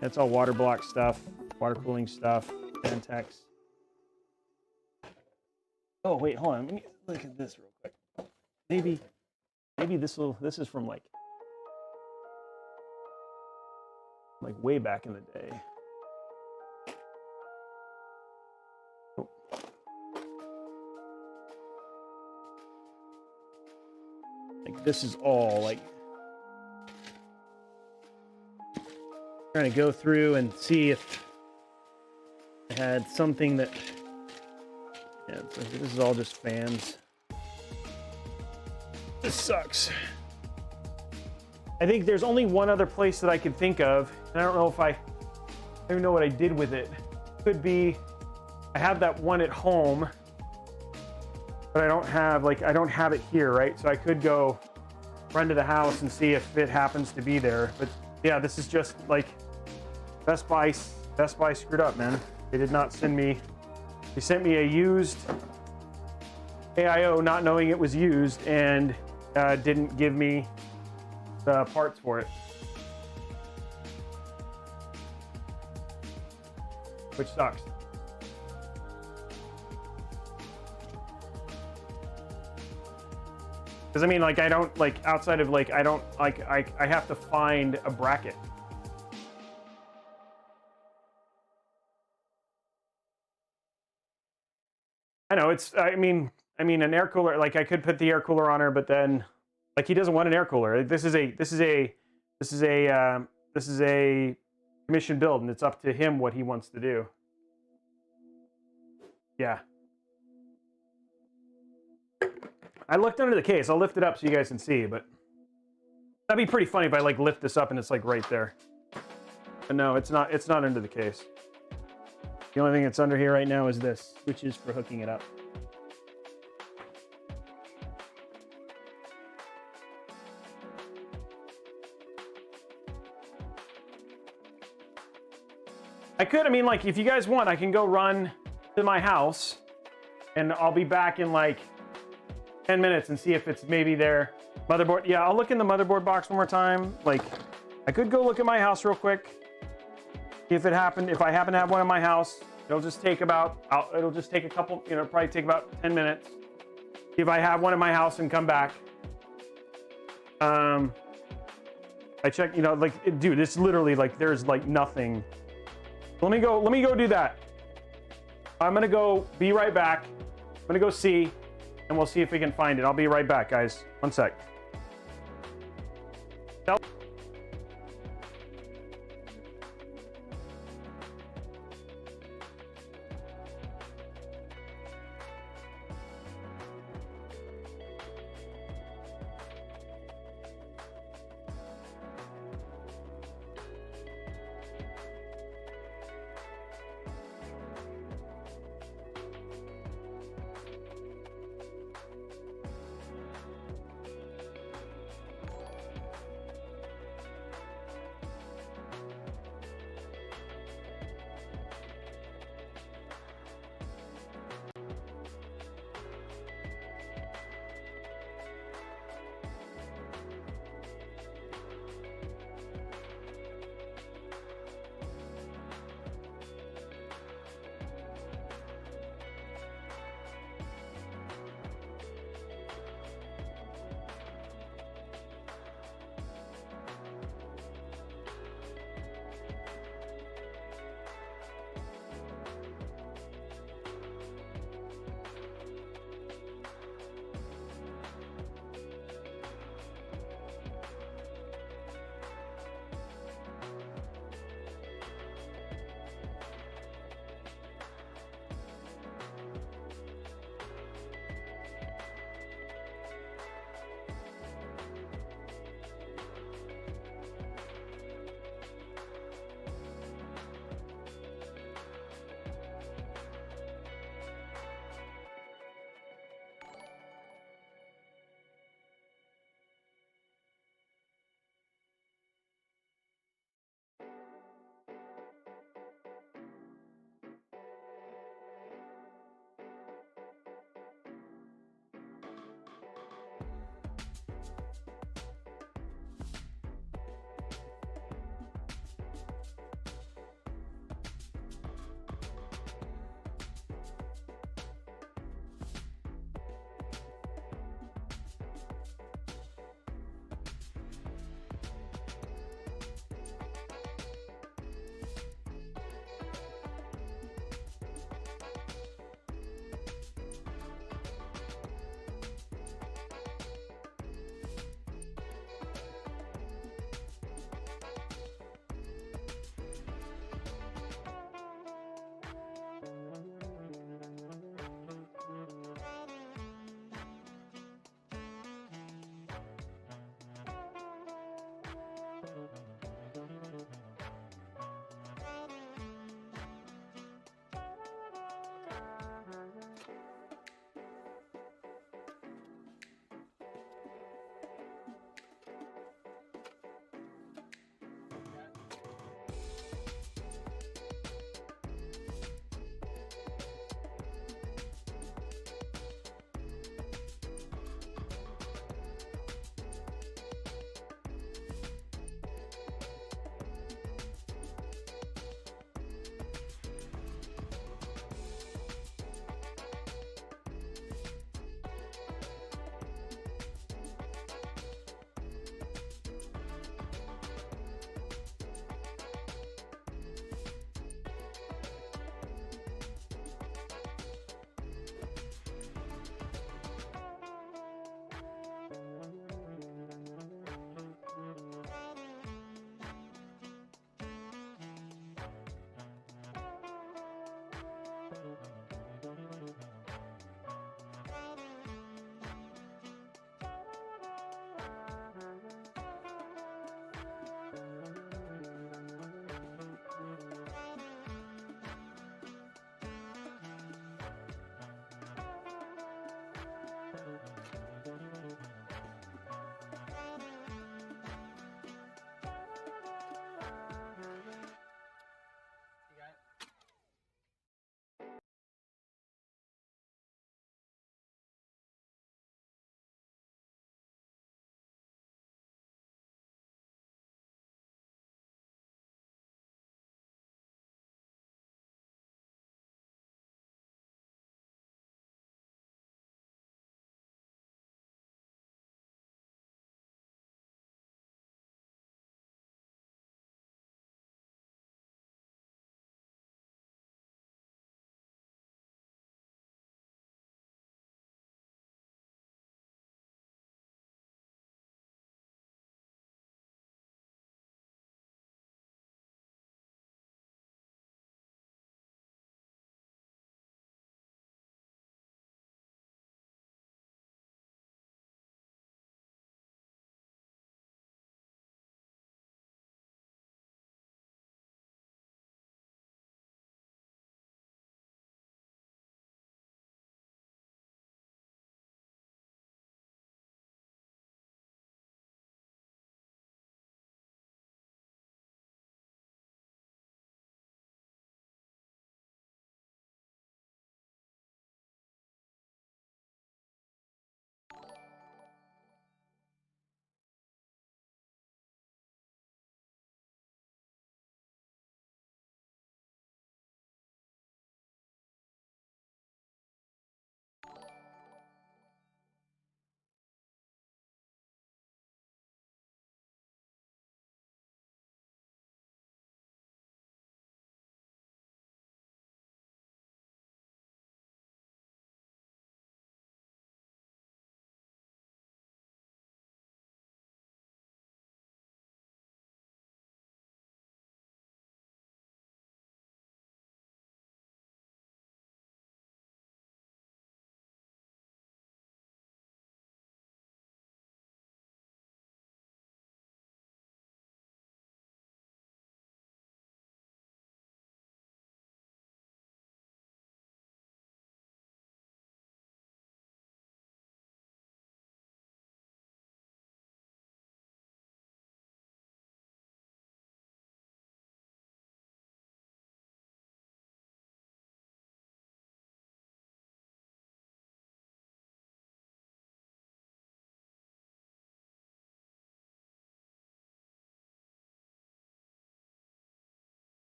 That's all water block stuff, water cooling stuff, Vantex. Oh wait, hold on. Let me look at this real quick. Maybe this is from like way back in the day. Oh. Like this is all like trying to go through and see if I had something that, yeah, so this is all just fans. This sucks. I think there's only one other place that I could think of, and I don't know if I don't even know what I did with it. Could be, I have that one at home, but I don't have it here, right? So I could go run to the house and see if it happens to be there, but yeah, this is just like Best Buy screwed up, man. They did not send me, they sent me a used AIO not knowing it was used and didn't give me the parts for it. Which sucks. Because I mean, like, I don't, like, outside of, like, I don't, like, I have to find a bracket. I know, it's, I mean, an air cooler, like, I could put the air cooler on her, but then, like, he doesn't want an air cooler. This is a commission build, and it's up to him what he wants to do. Yeah. I looked under the case. I'll lift it up so you guys can see, but that'd be pretty funny if I like lift this up and it's like right there. But no, it's not under the case. The only thing that's under here right now is this, which is for hooking it up. I mean, like, if you guys want, I can go run to my house and I'll be back in like 10 minutes and see if it's maybe there. Motherboard, yeah, I'll look in the motherboard box one more time. Like, I could go look at my house real quick. If I happen to have one in my house, it'll just take it'll just take a couple, you know, probably take about 10 minutes. If I have one in my house and come back. I check, you know, like, dude, it's literally like, there's like nothing. Let me go do that. I'm gonna go be right back. I'm gonna go see, and we'll see if we can find it. I'll be right back, guys. One sec.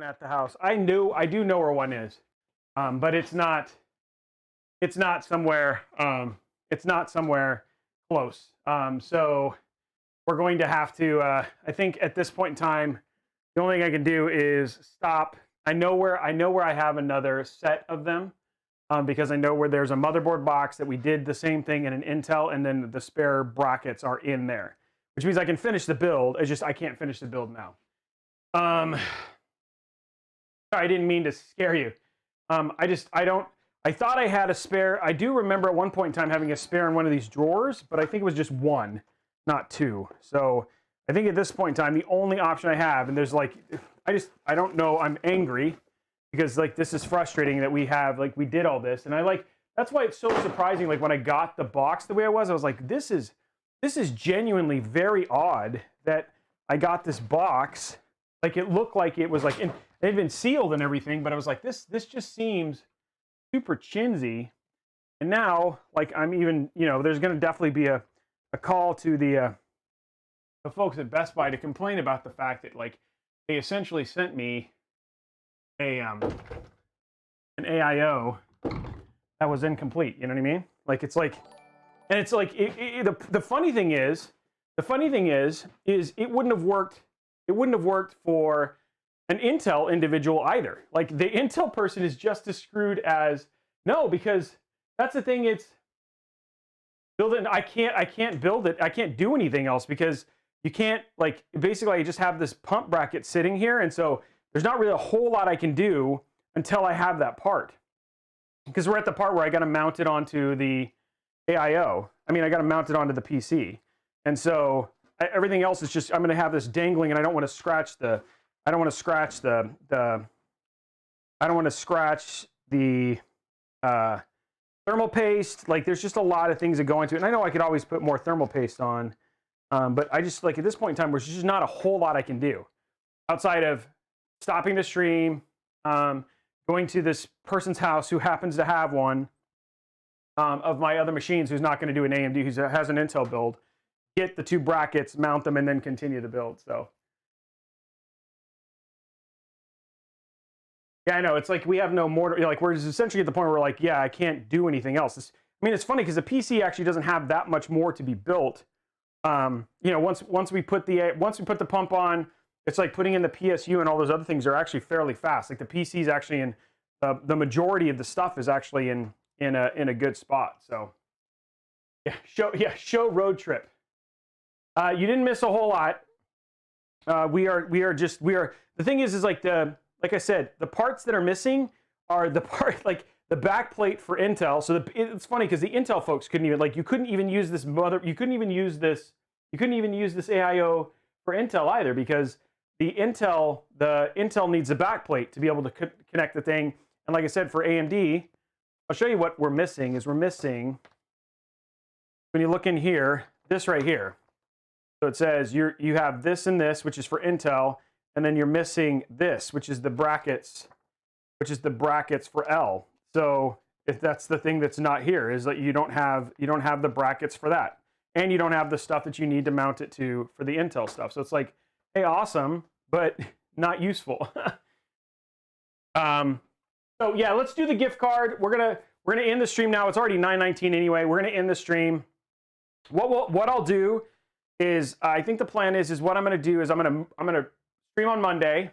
at the house. I do know where one is, but it's not somewhere close. So we're going to have to, I think at this point in time, the only thing I can do is stop. I know where I have another set of them, because I know where there's a motherboard box that we did the same thing in an Intel, and then the spare brackets are in there, which means I can finish the build. It's just I can't finish the build now. I didn't mean to scare you. I thought I had a spare. I do remember at one point in time having a spare in one of these drawers, but I think it was just one, not two. So I think at this point in time, the only option I have, and there's like, I don't know, I'm angry because like this is frustrating that we did all this. And that's why it's so surprising. Like when I got the box the way I was like, this is genuinely very odd that I got this box. Like it looked like it was like, it had been sealed and everything, but I was like, this just seems super chinsy. And now, like I'm even, there's going to definitely be a call to the folks at Best Buy to complain about the fact that like they essentially sent me an AIO that was incomplete. You know what I mean? Like it's like, and it's like the funny thing is it wouldn't have worked. It wouldn't have worked for an Intel individual either. Like the Intel person is just as screwed as because that's the thing. It's build it. I can't build it. I can't do anything else because you can't, like, basically I just have this pump bracket sitting here. And so there's not really a whole lot I can do until I have that part, because we're at the part where I got to mount it onto the AIO. I mean, I got to mount it onto the PC. And so everything else is just, I'm going to have this dangling, and I don't want to scratch the thermal paste. Like there's just a lot of things that go into it. And I know I could always put more thermal paste on, but I just, like, at this point in time, there's just not a whole lot I can do outside of stopping the stream, going to this person's house who happens to have one of my other machines, who's not going to do an AMD, who has an Intel build, get the two brackets, mount them, and then continue the build. So yeah, I know. It's like we have no more, like we're essentially at the point where we're like, yeah, I can't do anything else. I mean, it's funny because the PC actually doesn't have that much more to be built. Once we put the pump on, it's like putting in the PSU and all those other things are actually fairly fast. Like the PC is actually in the majority of the stuff is actually in a good spot. So show road trip. You didn't miss a whole lot. The thing is like like I said, the parts that are missing are the part, like the back plate for Intel. So it's funny because the Intel folks couldn't even, like, you couldn't even use this AIO for Intel either, because the Intel needs a back plate to be able to connect the thing. And like I said, for AMD, I'll show you what we're missing. We're missing, when you look in here, this right here. So it says you have this and this, which is for Intel, and then you're missing this, which is the brackets for L. So if that's the thing that's not here, is that you don't have the brackets for that, and you don't have the stuff that you need to mount it to for the Intel stuff. So it's like, hey, awesome, but not useful. So yeah, let's do the gift card. We're gonna end the stream now. It's already 9:19 anyway. We're gonna end the stream. What I'll do is, I think the plan is what I'm gonna do is I'm gonna stream on Monday.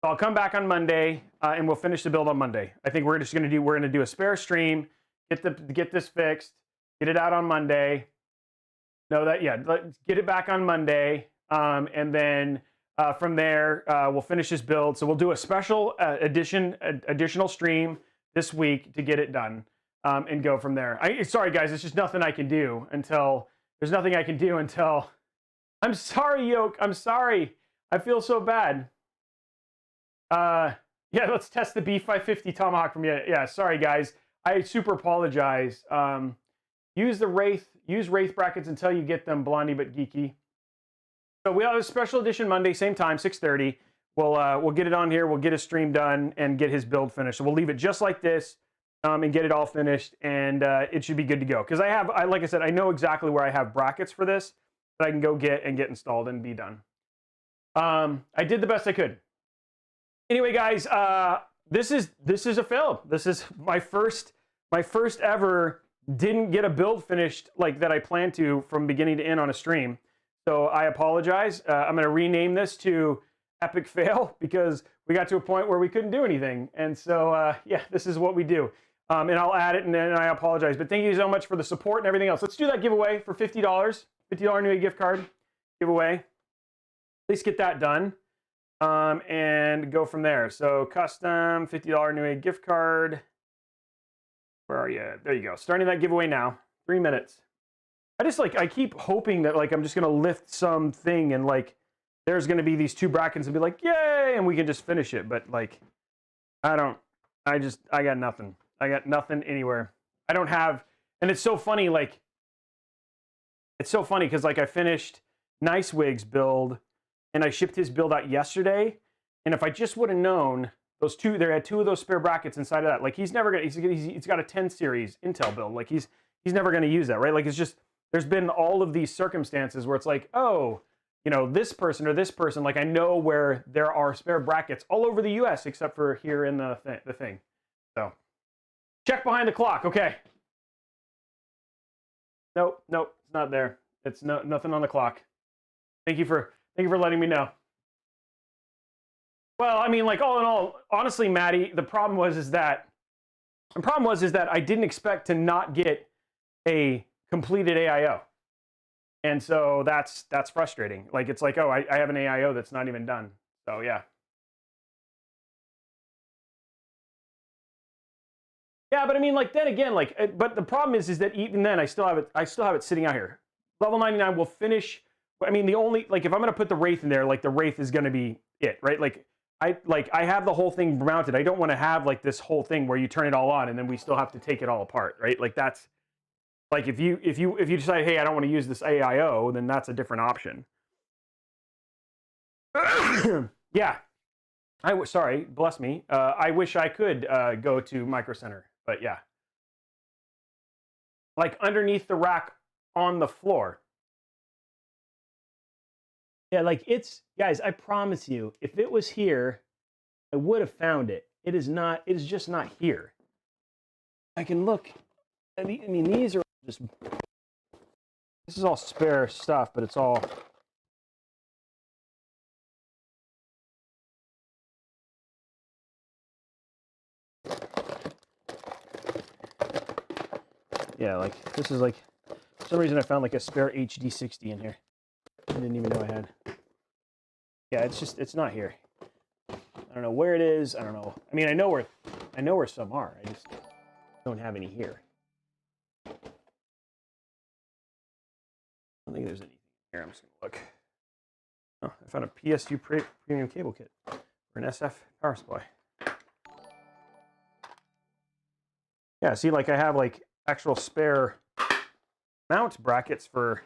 So I'll come back on Monday and we'll finish the build on Monday. I think we're gonna do a spare stream, get this fixed, get it out on Monday. Get it back on Monday, and then from there we'll finish this build. So we'll do a special additional stream this week to get it done, and go from there. Sorry guys, it's just nothing I can do until I'm sorry, Yoke. I'm sorry. I feel so bad. Yeah, let's test the B550 Tomahawk from you. Yeah, sorry guys. I super apologize. Use Wraith brackets until you get them, Blondie but geeky. So we have a special edition Monday, same time, 6:30. We'll get it on here. We'll get a stream done and get his build finished. So we'll leave it just like this, and get it all finished, and it should be good to go. Because like I said, I know exactly where I have brackets for this that I can go get installed and be done. I did the best I could. Anyway, guys, this is a fail. This is my first ever didn't get a build finished like that I planned to from beginning to end on a stream. So I apologize. I'm going to rename this to Epic Fail because we got to a point where we couldn't do anything. And so, yeah, this is what we do. And I'll add it, and then I apologize. But thank you so much for the support and everything else. Let's do that giveaway for $50. $50 Newegg gift card giveaway. At least get that done. And go from there. So custom $50 Newegg gift card. Where are you? There you go. Starting that giveaway now. 3 minutes. I keep hoping that like I'm just gonna lift something and like there's gonna be these two brackets and be like, yay, and we can just finish it. But like, I got nothing. I got nothing anywhere. I don't have, and it's so funny, like, it's so funny because like I finished Nicewigg's build and I shipped his build out yesterday. And if I just would have known those two, there had two of those spare brackets inside of that. Like he's never gonna, he's got a 10 series Intel build. Like he's never gonna use that, right? Like it's just, there's been all of these circumstances where it's like, oh, you know, this person or this person, like I know where there are spare brackets all over the US except for here in the thing. So check behind the clock. Okay. Nope, it's not there. It's nothing on the clock. Thank you for letting me know. Well, I mean, like all in all, honestly, Maddie, the problem was that I didn't expect to not get a completed AIO. And so that's frustrating. Like it's like, oh, I have an AIO that's not even done. So yeah. Yeah, but I mean, like then again, like, but the problem is that even then I still have it sitting out here. Level 99 will finish. I mean, the only, like if I'm gonna put the Wraith in there, like the Wraith is gonna be it, right? Like I have the whole thing mounted. I don't want to have like this whole thing where you turn it all on and then we still have to take it all apart, right? Like that's like if you decide, hey, I don't want to use this AIO, then that's a different option. Yeah, sorry, bless me. I wish I could go to Micro Center, but yeah, like underneath the rack on the floor. Yeah, like it's, guys, I promise you, if it was here, I would have found it. It is not, it is just not here. I can look, I mean, these are just, this is all spare stuff, but it's all, yeah, like, this is like, for some reason I found like a spare HD60 in here. I didn't even know I had. Yeah, it's just, it's not here. I don't know where it is. I don't know. I mean, I know where some are. I just don't have any here. I don't think there's anything here. I'm just gonna look. Oh, I found a PSU premium cable kit for an SF power supply. Yeah, see, like I have like actual spare mount brackets for,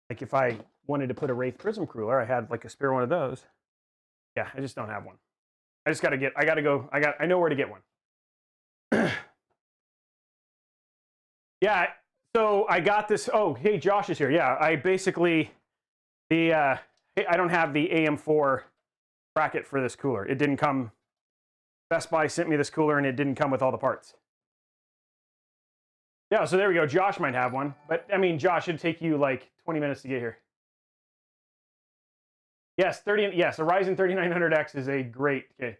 like if I wanted to put a Wraith Prism cooler, I had like a spare one of those. Yeah, I just don't have one. I know where to get one. Yeah, so I got this, oh, hey, Josh is here. Yeah, I basically, I don't have the AM4 bracket for this cooler. It didn't come, Best Buy sent me this cooler and it didn't come with all the parts. Yeah, so there we go. Josh might have one, but I mean, Josh, it'd take you like 20 minutes to get here. Yes, yes, a Ryzen 3900X is a great, okay.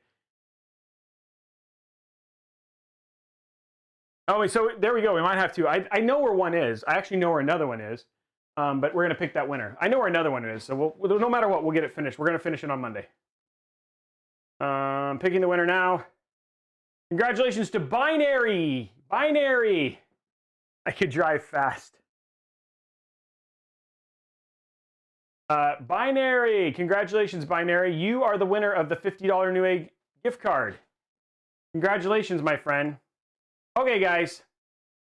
Oh, so there we go. We might have to. I know where one is. I actually know where another one is, but we're going to pick that winner. I know where another one is, so we'll no matter what, we'll get it finished. We're going to finish it on Monday. Picking the winner now. Congratulations to Binary. Binary. I could drive fast. Binary, congratulations, Binary. You are the winner of the $50 Newegg gift card. Congratulations, my friend. Okay, guys,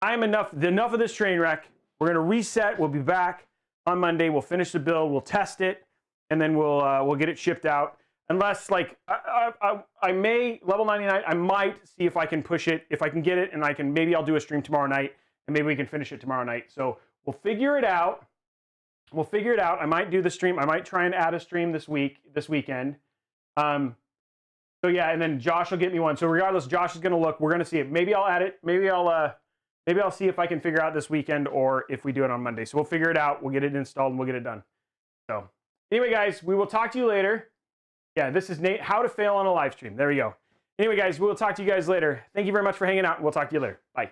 I'm enough of this train wreck. We're gonna reset. We'll be back on Monday. We'll finish the build. We'll test it, and then we'll get it shipped out. Unless, like, I may level 99. I might see if I can push it, if I can get it, and maybe I'll do a stream tomorrow night, and maybe we can finish it tomorrow night. So we'll figure it out. We'll figure it out. I might do the stream. I might try and add a stream this weekend. So yeah, and then Josh will get me one. So regardless, Josh is gonna look. We're gonna see it. Maybe I'll add it. Maybe I'll see if I can figure out this weekend or if we do it on Monday. So we'll figure it out. We'll get it installed and we'll get it done. So anyway, guys, we will talk to you later. Yeah, this is Nate. How to fail on a live stream. There we go. Anyway, guys, we'll talk to you guys later. Thank you very much for hanging out. We'll talk to you later. Bye.